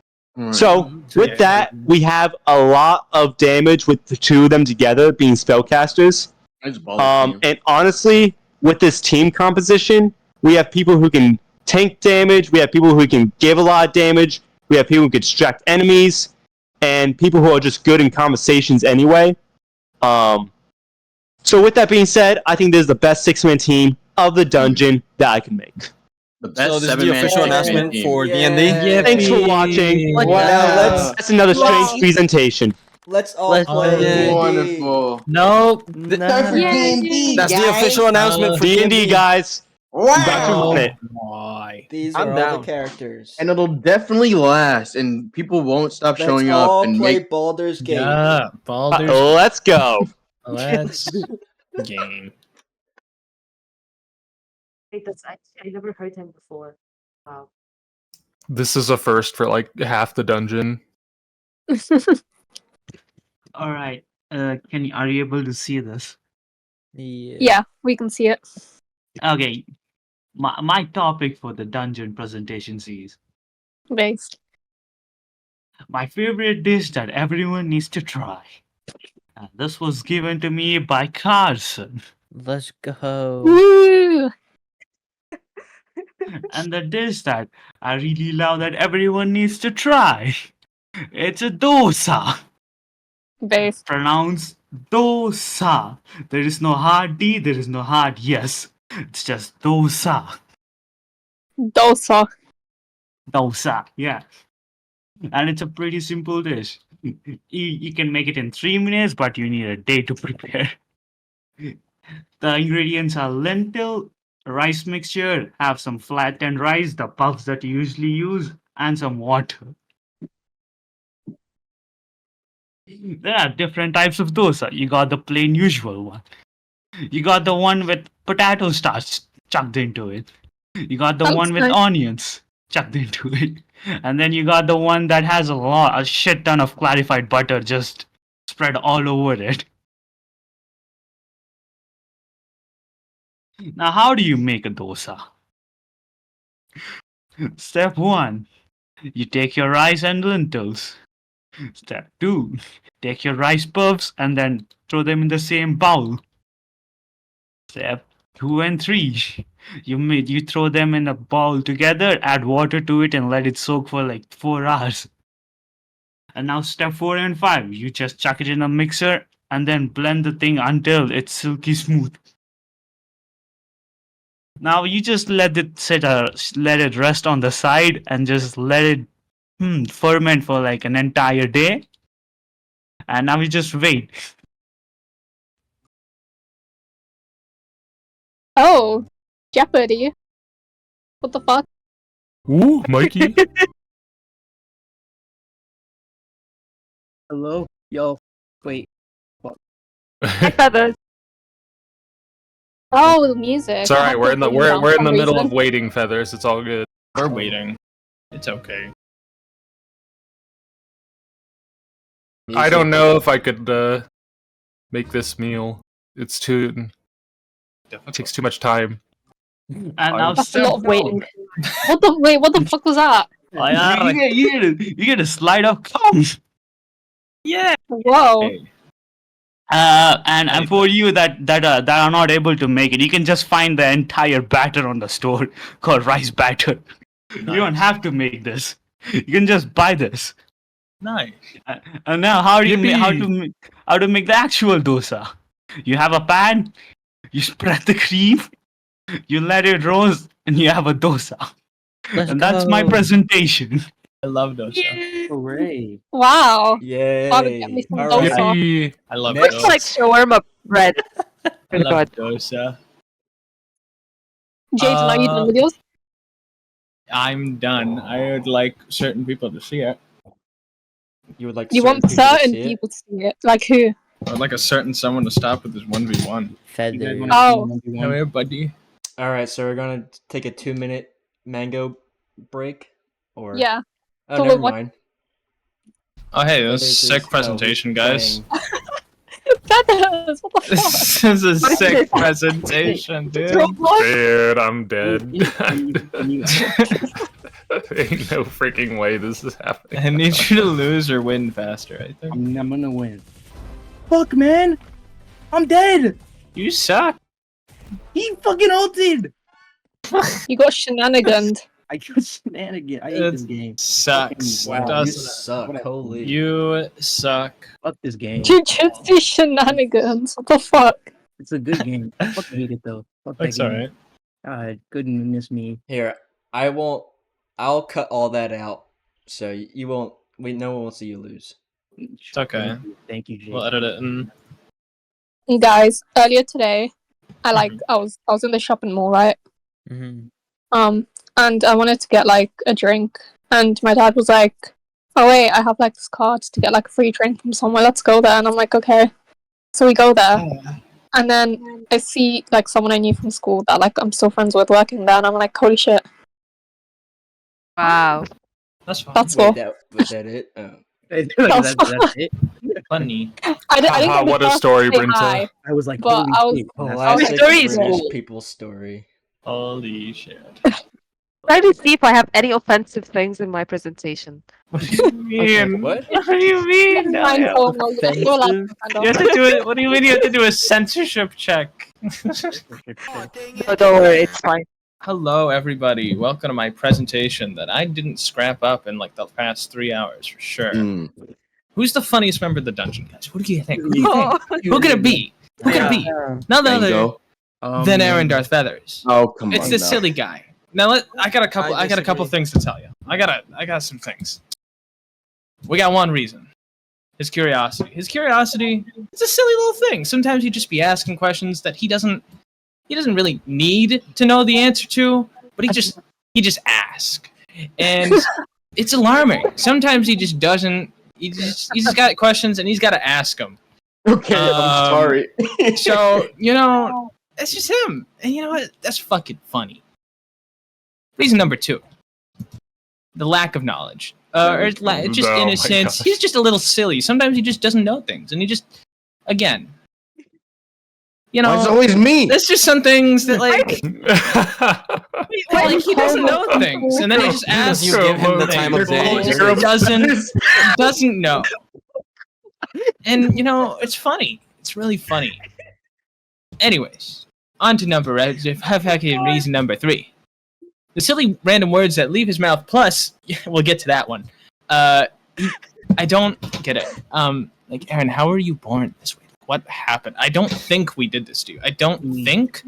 So with that, we have a lot of damage with the two of them together being spellcasters. And honestly, with this team composition, we have people who can tank damage, we have people who can give a lot of damage, we have people who can distract enemies, and people who are just good in conversations anyway. So with that being said, I think this is the best 6-man team of the dungeon that I can make. The best So this is the official announcement for D&D. Yeah, thanks for watching. Wow. That's another strange presentation. Let's all play D&D. Wonderful. Nope. Time for D&D, That's the guys. official announcement for D&D, guys. Wow. Why? These I'm are all down. the characters. And it'll definitely last, and people won't stop Let's showing all up and play make. Baldur's Gate. Yeah, Baldur's Let's go. Let's game. Wait, I never heard him before. Wow. This is a first for like half the dungeon. All right. Are you able to see this? Yeah, we can see it. Okay. My topic for the dungeon presentation is Based. my favorite dish that everyone needs to try. And this was given to me by Carson. Let's go. Woo! And the dish that I really love that everyone needs to try. It's a dosa. Based. Pronounced dosa. There is no hard D, there is no hard yes. It's just dosa. Dosa. Dosa, yeah. And it's a pretty simple dish. You can make it in 3 minutes, but you need a day to prepare. The ingredients are lentil, rice mixture, have some flattened rice, the puffs that you usually use, and some water. There are different types of dosa. You got the plain usual one. You got the one with potato starch chucked into it. You got the Sounds one with nice. onions chucked into it. And then you got the one that has a shit ton of clarified butter just spread all over it. Now, how do you make a dosa? Step 1. You take your rice and lentils. Step 2. Take your rice puffs and then throw them in the same bowl. Step 2 and 3. You throw them in a bowl together, add water to it, and let it soak for like 4 hours. And now step 4 and 5. You just chuck it in a mixer and then blend the thing until it's silky smooth. Now you just let it rest on the side and just let it ferment for like an entire day. And now you just wait. Oh, Jeopardy. What the fuck? Ooh, Mikey. Hello? Yo, wait. What? Feathers. Oh, the music. It's all I right. had We're the in the volume down we're for in the some middle reason. of waiting, Feathers. It's all good. We're waiting. It's okay. I don't know if I could make this meal. It's too. It takes too much time. And now That's a step lot of 4. waiting. What the fuck was that? You get a slide of comes. Yeah. Whoa. And for you that are not able to make it, you can just find the entire batter on the store called rice batter. You don't have to make this. You can just buy this. Nice. And now, how to make the actual dosa? You have a pan. You spread the cream. You let it roast, and you have a dosa. And that's my presentation. I love dosa. Hooray. Wow. Yay. Gotta get me some All right. dosa. I love Looks like shawarma bread. I love dosa. Jaden, are you done with yours? I'm done. I would like certain people to see it. You would like You want certain people to see it? Like who? I'd like a certain someone to stop with this 1v1. Feather. Oh. Come here, buddy. All right, so we're gonna take a 2-minute mango break, or Yeah. Oh, So never what- mind. Oh, hey, this Feathers is sick is- presentation, guys. Feathers, what the fuck? This is a sick presentation, dude. Dude, I'm dead. Ain't no freaking way this is happening. I need you to lose or win faster, I think. I'm gonna win. Fuck, man! I'm dead! You suck. He fucking ulted! You got shenaniganed. I got shenanigans. I hate this game. Sucks. Wow, you Doesn't- suck. Holy. You suck. Fuck this game. You just do shenanigans. What the fuck? It's a good game. I fucking hate it though. Fuck that It's game. alright. God, goodness me. Here, I'll cut all that out, so you won't. No one will see you lose. It's okay. Thank you, Jay. We'll edit it in. You guys, earlier today, I was in the shopping mall, right? Mm-hmm. And I wanted to get like a drink, and my dad was like, "Oh wait, I have like this card to get like a free drink from somewhere. Let's go there." And I'm like, "Okay." So we go there, and then I see like someone I knew from school that like I'm still friends with working there, and I'm like, "Holy shit!" Wow. That's fine. That's all. Was that it? Oh. That's it. Funny. I didn't Haha, get the what a chance story, to say Brinta. hi, I was like, but holy I was. shit. Classic story is British cool. people's story. Holy shit. Try to see if I have any offensive things in my presentation. What do you mean? What? What do you mean? Fine, No, Komo, you're allowed to defend You have to do it. What do you mean you have to do a censorship check? No, don't worry, it's fine. Hello, everybody. Welcome to my presentation that I didn't scrap up in like the past 3 hours for sure. Who's the funniest member of the dungeon, guys? Who do you think? Who do you think? Who could it be? Who could it be? None other Mango. than Aaron Darth Feathers. Oh, come It's on. the now. silly guy. Now I got a couple. I got a couple things to tell you. I got some things. We got one reason. His curiosity. His curiosity. It's a silly little thing. Sometimes he just be asking questions that he doesn't really need to know the answer to, but he just asks, and it's alarming. Sometimes he just doesn't. He just got questions and he's got to ask them. Okay, I'm sorry. So that's just him, and you know what? That's fucking funny. Reason number 2: the lack of knowledge, or just innocence. He's just a little silly. Sometimes he just doesn't know things, and he just, again. It's always me. There's just some things that like he doesn't know things, and then he just asks. You give him the time of day. He doesn't know, and it's funny. It's really funny. Anyways, on to reason number 3: the silly random words that leave his mouth. Plus, we'll get to that one. I don't get it. Like Aaron, how were you born this way? What happened? I don't think we did this to you. I don't think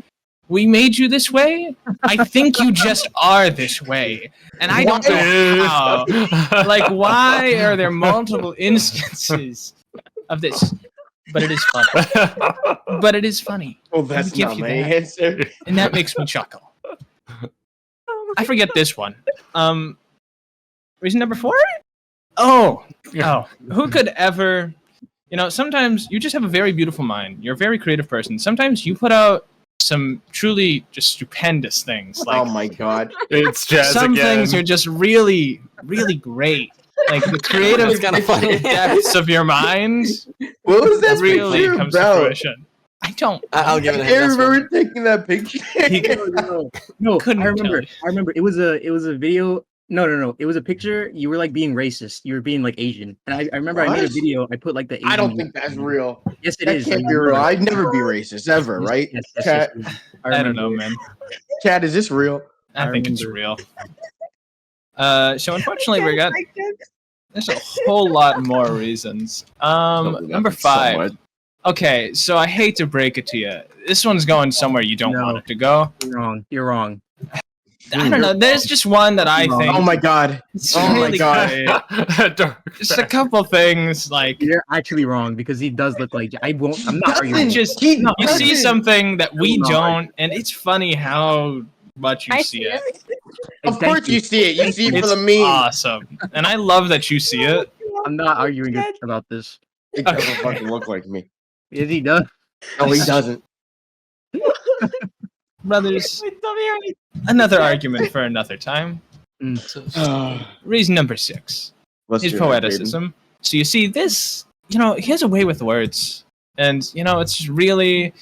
we made you this way. I think you just are this way. And I don't know how. Like, why are there multiple instances of this? But it is funny. Well, that's not my answer. And that makes me chuckle. I forget this one. Reason number 4? Oh. Who could ever... sometimes you just have a very beautiful mind. You're a very creative person. Sometimes you put out some truly just stupendous things. Like, oh my god. It's jazz some again. things are just really, really great. Like the creative kind of funny depths of your mind. What was that really picture comes about? to fruition. I don't. I'll give it a I hint. remember taking that picture. No, Couldn't I remember. tell. I remember. It was a video. No. It was a picture. You were like being racist. You were being like Asian. And I remember I made a What? video. I put like the Asian. I don't think that's real. Yes, it That is. can't be real. I'd never be racist ever, right? Yes, Chat, I don't know, man. Chat, is this real? I think it's real. So unfortunately, there's a whole lot more reasons. Number 5. Okay, so I hate to break it to you. This one's going somewhere you don't want it to go. You're wrong. I don't know. There's just one that I think. Oh my god. It's Oh my really god. great. Just a couple things like You're actually wrong because he does look like. I'm not arguing. just you see something that we don't, and it's funny how much you see it. Of course you see it. You see it for It's the meme. awesome, and I love that you see it. I'm not arguing about this. It doesn't fucking look like me. Yes, he does. No, he doesn't. Brothers, another argument for another time. Reason number 6: Let's his do that, poeticism. So you see this, he has a way with words, and it's just really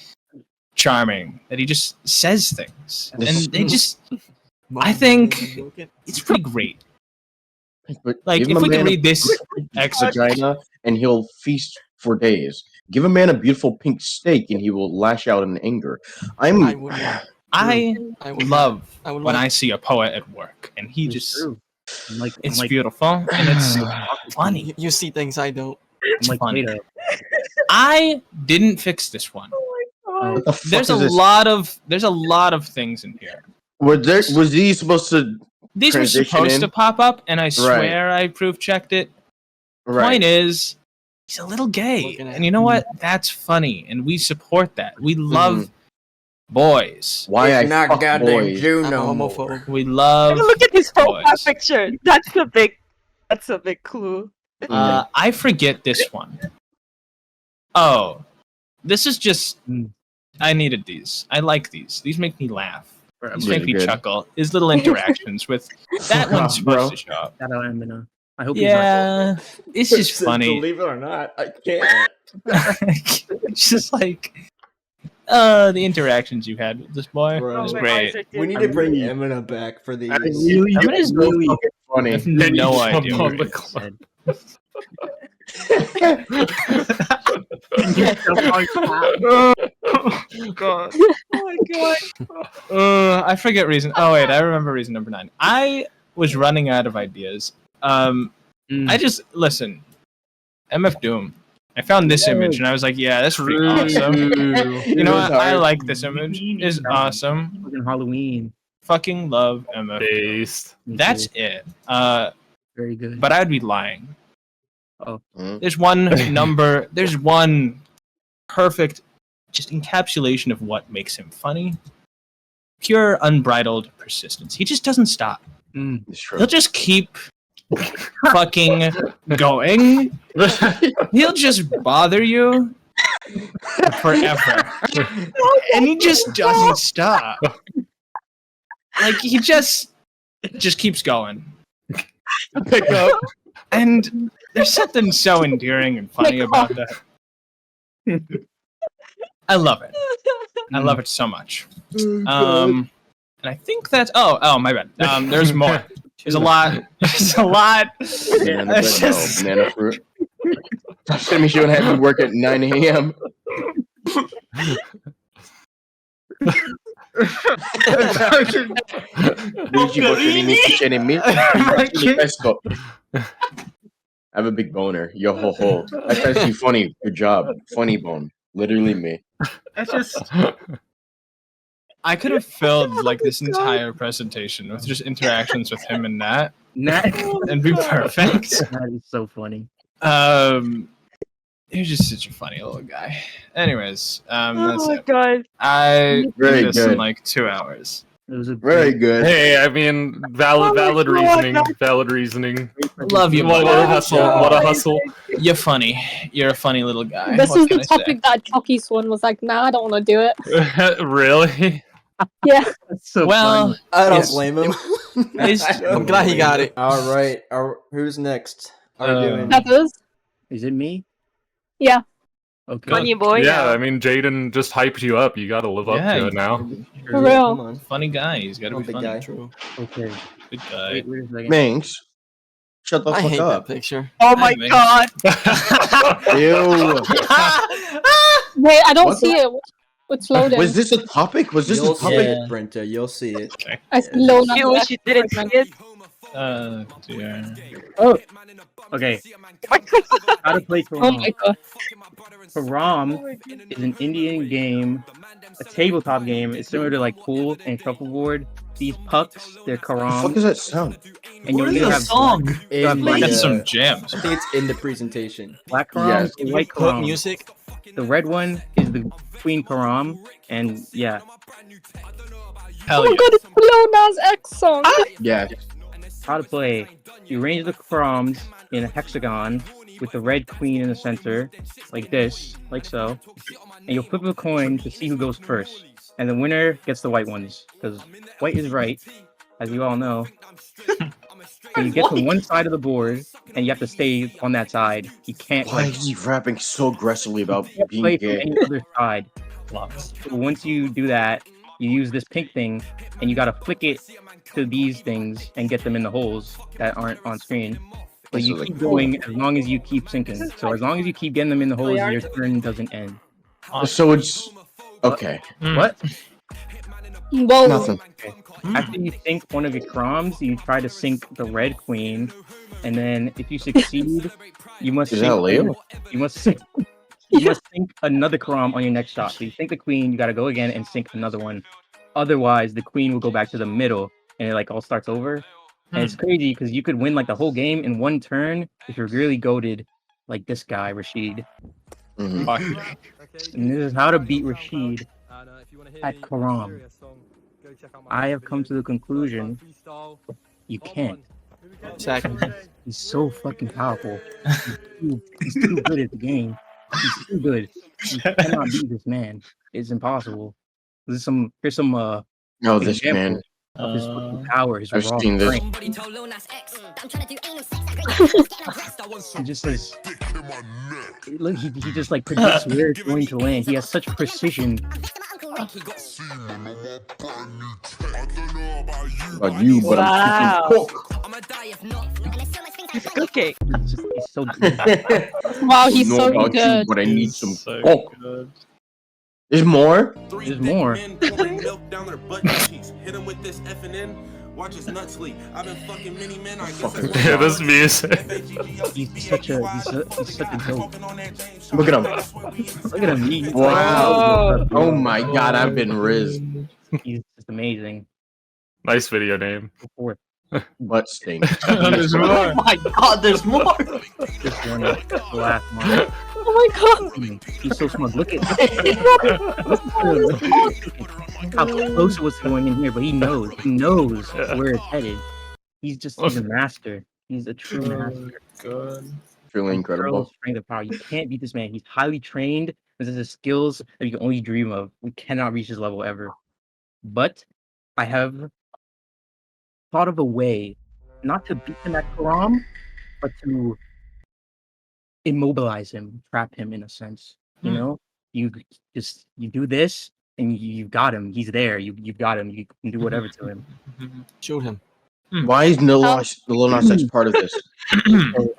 charming that he just says things, and they just. I think it's pretty great. But Like give if him we a can man read this a excerpt. vagina, and he'll feast for days. Give a man a beautiful pink steak, and he will lash out in anger. I love when I see a poet at work, and he just. It's beautiful and it's funny. You see things I don't. It's funny. I didn't fix this one. What the fuck There's is a this? lot of things in here. Was he supposed to? These were transition supposed in? to pop up, and I swear I proof checked it. Right. Point is, he's a little gay, and you know what? That's funny, and we support that. We love boys. Why I not fuck goddamn boys. Jew I'm a no homophobe. We love. Look at his profile boys. picture. That's a big clue. I forget this one. Oh, this is just. I needed these. I like these. These make me laugh. These make me Really good. chuckle. His little interactions with that one's supposed to show up. I hope. Yeah, it's just funny. Believe it or not, I can't. It's just like the interactions you had with this boy was great. We need to bring Emina back for these. Emma is really funny. I have no idea. What it is. Oh god. Oh my god. I forget reason. Oh wait, I remember reason number 9. I was running out of ideas. I just listen. MF Doom. I found this image and I was like, yeah, that's pretty awesome. You know what? I like this image. It's awesome. Fucking Halloween. fucking love MF. Based. That's it. Very good. But I'd be lying. Oh. There's one number. There's one perfect, just encapsulation of what makes him funny. Pure, unbridled persistence. He just doesn't stop. He'll just keep fucking going. He'll just bother you forever, and he just doesn't stop. Like he just keeps going. Pick up. And there's something so endearing and funny about that. I love it. I love it so much. And I think that's oh my bad. There's more. There's a lot. There's a lot. Banana fruit. Timmy shouldn't have me work at 9 a.m. I have a big boner. Yo ho ho. That's actually funny. Good job. Funny bone. Literally me. That's just. I could have filled like this entire presentation with just interactions with him and Nat. And be perfect. That is so funny. He was just such a funny little guy. Anyways, that's it. God. I Very did this good. in like 2 hours. It was a Very good. Hey, I mean, valid reasoning. Valid reasoning. Love you, What buddy. a hustle. What a hustle. You're funny. You're a funny little guy. This What was can the I say? topic that Chucky Swan was like, nah, I don't want to do it. Really? Yeah. That's so Well, funny. I don't Yes. blame him. I'm glad he got it. All right. Who's next? Are you doing? Peppers? Is it me? Yeah. Okay. Funny boy. Yeah, I mean, Jaden just hyped you up. You gotta live up Yeah, to it now. For real. Come on. Funny guy. He's got to Come be on, big funny. guy. True. Okay. Good guy. Wait a second. Minx. Shut the I fuck hate up. that picture. Oh my Hi, god. Ew. Wait, I don't What see it. It's loading. Was this a topic? Was this You'll a see topic? it, Brinta. You'll see it. I see loading. You wish you didn't see it. Dear. Oh. Okay. How to play Oh Karam. my god. Karam is an Indian game, a tabletop game. It's similar to like pool and shuffleboard. These pucks, they're The Karam. fuck is that sound? And you'll What is either a have song? In black, That's the, some jams. I think it's in the presentation. black Karam, Yes. or white Put Karam. music. The red one is the Queen Karam, and yeah, Hell Oh my yeah. god, it's Lil Nas X song. Yeah. how to play. You arrange the Karams in a hexagon with the red queen in the center, like this, like so. And you'll flip a coin to see who goes first. And the winner gets the white ones, because white is right, as you all know. So you get to one side of the board, and you have to stay on that side. You can't Why like is he rapping so aggressively about being play from gay? any other side. So once you do that, you use this pink thing, and you gotta flick it to these things and get them in the holes that aren't on screen. But you This is keep like- going as long as you keep sinking. So as long as you keep getting them in the holes, your turn doesn't end. So it's okay. What? Whoa. Nothing. After you sink one of your Kroms, you try to sink the red queen, and then if you succeed, you must Is that sink. Leo? You must sink. You must sink another Krom on your next shot. So you sink the queen, you gotta go again and sink another one. Otherwise, the queen will go back to the middle, and it like all starts over. And it's crazy because you could win like the whole game in one turn if you're really goated, like this guy Rashid. Mhm. Fuck yeah. And this is how to beat Rashid at Karam. I have come to the conclusion you can't. Exactly. He's so fucking powerful. He's too good at the game. He's too good. You cannot beat this man. It's impossible. Here's some Oh, this man. example of his fucking power. His I've raw seen this. strength. He just says, look, he just like predicts where it's going to land. He has such precision. About you, but Wow. I'm He's cooking. He's so Wow, he's know so about you, good. but I need some So coke. good. There's more. There's more. Watch his nuts leak. I've been fucking many men. I Yeah, this music. He's such a dope. Look at him. Look at him. He's Wow. like, Oh my god, I've been rizzed. he's just amazing. Nice video name. Butt stink. There's more. Oh my god, there's more! This one is the last one. Oh my god! He's so smart. Look at how close it was going in here, but he knows. He knows where it's headed. He's a master. He's a true master. Good. Truly incredible. Strength of power. You can't beat this man. He's highly trained. This is skills that you can only dream of. We cannot reach his level ever. But I have thought of a way not to beat him at Karam, but to immobilize him, trap him in a sense. You know, you do this and you've got him. He's there. You've got him. You can do whatever to him. Shoot him. Why is Lil Nas X part of this?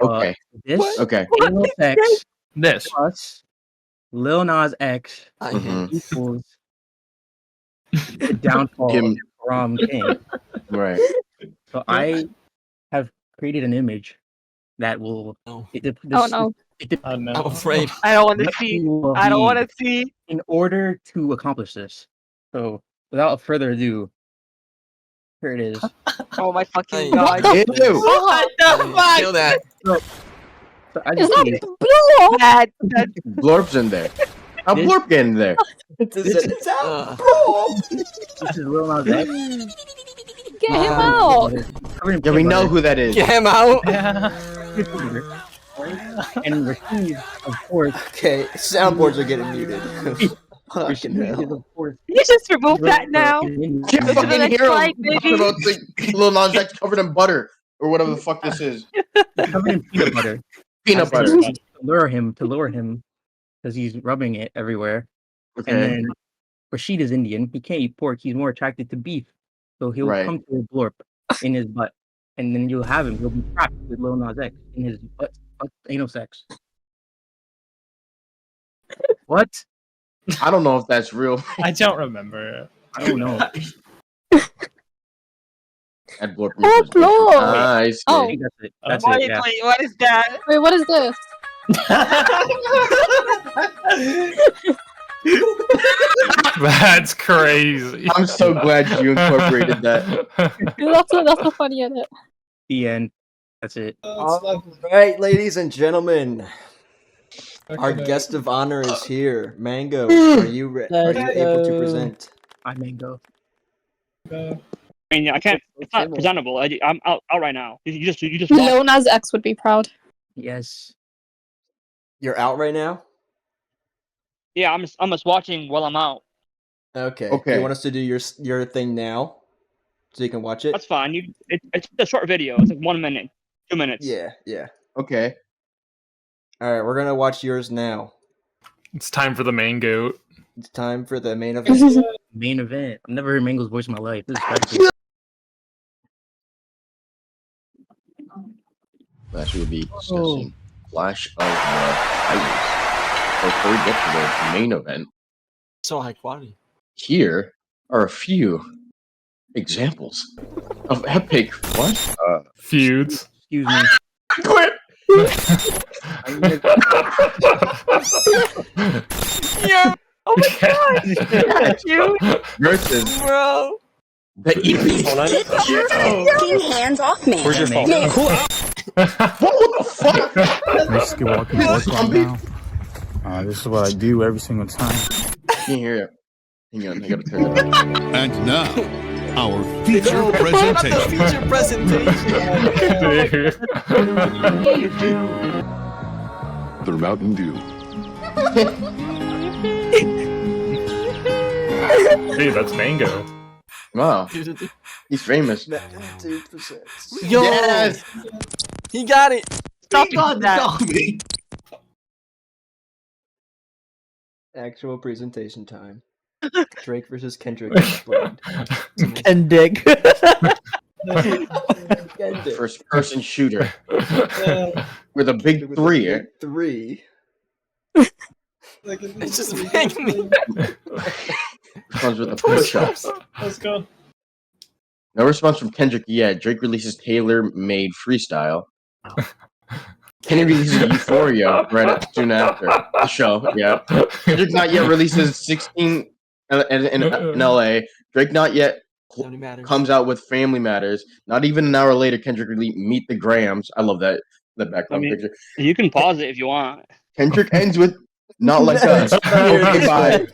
Okay. This Okay. Lil Nas X This. plus Lil Nas X Mhm. equals the downfall Kim. of Karam King. Right. So I have created an image that will. No. Oh no. I'm afraid. I don't want to see. I don't want to see. In order to accomplish this, so without further ado, here it is. Oh my fucking Hey. god. Ew. What the fuck? Kill that. So I Is just that blue? That Blorp's in there. How This- Blorp get in there? This is Lil Nas X. Get him out! Covered in Yeah, we peanut know butter. who that is. Get him out. And Rashid, of course. Okay, soundboards are getting muted. Fucking Rashid is, hell. of course. You just remove that now. Can't Go to the fucking next hear slide, him baby. talking about Lil Nas X covered in butter or whatever the fuck this is. Covered in peanut butter. Peanut butter. To lure him, because he's rubbing it everywhere. Okay. And then Rashid is Indian. He can't eat pork. He's more attracted to beef. So he'll Right. come to a blorp in his butt. And then you'll have him. He'll be trapped with Lil Nas X in his butt anal sex. What? I don't know if that's real. I don't remember. I don't know. At Blorp. Oh, Blorp! I see. Oh. I think that's it. That's Wait, it, yeah. wait, what is that? Wait, what is this? That's crazy. I'm so glad you incorporated that. That's a funny edit. The end. That's it. All right, ladies and gentlemen. Our guest of honor is here. Mango, are you able to present? I may go. I mean, I can't. It's not presentable. I'm out right now. You just. Lil Nas X would be proud. Yes. You're out right now? Yeah, I'm just watching while I'm out. Okay. Okay. You want us to do your thing now? So you can watch it? That's fine. It's a short video. It's like 1 minute, 2 minutes. Yeah, yeah. Okay. Alright, we're gonna watch yours now. It's time for the main goat. It's time for the main event. Main event. I've never heard Mango's voice in my life. This is crazy. Last we'll be discussing Clash of the Titans. Before we get to the main event, So high quality. here are a few examples of epic Feuds. Excuse me. Quit! Yeah. Oh my god. Dude. Versus Bro. the Fucking hands off me. Where's your phone? Man, What the fuck? Let's get walking work on now. This is what I do every single time. Can't hear it. Hang on, I gotta turn it up. And now, our feature presentation. Feature presentation. The Mountain Dew. Hey, that's Mango. Wow. He's famous. 2%. Yo! Yes! He got it! Stop that. Actual presentation time. Drake versus Kendrick. Kendrick. First person shooter. With a big three. Eh? Three. It's just making me. Comes with a push-ups. Let's go. No response from Kendrick yet. Drake releases tailor-made freestyle. Kenny releases Euphoria soon after the show. Yeah. Kendrick not yet releases 16 in LA. Drake not yet Family Matters. comes out with Family Matters. Not even an hour later, Kendrick Meet the Grams. I love that background picture. You can pause it if you want. Kendrick ends with "Not Like Us." Goodbye.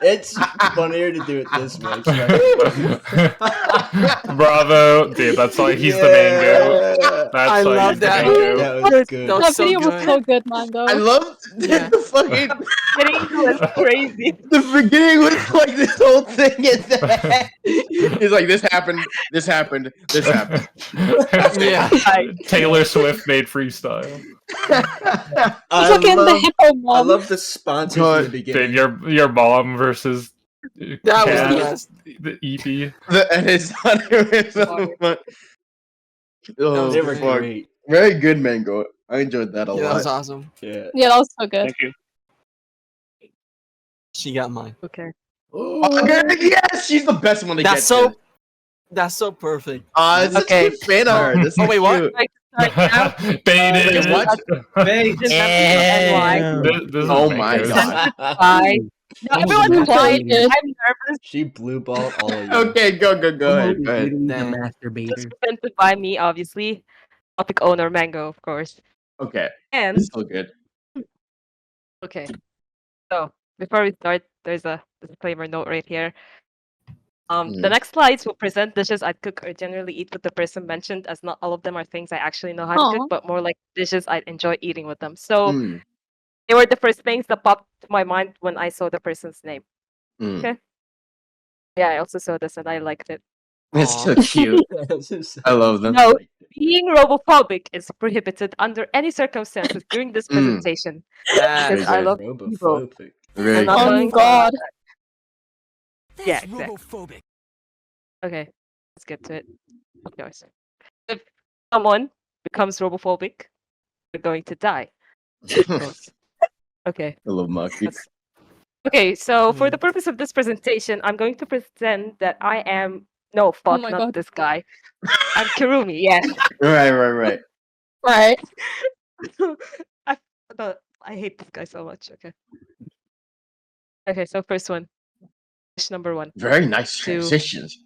It's funnier to do it this way. Bravo, dude. That's why he's the mango. That's I why love he's the that. mango. That was good. That That was so video was good. so good, Mango. I love the fucking. It was crazy. The beginning was like this whole thing, and then he's like, "This happened. This happened. This happened." Yeah. Taylor Swift made freestyle. I Look in the love, hippo I mom. love the sponsors in the Dude, beginning. your mom versus That was Cat, the best. the EP. And it's oh, They were fuck. great. Very good, Mango. I enjoyed that a Yeah, lot. that was awesome. Yeah. Yeah, that was so good. Thank you. She got mine. Okay. Yes, she's the best one to That's get. so. to. That's so perfect. It's such a good fan art. This Oh is wait, what? cute. Baited. What? Oh my god. No, everyone's quiet. I'm nervous. She blue balled all of you. Okay, go ahead. Go ahead. Masturbator. Just presented by me, obviously. Topic owner, Mango, of course. Okay, And it's still good. okay. So before we start, there's a disclaimer note right here. The next slides will present dishes I'd cook or generally eat with the person mentioned, as not all of them are things I actually know how to Aw. cook, but more like dishes I'd enjoy eating with them. So they were the first things that popped to my mind when I saw the person's name. Okay. Yeah, I also saw this and I liked it. It's so cute. I love them. No, being robophobic is prohibited under any circumstances during this presentation. Because I love people. Robophobic. Very I'm not Oh going god. Yeah, exactly. Okay, let's get to it. Of course. If someone becomes robophobic, they're going to die. Of course. Okay. I love Maki. Okay, so for the purpose of this presentation, I'm going to pretend that I am fuck, my not God. this guy. I'm Kirumi, yes. Right. Right. I hate this guy so much. Okay. Okay, so first one. Dish number 1. Very nice Two. transitions.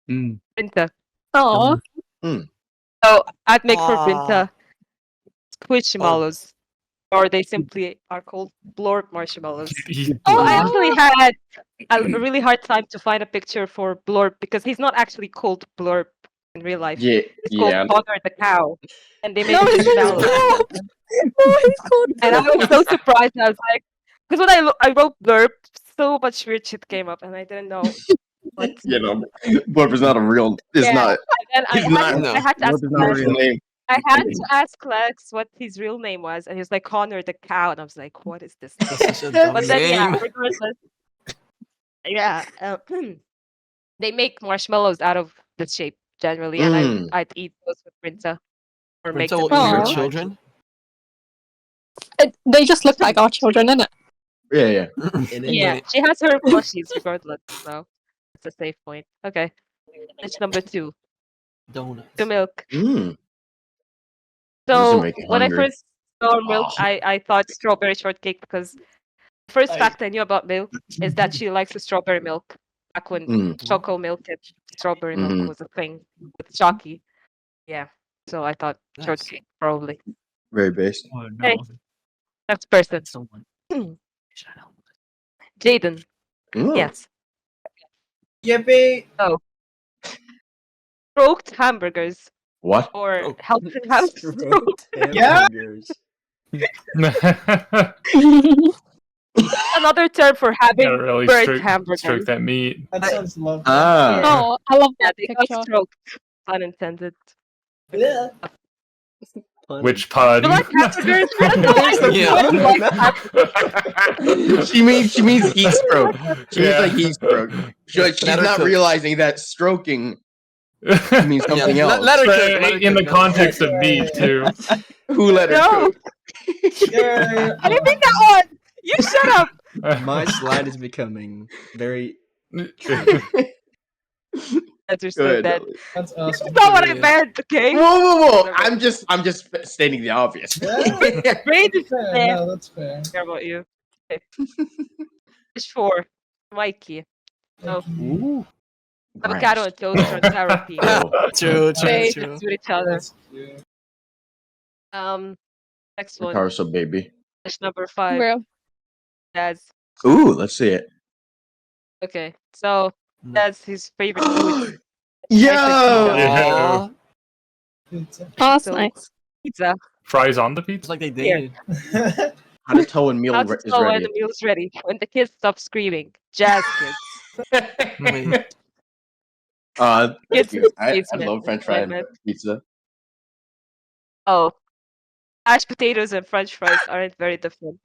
Brinta. Oh. So I'd make for Brinta squishmallows. Or they simply are called blorb marshmallows. Oh, I actually had a really hard time to find a picture for Blorb because he's not actually called Blorb in real life. Yeah, He's called yeah. Connor the cow. And they make No, this he's mallow. he's called And I was so surprised. I was like, because when I wrote Blurb, so much weird shit came up and I didn't know what. You know, Blorp is not a real. It's not. And He's I had to ask Blorp is a name. I had to ask Lex what his real name was, and he was like Connor the cow, and I was like, "What is this?" But then, yeah, regardless, yeah, they make marshmallows out of this shape generally, and I'd eat those with Brinta or make them. Brinta will eat your children. They just look like our children, innit? Yeah. Yeah, she has her plushies regardless, so it's a safe point. Okay, dish number 2. Donuts. The milk. These So are making when I hungry. first saw milk, I thought strawberry shortcake because the first fact I knew about milk is that she likes the strawberry milk. Back when choco milk and strawberry milk was a thing with Shocky. Yeah, so I thought shortcake probably. Very based. Oh, no. Okay, next person. Jaden. Yes. Yippee! Oh. Smoked hamburgers. What? Or helping house. Yeah. Another term for having Gotta really burnt hamburgers. stroke that meat. That sounds lovely. Oh, I love Yeah, that they picture. got stroked. Unintended. Yeah. Which pun? You like hamburgers? I don't know why you like She means heat stroke. She means like heat stroke. She's not realizing that stroking means something else. Let her cook. In the context of meat too. Who let her No. cook? I didn't think that one. You shut up. My slide is becoming very. That's your so bad. That's awesome. That's not what I meant. Okay. Whoa! I'm just stating the obvious. Great is Fair, fair. no, that's fair. Care about you. Okay. Dish 4. Mikey. So, Ooh. avocado and toast are therapy. True, They true, just true. with each other. Next one. Carson, baby. Dish number 5. Real. That's Ooh, let's see it. okay. So that's his favorite food. Yo! Aw. Oh, that's So, nice. pizza. Fries on the pizza? It's like they Here. dated. How to toe and meal How to is tell when ready. the meal's ready. When the kids stop screaming. Jazz kids. Wait. Thank Kids you. in the I basement. love French fry and pizza. Oh, mashed potatoes and French fries aren't very different.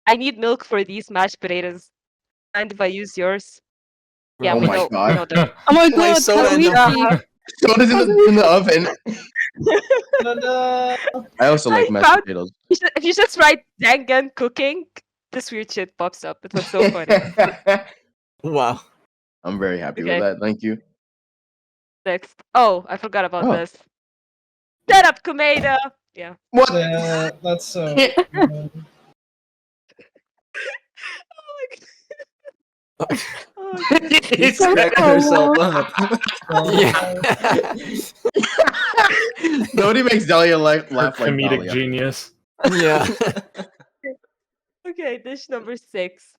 I need milk for these mashed potatoes. And if I use yours, yeah, Oh we my know. God. We know that. Oh my Wait, god, so that's random. Soda's in the oven. I also like I mashed found- potatoes. If you just write Dangan cooking, this weird shit pops up. It was so funny. Wow. I'm very happy Okay. with that. Thank you. Next. Oh, I forgot about Oh. this. Shut up, Kameda. Yeah. What? Yeah, that's so. He's cracking herself up. Nobody makes Dahlia laugh like Comedic Dahlia. genius. Yeah. Okay, dish number 6.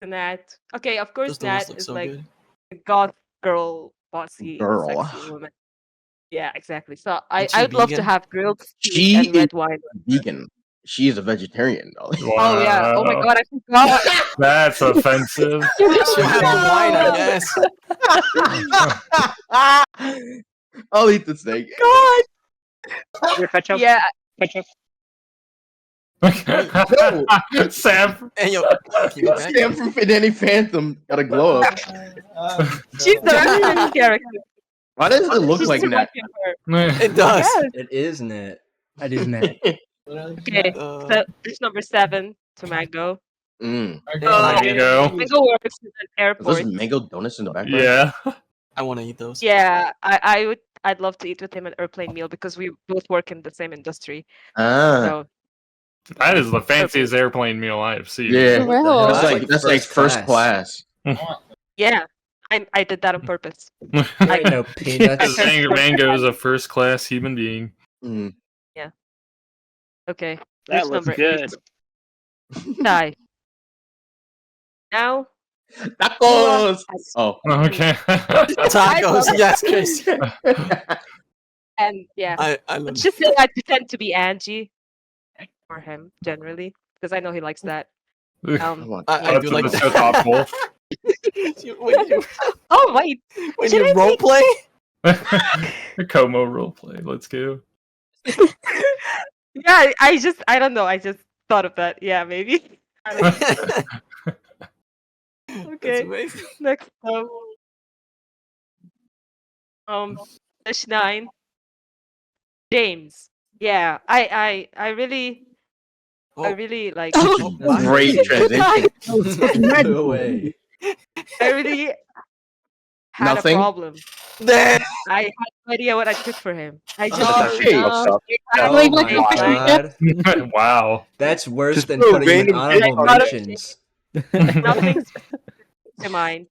Nat. Okay, of course, Those donuts Nat look is so like good. a goth girl, bossy, Girl. sexy woman. Yeah, exactly. So I Is she would love to vegan? have grilled cheese She and is red wine. vegan. She is a vegetarian, Dahlia. Oh yeah. Oh my Wow. god, I forgot. That's offensive. She'll have the wine, I guess. I'll eat the steak. God. Your ketchup? Yeah. Ketchup? No! Sam. Hey, yo, keep it back. Sam from Danny Phantom got a glow up. She's the resident character. Why does it look She's like that? directing her. It does. Yes. It is Nat. That is Nat. Okay. So dish number 7 to mango. Mm. There you go. Mango works in an Are those airport. mango donuts in the background? Yeah. I want to eat those. Yeah, I'd love to eat with him an airplane meal because we both work in the same industry. Ah. So That is the fanciest airplane meal I have seen. Yeah. For real. That's like first class. yeah, I did that on purpose. I know peanuts. Mango is a first class human being. Mm. Yeah. Okay. That Dish looks number good. 8. Thai. Now. Tacos. Oh. Okay. Tacos. Yes, Chris. And yeah, I love let's just say I pretend to be Angie for him generally because I know he likes that. I do like so that. thoughtful. Oh wait, When should you I role make- play? The Komo roleplay. Let's go. Yeah, I don't know. I just thought of that. Yeah, maybe. I don't know. Okay. amazing. Next dish 9. James. Yeah, I really like. Great transition. No way. I really had Nothing? a problem. I had no idea what I cooked for him. I just Hey. Oh my god. Wow. That's worse Just than put a putting him in random honorable dick. mentions. nothing's to mind.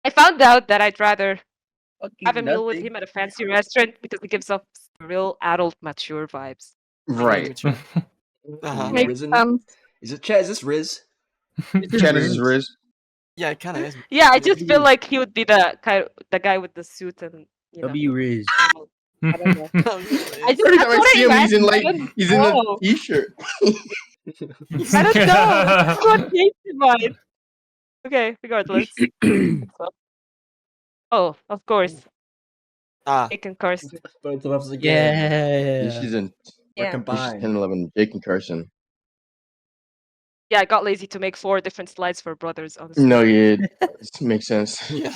I found out that I'd rather have a meal with him at a fancy restaurant because it gives off real adult, mature vibes. Right. Makes Risen? sense. Is it Chad? Is this Riz? Chad is Riz. Yeah, it kind of is. Yeah, I just feel like he would be the guy with the suit and W Riz. I don't know. I Every that's time I what see him, he's in imagine. like I don't he's in a know. t-shirt. I don't know. That's what came to mind. Okay, regardless. Oh, of course. Jake and Carson. Both of us again. Yeah. She's in. We're Yeah. combined. 10, 11. Jake and Carson. Yeah, I got lazy to make 4 different slides for brothers, honestly. No, yeah, it makes sense. Yeah.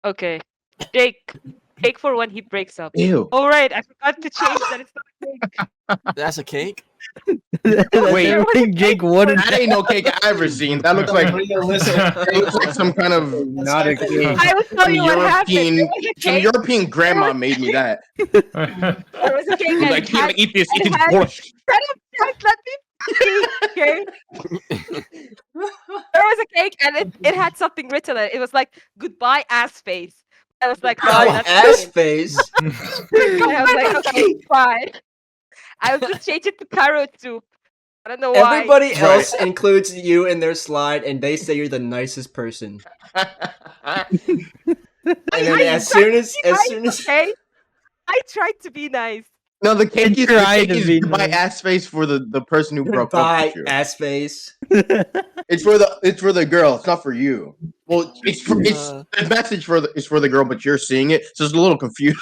Okay. Jake for when he breaks up. Ew. Oh right, I forgot to change that it's not a cake. That's a cake? Wait, Jake, what is that? Ain't no cake I ever seen. That looks like it looks like some kind of not a cake? I will tell you what happened. There was a Some cake. European grandma made me that. There was a cake It was and like, it here, had, eat this. it Eat had- this borscht. Shut up, Jack, let me Okay. There was a cake and it had something written on it. It was like goodbye ass face. I was like, no, Goodbye, that's ass fine. face. I was like, okay, fine. I will just change it to carrot soup. I don't know why. Everybody else includes you in their slide, and they say you're the nicest person. And then as soon as okay, I tried to be nice. No, the cake is be my nice. ass face for the person who broke up Goodbye, with you. ass face. It's for the girl. It's not for you. Well, the message is for the girl, but you're seeing it, so it's a little confusing.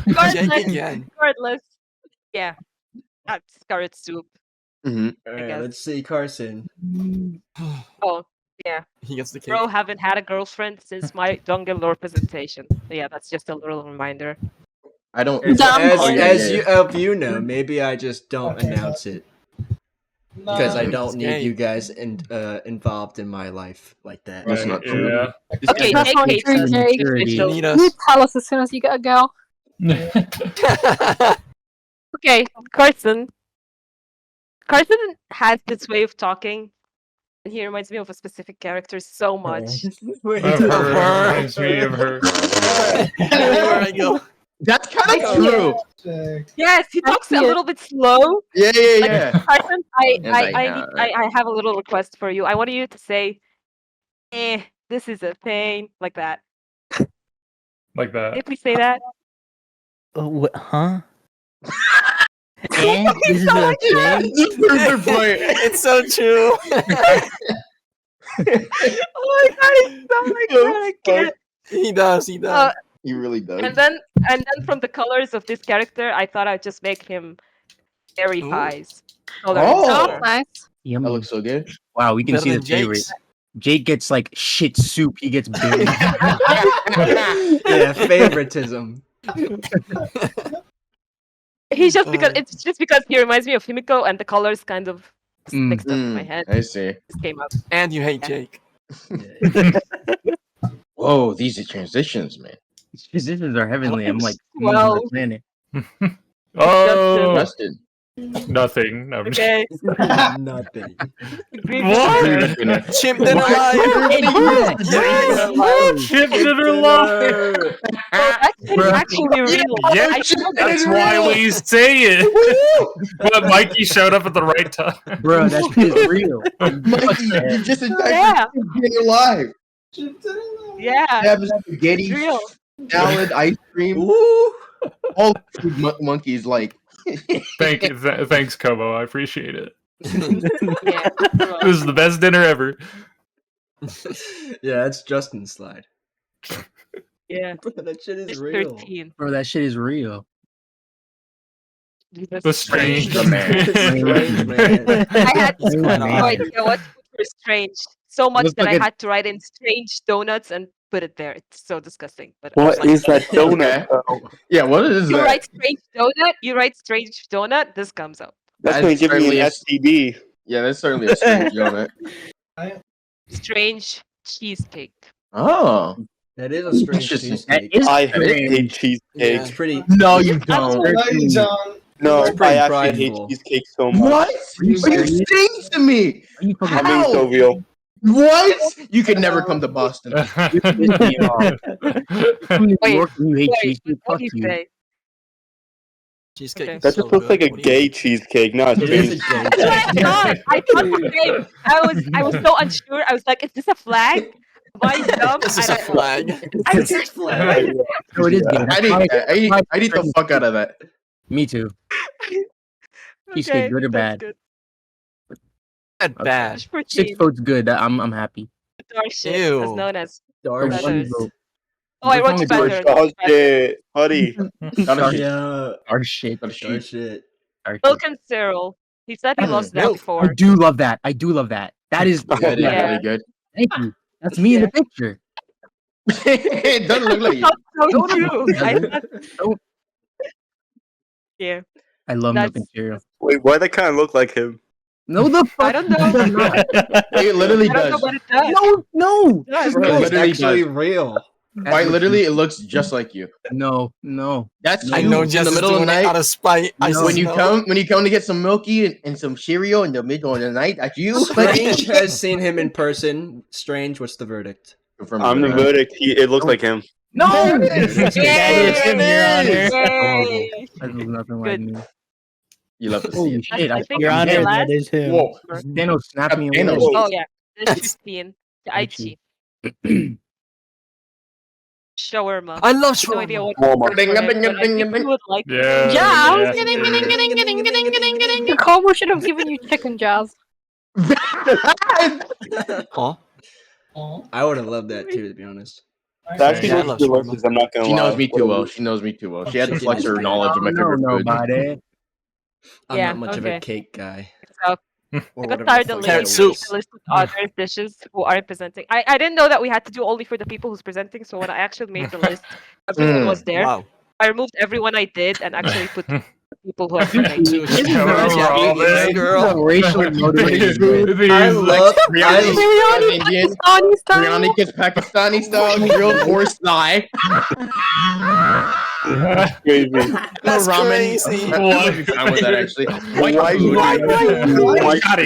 Regardless, yeah, that's carrot soup. Alright, let's see, Carson. Oh, yeah. He gets the cake. Bro, haven't had a girlfriend since my jungle lore presentation. So yeah, that's just a little reminder. I don't. As you know, maybe I just don't announce it because I don't need you guys involved in my life like that. That's not true. Yeah. Okay, that's not true, Jake. You need us. You tell us as soon as you get a girl. Okay, Carson. Carson has this way of talking, and he reminds me of a specific character so much. Reminds me of her. Everywhere I go. That's kind of true. Yes, he talks a little bit slow. Yeah. Carson, like, I have a little request for you. I want you to say, this is a pain, like that. Like that. Can you please say that? Huh? And this is a thing? It's so true. Oh my god, it's so good. I can't. He does. He really does. And then from the colors of this character, I thought I'd just make him berry pies. Oh, nice. That looks so good. Wow, we can Better see the than favorite. Jake's. Jake gets like shit soup. He gets big. Yeah, favoritism. He's just because it's just because he reminds me of Himiko, and the colors kind of mixed up in my head. I see. This came up. And you hate Jake. Whoa, these are transitions, man. Transitions are heavenly. I'm like, Well. on the planet. Oh, Justin. Nothing. No, I'm just- Okay. Nothing. What? Chip did alive. Chip did alive. Actually real. Yeah, that's why we say it. But Mikey showed up at the right time. Bro, that shit is real. Mikey, you just in time Yeah. for being alive. Yeah. Have spaghetti, It's real. salad, ice cream. All food monkeys like. Thanks, Komo. I appreciate it. Yeah. This is the best dinner ever. Yeah, that's Justin's slide. Yeah. Bro, that shit is It's real. 13. Bro, that shit is real. The strange Strange man. I had Strange no man. idea what for strange. So much Looks that like I it- had to write in strange donuts and put it there. It's so disgusting. But I was What like, is that donut? Yeah, what is You that? write strange donut. You write strange donut. This comes up. That's going to give me an certainly STD. Yeah, that's certainly a strange donut. Strange cheesecake. Oh, That is a strange Interesting. cheesecake. Is I hate cheesecake. It's pretty. no, you don't. No, It's pretty I actually prideful. hate cheesecake so much. What? Are you saying to me? Are you fucking I'm being so real. What? You could never come to Boston. Wait, New York and you hate Wait, cheesecake? what Fuck do you you. say? Cheesecake. Okay. is That so just looks good. like a gay cheesecake, not a It is a strange. gay I thought the same. I was so unsure. I was like, is this a flag? Am I dumb? This is I a don't know. flag. It's a flag. No, it is gay. That's why I need the fuck out of that. Me too. Cheesecake, good or that's bad? good. Bad. 6 votes good. I'm happy. Dark shit Ew. is known as Dark One shit. Others. vote. Oh, I wrote What's better. wrong I with wrote Oh better. shit, buddy. Yeah. Our shit. Dark shit. Our shit. Milk and Cyril. He said he loves that I before. do love that. I do love that. That is. That is Yeah. really good. Thank you. That's me in the picture. It doesn't look like you. So true. I thought, Don't- yeah. I love milk and That's- cereal. Wait, why that kind of look like him? No, the fuck. I don't know. It literally I don't know does. what it does. No. It does. Bro, Bro, it it's literally actually does. real. Quite literally, it looks just like you. No. That's I you know in Jess the is middle of the doing it night. out of spite. I When you know. come to get some milky and some cereal in the middle of the night, that's you. Strange has seen him in person. Strange, what's the verdict? I'm the verdict. It looks like him. No! That is him, Your Honor. Yay! That was nothing like me. You love to see Holy it. shit! I I think Your I'm Honor, last. that is him. Whoa. Thanos snapped me Thanos. away. Oh yeah, there's 15. The Aichi. Shawarma. I love No idea shawarma. what. Walmart. Ding, ding, ding, ding, you would like. Yeah. Yeah, I was getting. Komo should have given you chicken, Jazz. Huh? I would have loved that too, to be honest. That's Yeah, I actually love delicious. I'm not gonna She lie. knows me too well. She knows me too well. She had to flex her knowledge of my No, favorite food. nobody. I'm Yeah, not much of okay. a cake guy. So, Or I whatever got tired the of fuck Carrot that listing soup. was. the list of other dishes who are presenting. I didn't know that we had to do only for the people who's presenting. So when I actually made the list, everyone was there. Wow. I removed everyone I did and actually put the people who are presenting. Dude, girl. Racially motivated. I love. Indian. Biryani gets Pakistani style, grilled horse thigh. Crazy. That's ramen. crazy. I'm fine with that actually.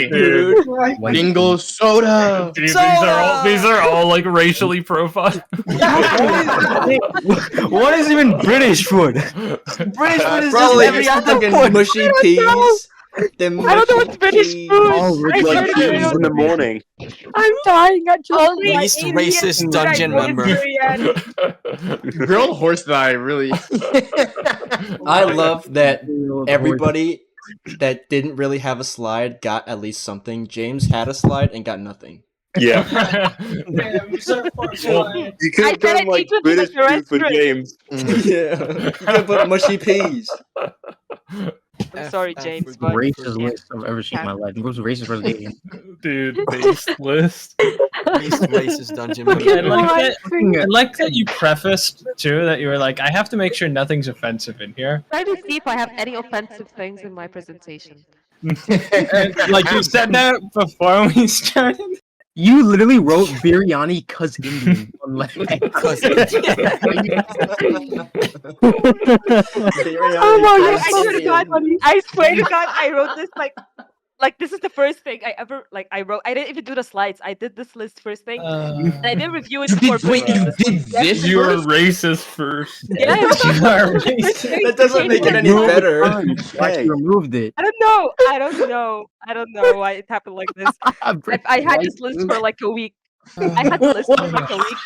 Dude. Dingle soda. Dude, these are all like racially profiled. What is even British food? British food is just every other food. Mushy peas. The I don't know what's British food. I Like started doing cheese in the morning. I'm dying at just only Least racist dungeon member. Grilled horse thigh, really. I love that everybody that didn't really have a slide got at least something. James had a slide and got nothing. Yeah. You could have done like British food for James. Yeah, you could put mushy peas. I'm sorry, James, but Racist list I've ever seen in my life. Most racist presentation. Dude, base list. Least racist dungeon member. I like that you prefaced too that you were like, I have to make sure nothing's offensive in here. try to see if I have any offensive things in my presentation. And, like you said that before we started. You literally wrote biryani cuz Indian on left. Oh my I swear to God, I swear to God, I wrote this like this is the first thing I ever I wrote. I didn't even do the slides. I did this list first thing, and I didn't review it before. Wait, you did this? You were racist first. Yeah, That doesn't make it any better. Why you removed it? I don't know why it happened like this. I had this list for like a week. I had the list for like a week.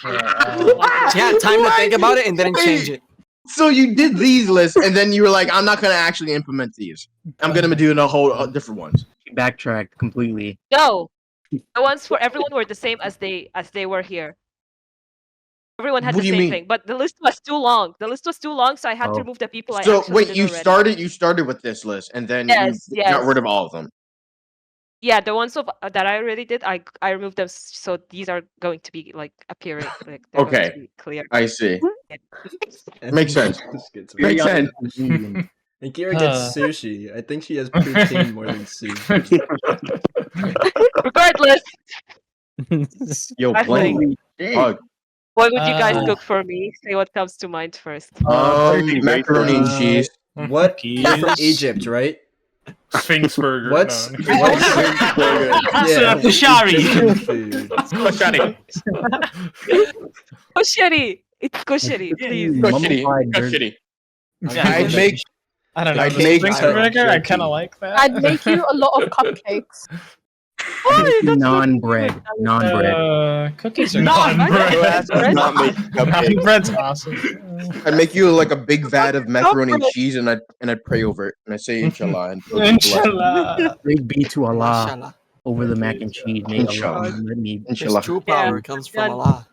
She had time to think about it and didn't change it. So you did these lists, and then you were like, "I'm not gonna actually implement these. I'm gonna do a whole different ones." She backtracked completely. No, the ones for everyone were the same as they were here. Everyone had What the do you same mean? thing, but the list was too long. The list was too long, so I had to remove the people. I So actually wait, did you already. started with this list, and then Yes, you got yes. rid of all of them. Yeah, the ones that I already did, I removed them, so these are going to be like appearing. Like, they're going to Okay, be clear. I see. Yeah. Makes sense. Makes sense. And Kira gets sushi. I think she has poutine more than sushi. Regardless, Yo, I blame think- me. Fuck. what would you guys cook for me? Say what comes to mind first. Macaroni and cheese. What? You're from Egypt, right? Sphinx burger. What's No. yeah. Kashari. Food. Kosheri! It's kosheri, please. Koshiri. I'd make. I don't know. I'd The make Sphinx burger, I kind of like that. I'd make you a lot of cupcakes. Non-bread. Non-bread. Cookies are Non-bread. Not make cupcakes. Bread's awesome. I'd make you like a big vat of macaroni and cheese, and I'd pray over it, and I say inshallah. And Inshallah. Big B to Allah Inshallah. over the mac and cheese. May Inshallah. Allah let me. Inshallah. His true power Yeah. comes from Done. Allah.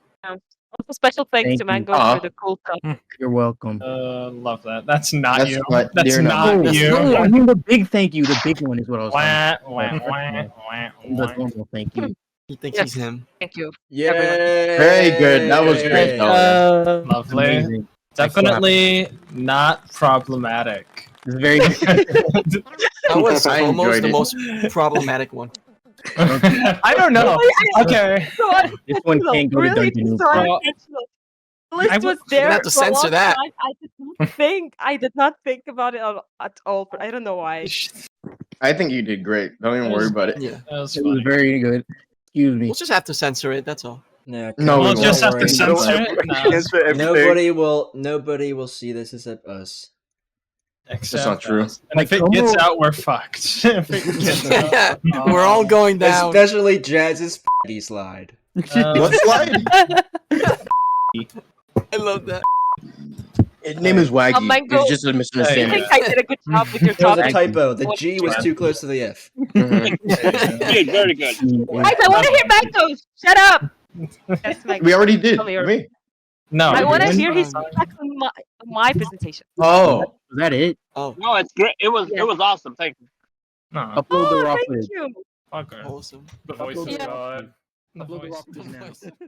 Also, special thanks Thank to you. Mango for the cool cup. You're welcome. Love that. That's not That's you. what- That's they're not not. you. No, I mean the big thank you. The big one is what I was Wah, talking wah, about. wah, The normal thank you. He thinks Yes. he's him. Thank you. Yeah. Very good. That was great. though. Lovely. Amazing. Definitely not problematic. It's very good. That was I almost enjoyed the it. most problematic one. I don't know. Okay. So This one can't go to really Dungeon so Noob. unintentional. list was there. You're gonna have to for a censor long that. time. I did not think about it at all. But I don't know why. I think you did great. Don't even worry about it. Yeah. That was It was funny. very good. Excuse me. We'll just have to censor it. That's all. Yeah, No, We'll we just won't. have to censor it. No. Nobody will see this except us. Except not true. us. And if it gets out, we're fucked. If it gets out, We're all going down. Especially Jazz's f***y slide. What slide? I love that. His name is Waggy. Mango, It's just a I misunderstanding. think I did a good job with your There was a topic. typo. The G was too close to the F. Good, very good. Guys, I want to hear Mango's. Shut up. Yes, Mango. We already did. Come here. Me. No. I want to hear his feedback on my presentation. Oh. Was that it? Oh. No, it's great. It was awesome. Thank you. No. Upload the raw Thank footage. you. Fuck her. Awesome. The voice of Yeah. God. The Upload the raw voice. footage now.